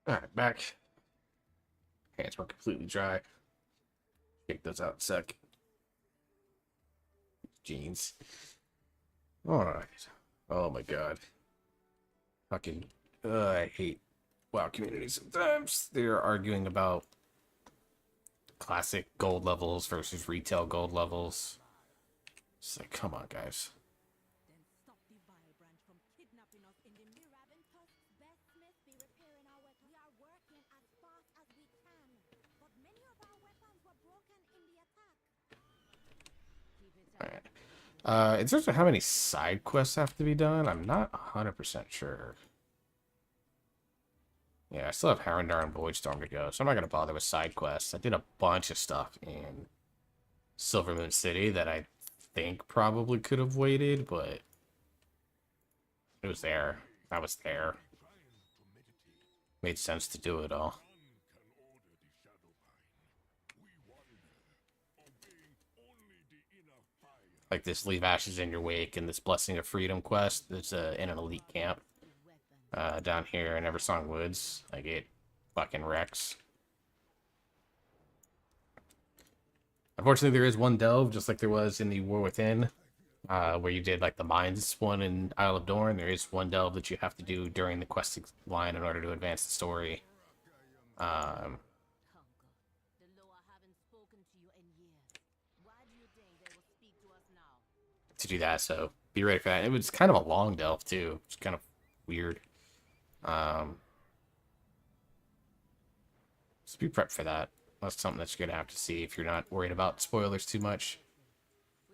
Alright, back. Hands were completely dry. Take those out in a sec. Jeans. Alright. Oh my god. Fucking, I hate WoW community sometimes. They're arguing about classic gold levels versus retail gold levels. It's like, come on, guys. Alright. In terms of how many side quests have to be done, I'm not 100% sure. Yeah, I still have Harrendar and Voidstorm to go, so I'm not going to bother with side quests. I did a bunch of stuff in Silvermoon City that I think probably could have waited, but it was there. I was there. Made sense to do it all. Like this Leave Ashes in Your Wake and this Blessing of Freedom quest that's in an elite camp down here in Eversong Woods. Like, it fucking wrecks. Unfortunately, there is one delve, just like there was in the War Within, where you did like the mines one in Isle of Dorn. There is one delve that you have to do during the questing line in order to advance the story. To do that, so be ready for that. It was kind of a long delve too. It's kind of weird. So be prepped for that. That's something that you're gonna have to see if you're not worried about spoilers too much.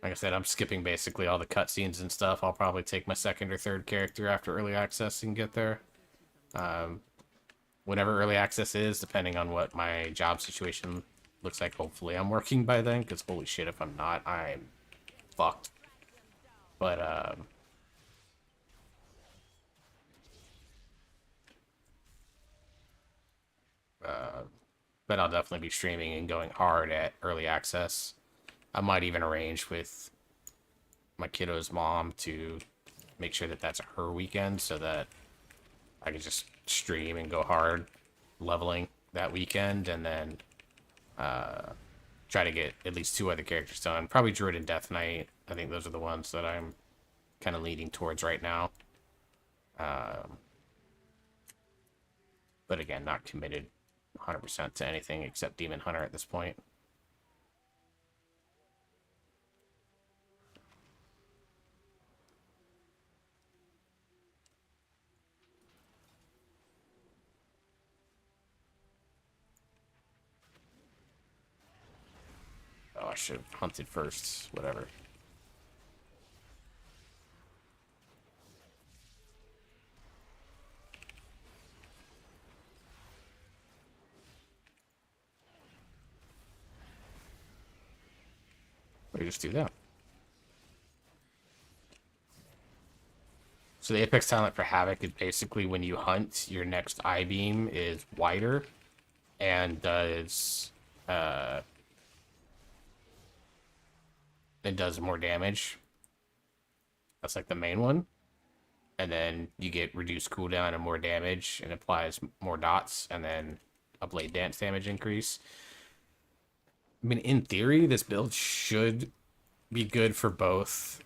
Like I said, I'm skipping basically all the cutscenes and stuff. I'll probably take my second or third character after early access and get there. Whenever early access is, depending on what my job situation looks like. Hopefully I'm working by then, because holy shit, if I'm not, I'm fucked. But I'll definitely be streaming and going hard at early access. I might even arrange with my kiddo's mom to make sure that that's her weekend, so that I can just stream and go hard leveling that weekend, and then try to get at least 2 other characters done. Probably Druid and Death Knight. I think those are the ones that I'm kind of leaning towards right now. But again, not committed 100% to anything except Demon Hunter at this point. Oh, I should have hunted first. Whatever. Or just do that. So the Apex talent for Havoc is basically when you hunt, your next I-beam is wider and does it does more damage. That's like the main one. And then you get reduced cooldown and more damage, and applies more dots, and then a blade dance damage increase. I mean, in theory, this build should be good for both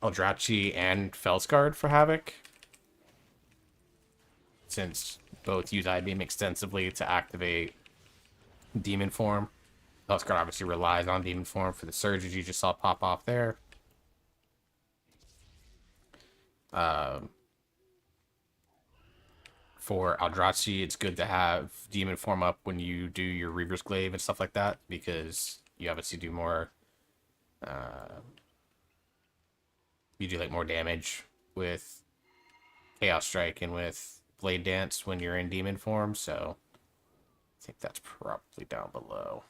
Eldrazi and Felskard for Havoc, since both use I-Beam extensively to activate Demon Form. Felskard obviously relies on Demon Form for the surges you just saw pop off there. For Eldrazi, it's good to have Demon Form up when you do your Reaver's Glaive and stuff like that, because you obviously do more you do like more damage with Chaos Strike and with Blade Dance when you're in Demon Form, so I think that's probably down below.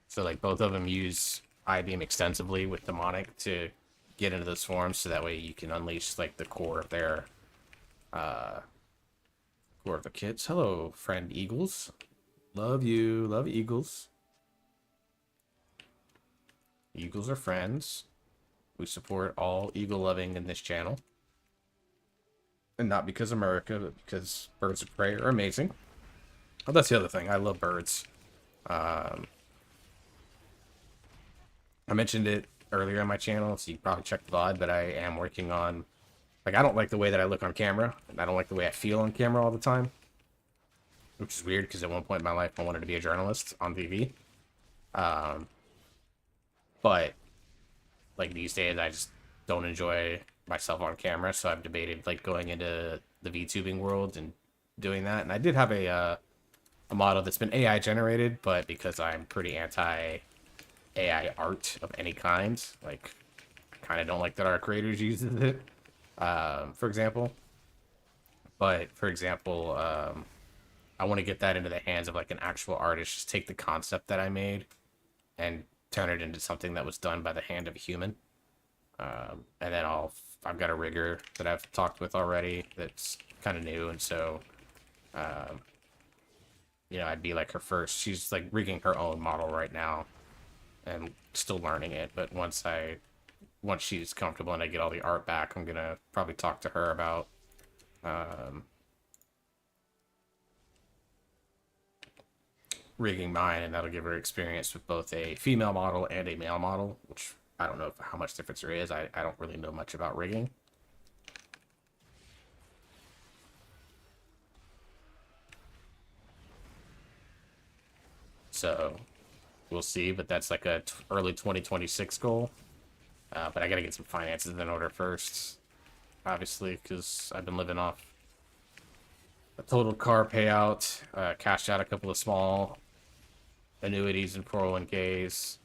So like both of them use I-Beam extensively with Demonic to get into those forms, so that way you can unleash like the core of their core of the kits. Hello, friend Eagles. Love you. Love Eagles. Eagles are friends. We support all eagle loving in this channel. And not because America, but because birds of prey are amazing. Oh, that's the other thing. I love birds. I mentioned it earlier on my channel, so you probably checked the VOD, but I am working on... Like, I don't like the way that I look on camera, and I don't like the way I feel on camera all the time. Which is weird, because at one point in my life, I wanted to be a journalist on TV. But, like, these days, I just don't enjoy myself on camera, so I've debated, like, going into the VTubing world and doing that. And I did have a model that's been AI generated, but because I'm pretty anti AI art of any kind, like, I kind of don't like that our creators uses it, for example. But, for example, I want to get that into the hands of, like, an actual artist, just take the concept that I made and turn it into something that was done by the hand of a human. And then I've got a rigger that I've talked with already that's kind of new, and so, you know, I'd be like her first. She's like rigging her own model right now and still learning it, but once she's comfortable and I get all the art back, I'm gonna probably talk to her about rigging mine, and that'll give her experience with both a female model and a male model, which I don't know how much difference there is. I don't really know much about rigging. So we'll see, but that's like a early 2026 goal. But I gotta get some finances in order first, obviously, because I've been living off a total car payout, cashed out a couple of small annuities and 401ks.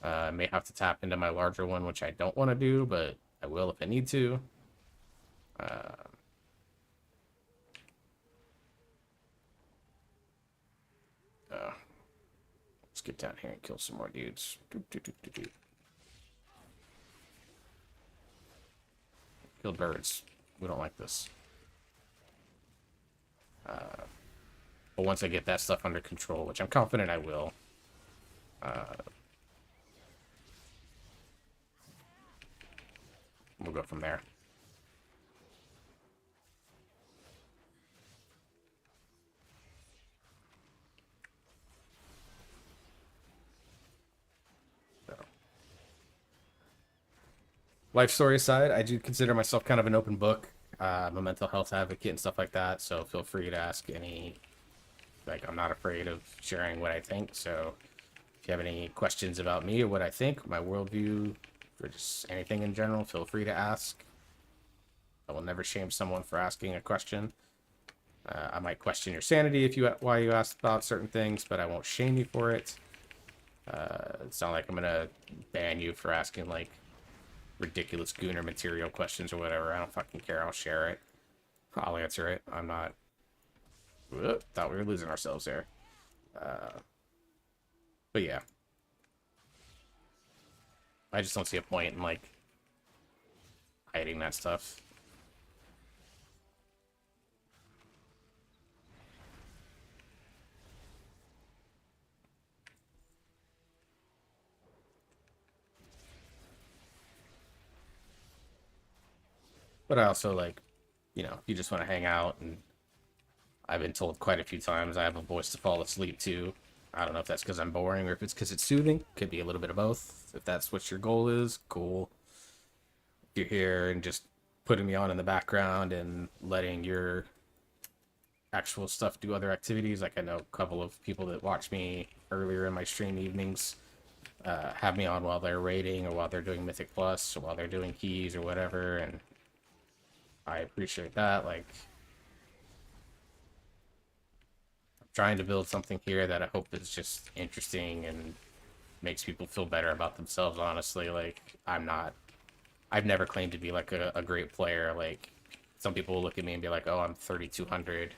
I may have to tap into my larger one, which I don't want to do, but I will if I need to. Let's get down here and kill some more dudes. Kill birds. We don't like this. But once I get that stuff under control, which I'm confident I will, we'll go from there. Life story aside, I do consider myself kind of an open book. I'm a mental health advocate and stuff like that, so feel free to ask any... Like, I'm not afraid of sharing what I think, so if you have any questions about me or what I think, my worldview, or just anything in general, feel free to ask. I will never shame someone for asking a question. I might question your sanity why you asked about certain things, but I won't shame you for it. It's not like I'm gonna ban you for asking, like, ridiculous Gooner material questions or whatever. I don't fucking care. I'll share it. I'll answer it. I'm not... Whoop, thought we were losing ourselves there. But yeah. I just don't see a point in, like, hiding that stuff. But I also, like, you know, you just want to hang out, and I've been told quite a few times I have a voice to fall asleep to. I don't know if that's because I'm boring or if it's because it's soothing. Could be a little bit of both. If that's what your goal is, cool. If you're here and just putting me on in the background and letting your actual stuff do other activities, like I know a couple of people that watch me earlier in my stream evenings have me on while they're raiding or while they're doing Mythic Plus or while they're doing keys or whatever, and I appreciate that. Like, I'm trying to build something here that I hope is just interesting and makes people feel better about themselves, honestly. Like, I've never claimed to be like a great player. Like, some people will look at me and be like, oh, I'm 3,200.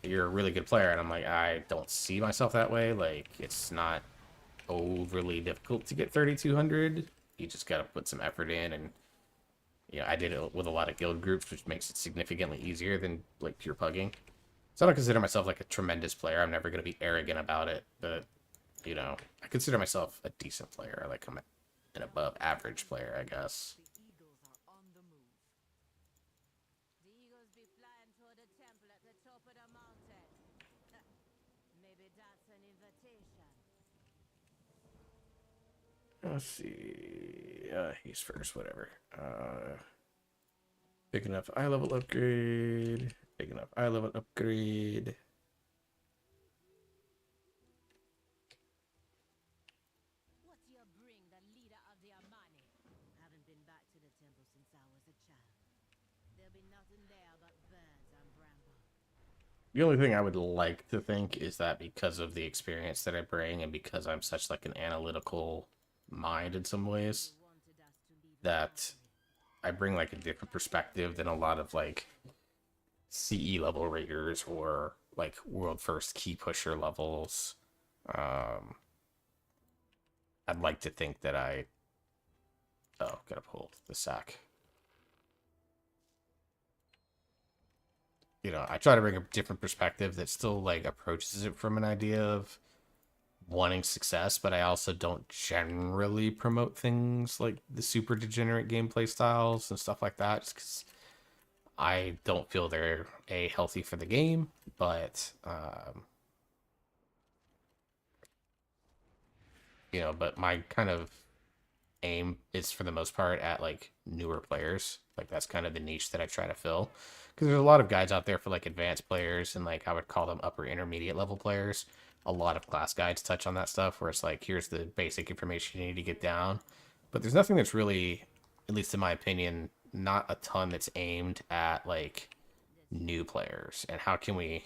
You're a really good player. And I'm like, I don't see myself that way. Like, it's not overly difficult to get 3,200. You just gotta put some effort in, and you know, I did it with a lot of guild groups, which makes it significantly easier than like pure pugging. So I don't consider myself like a tremendous player. I'm never gonna be arrogant about it, but you know, I consider myself a decent player. Like, I'm an above average player, I guess. Let's see. He's first, whatever. Big enough eye level upgrade. Big enough eye level upgrade. What's your bring, the leader of the Armani? Haven't been back to the temple since I was a child. There'll be nothing there but birds and bramble. The only thing I would like to think is that because of the experience that I bring and because I'm such like an analytical mind in some ways, that I bring like a different perspective than a lot of like CE level raiders or like world first key pusher levels. I'd like to think that gotta pull the sack. You know, I try to bring a different perspective that still like approaches it from an idea of wanting success, but I also don't generally promote things like the super degenerate gameplay styles and stuff like that, just because I don't feel they're healthy for the game. But you know, but my kind of aim is for the most part at like newer players. Like that's kind of the niche that I try to fill, because there's a lot of guides out there for like advanced players and like I would call them upper intermediate level players. A lot of class guides touch on that stuff where it's like, here's the basic information you need to get down, but there's nothing that's really, at least in my opinion, not a ton that's aimed at like new players and how can we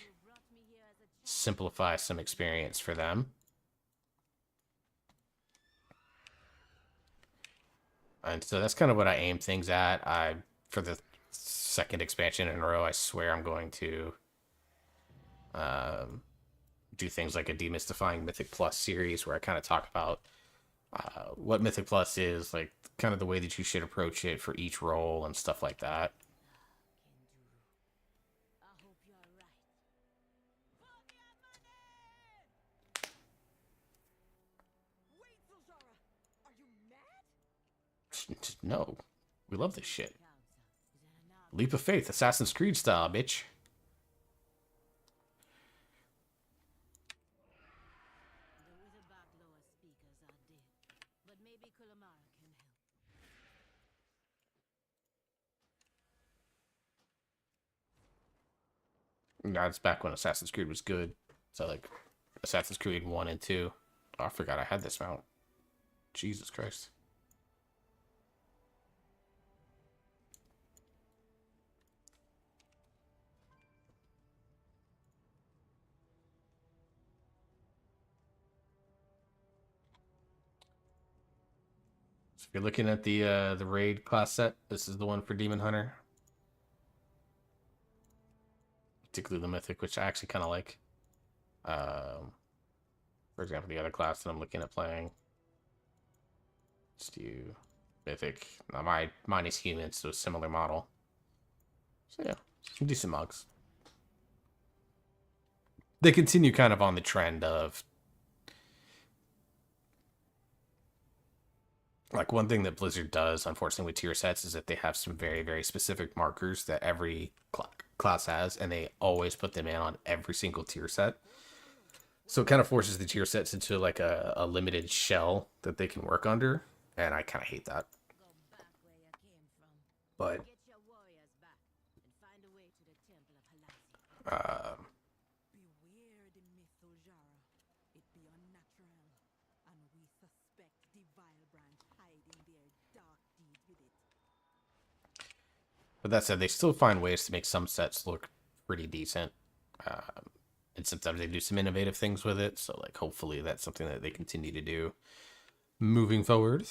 simplify some experience for them. And so that's kind of what I aim things at. For the second expansion in a row, I swear I'm going to do things like a Demystifying Mythic Plus series where I kind of talk about what Mythic Plus is, like kind of the way that you should approach it for each role and stuff like that. No, we love this shit. Leap of Faith, Assassin's Creed style, bitch. That's back when Assassin's Creed was good. So like Assassin's Creed 1 and 2. Oh, I forgot I had this mount. Jesus Christ. So if you're looking at the raid class set, this is the one for Demon Hunter. Particularly the Mythic, which I actually kind of like. For example, the other class that I'm looking at playing. Let's do Mythic. Now mine is human, so a similar model. So yeah, some decent mugs. They continue kind of on the trend of like one thing that Blizzard does, unfortunately, with tier sets is that they have some very, very specific markers that every class has, and they always put them in on every single tier set. So it kind of forces the tier sets into like a limited shell that they can work under, and I kind of hate that. But beware the myth, Uljara. It be unnatural, and we suspect the vile branch hiding their dark deeds with it. But that said, they still find ways to make some sets look pretty decent. And sometimes they do some innovative things with it. So, like, hopefully that's something that they continue to do moving forward.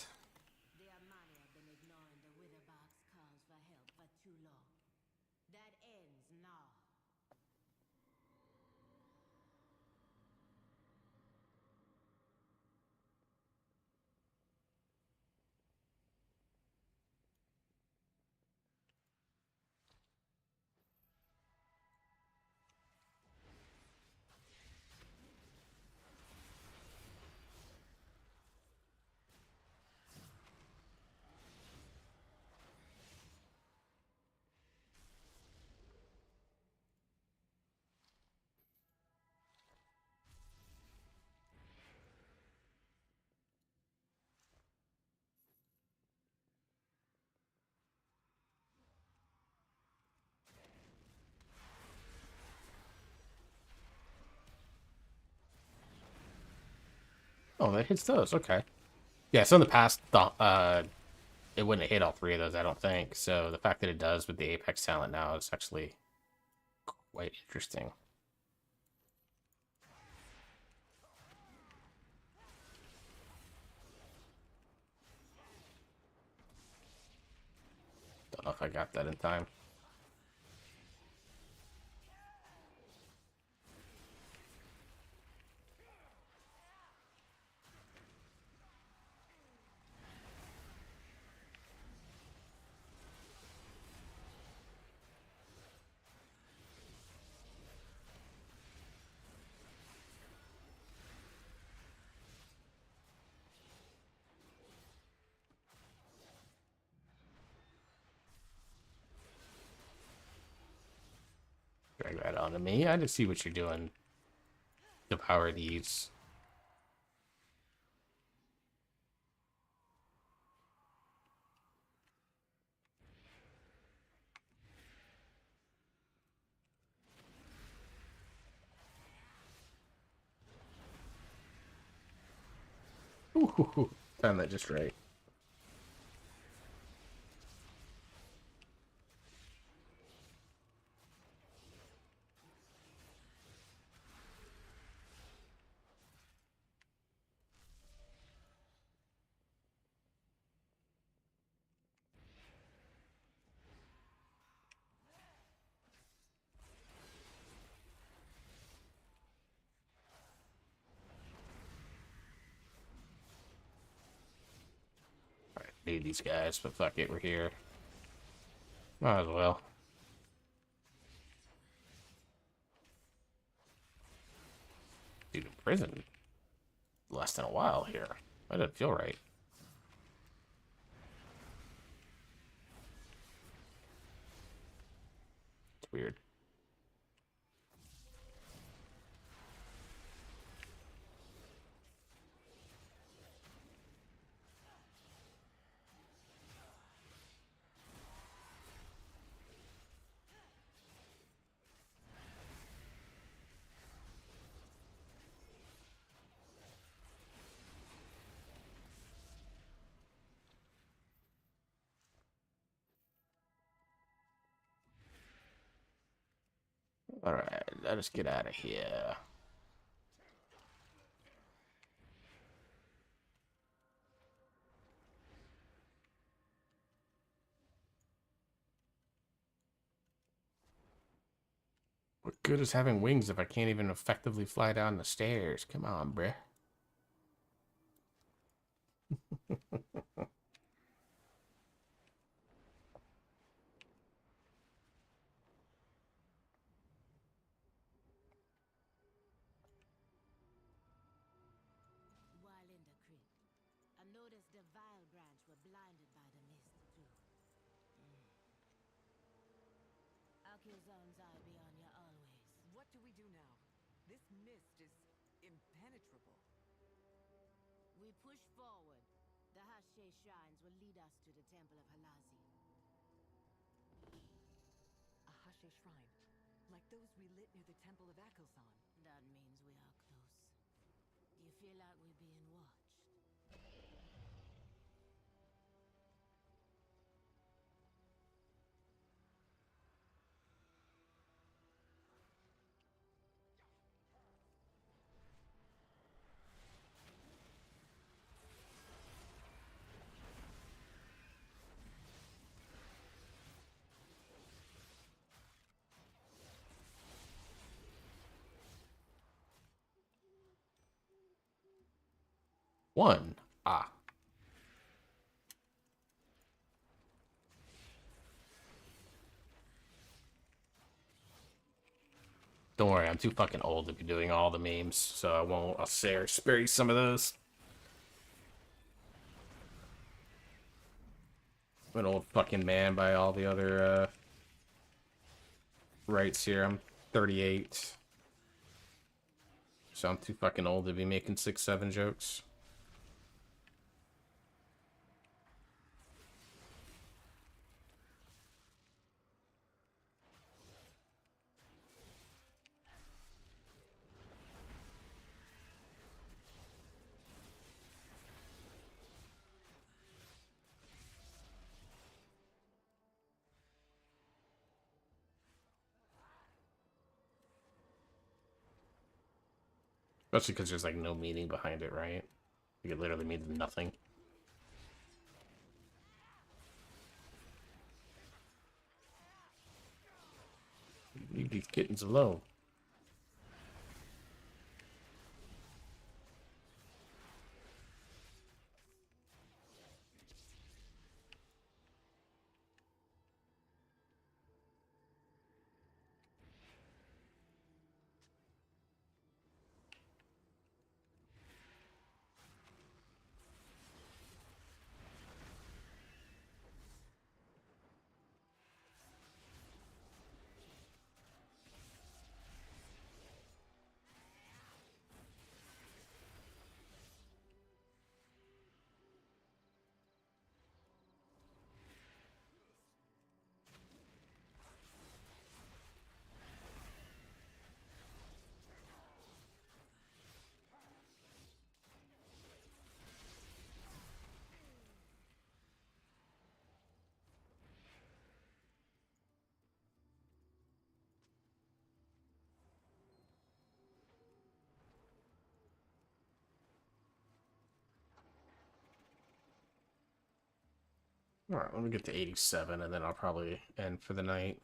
Oh, that hits those. Okay. Yeah, so in the past, it wouldn't hit all three of those, I don't think. So the fact that it does with the Apex talent now is actually quite interesting. Don't know if I got that in time. Drag that onto me. I just see what you're doing. Devour these. Ooh, timed that just right. Alright, need these guys, but fuck it, we're here. Might as well. Dude, in prison. Less than a while here. That didn't feel right. It's weird. Alright, let us get out of here. What good is having wings if I can't even effectively fly down the stairs? Come on, bruh. While in the crypt, I noticed the Vile branch were blinded by the mist, too. Akilzon's eye be on you always. What do we do now? This mist is impenetrable. We push forward. The Hashe shrines will lead us to the Temple of Halazi. A Hashe shrine, like those we lit near the Temple of Akilzon. That means we are close. Do you feel like we're being watched? One. Ah. Don't worry, I'm too fucking old to be doing all the memes, so I won't. I'll spare you some of those. I'm an old fucking man by all the other rights here. I'm 38. So I'm too fucking old to be making 6-7 jokes. Especially because there's like no meaning behind it, right? Like, it literally means nothing. Leave these kittens alone. Alright, let me get to 87 and then I'll probably end for the night.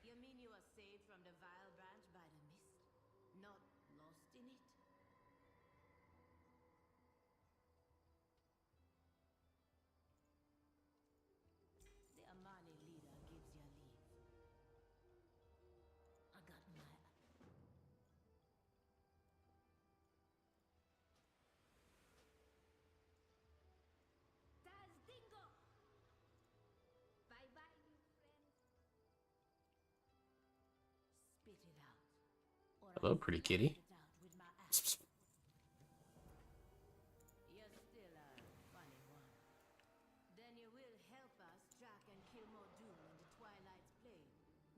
You mean you are saved from the vile branch by the mist? Not lost in it? The Amani leader gives you leave. I got my... Taz Dingo! Bye-bye, new friend. Spit it out. Or Hello, pretty kitty. You're still a funny one. Then you will help us track and kill more Doom in the Twilight's Plain,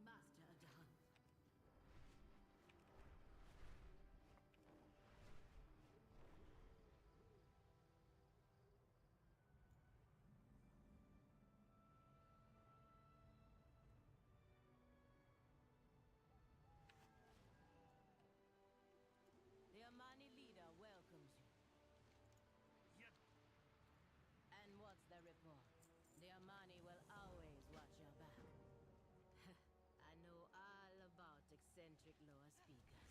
Master of the Hunt. The Amani leader welcomes you. And what's the report? The Amani will always watch your back. I know all about eccentric lower speakers.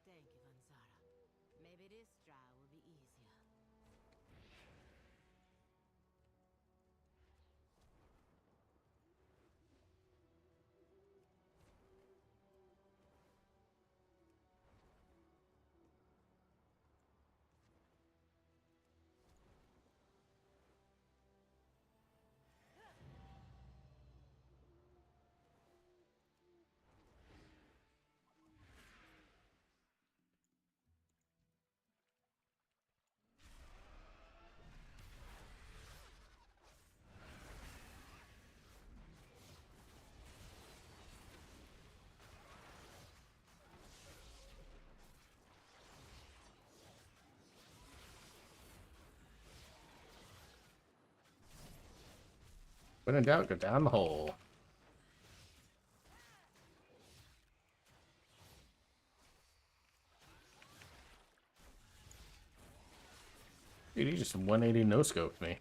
Thank you, Vansara. Maybe this trial will be easier. When in doubt, go down the hole. Dude, he just 180 no-scoped me.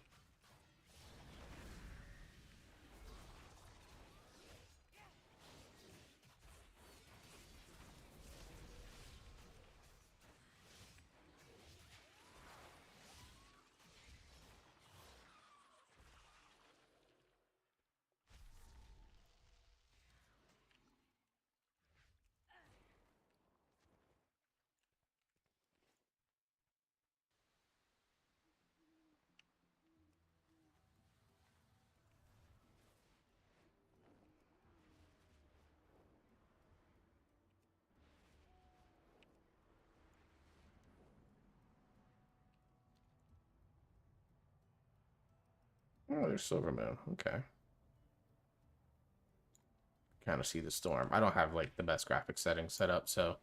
Oh, there's Silvermoon. Okay. Kind of see the storm. I don't have like the best graphic settings set up, so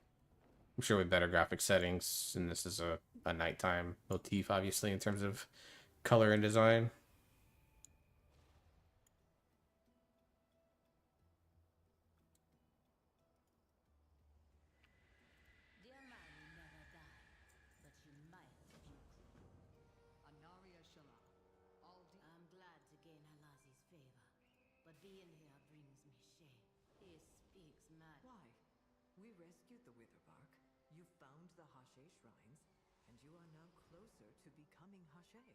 I'm sure with better graphic settings, and this is a nighttime motif, obviously, in terms of color and design. Anaria Shala. I'm glad to gain Halazi's favor, but being here brings me shame. He speaks mad. Why? We rescued the Witherbark. You found the Hashay shrines, and you are now closer to becoming Hashay.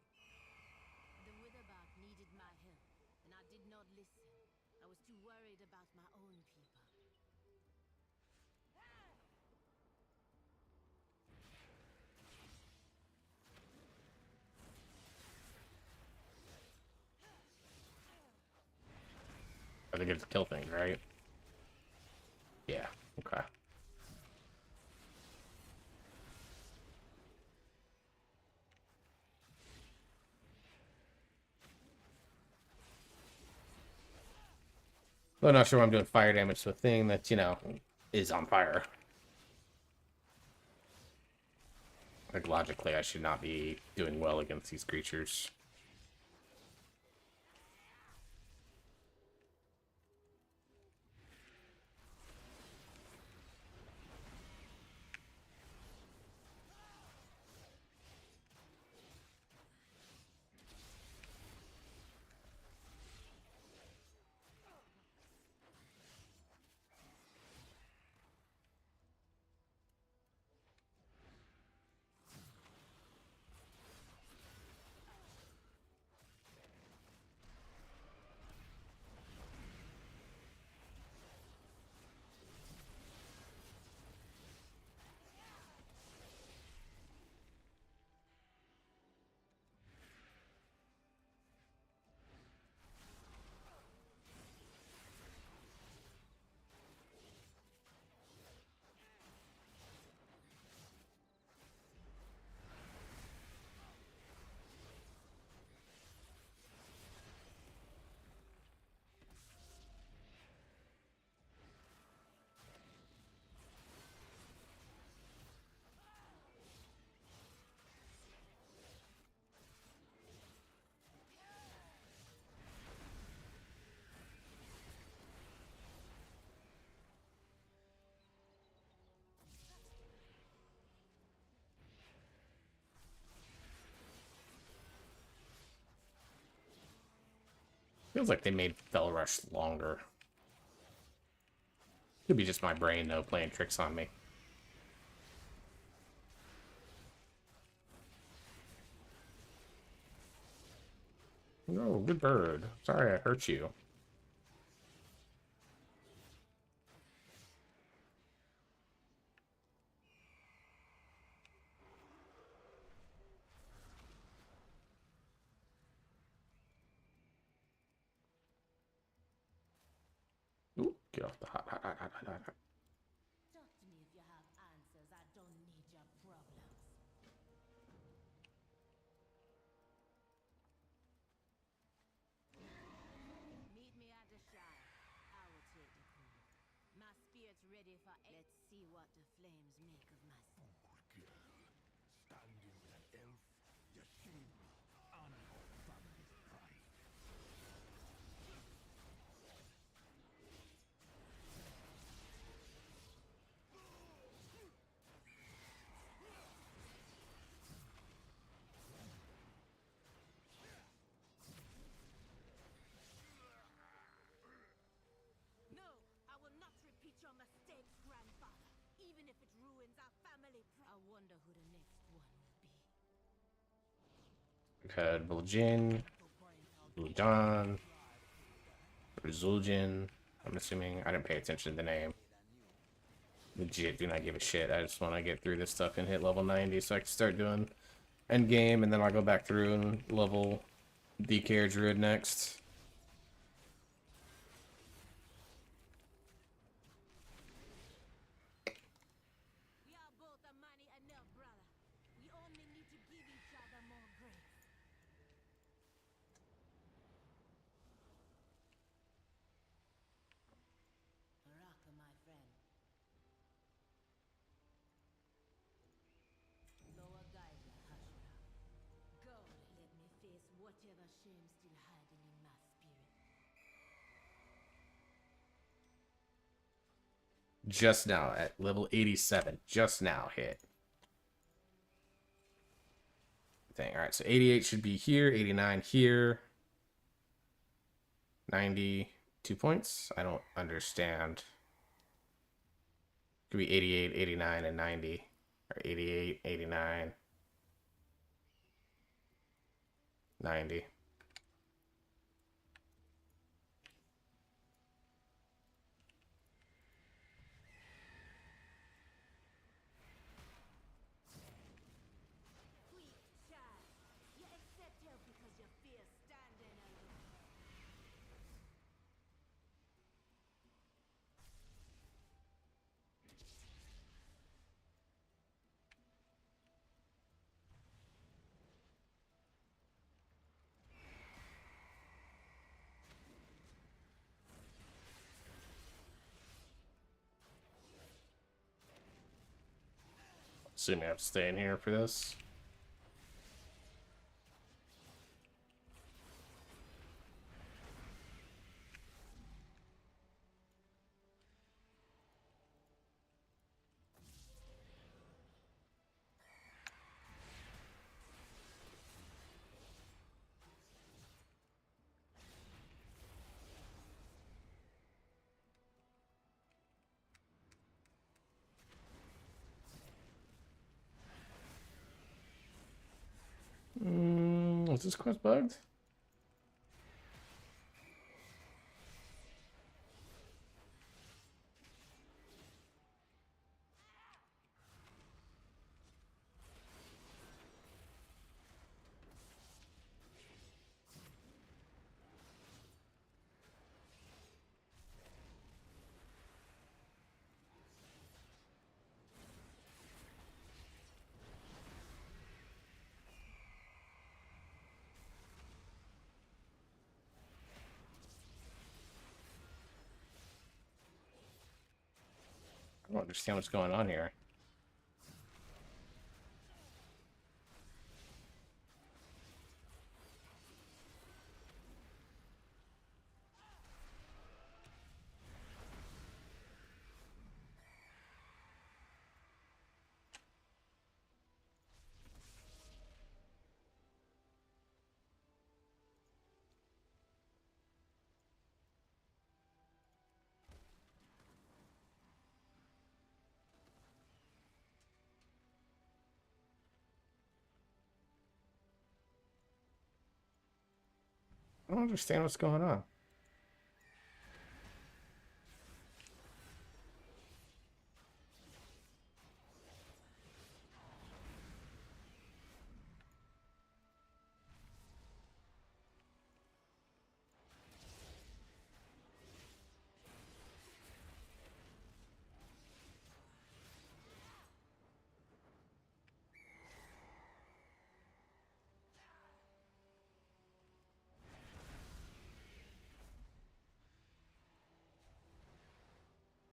The Witherbark needed my help, and I did not listen. I was too worried about my own people. I think it's kill things, right? Yeah, okay. I'm not sure why I'm doing fire damage to a thing that, you know, is on fire. Like, logically, I should not be doing well against these creatures. Feels like they made Fel Rush longer. Could be just my brain, though, playing tricks on me. No, good bird. Sorry I hurt you. Ooh, get off the hot. Talk to me if you have answers. I don't need your problems. Meet me at the shrine. I will take the cool. My spirit's ready for. Let's see what the flames make of my. Standing with an elf, you shame me, honor your family's pride. I wonder who the next one will be. We've had Vol'jin, Ludan, Zul'jin. I'm assuming I didn't pay attention to the name. Legit, do not give a shit. I just want to get through this stuff and hit level 90 so I can start doing end game, and then I'll go back through and level DK or Druid next. We are both a money enough, brother. We only need to give each other more grace. Baraka, my friend. Lower Gaia, Hashra. Go, let me face whatever shame still hiding in my spirit. Just now at level 87. Just now hit. Thing. Alright, so 88 should be here, 89 here. 90, 2 points? I don't understand. Could be 88, 89, and 90. Or 88, 89, 90. Quick, child. You accept help because you fear standing alone. Assuming I have to stay in here for this. Was this quest bugged? I don't understand what's going on here. I don't understand what's going on.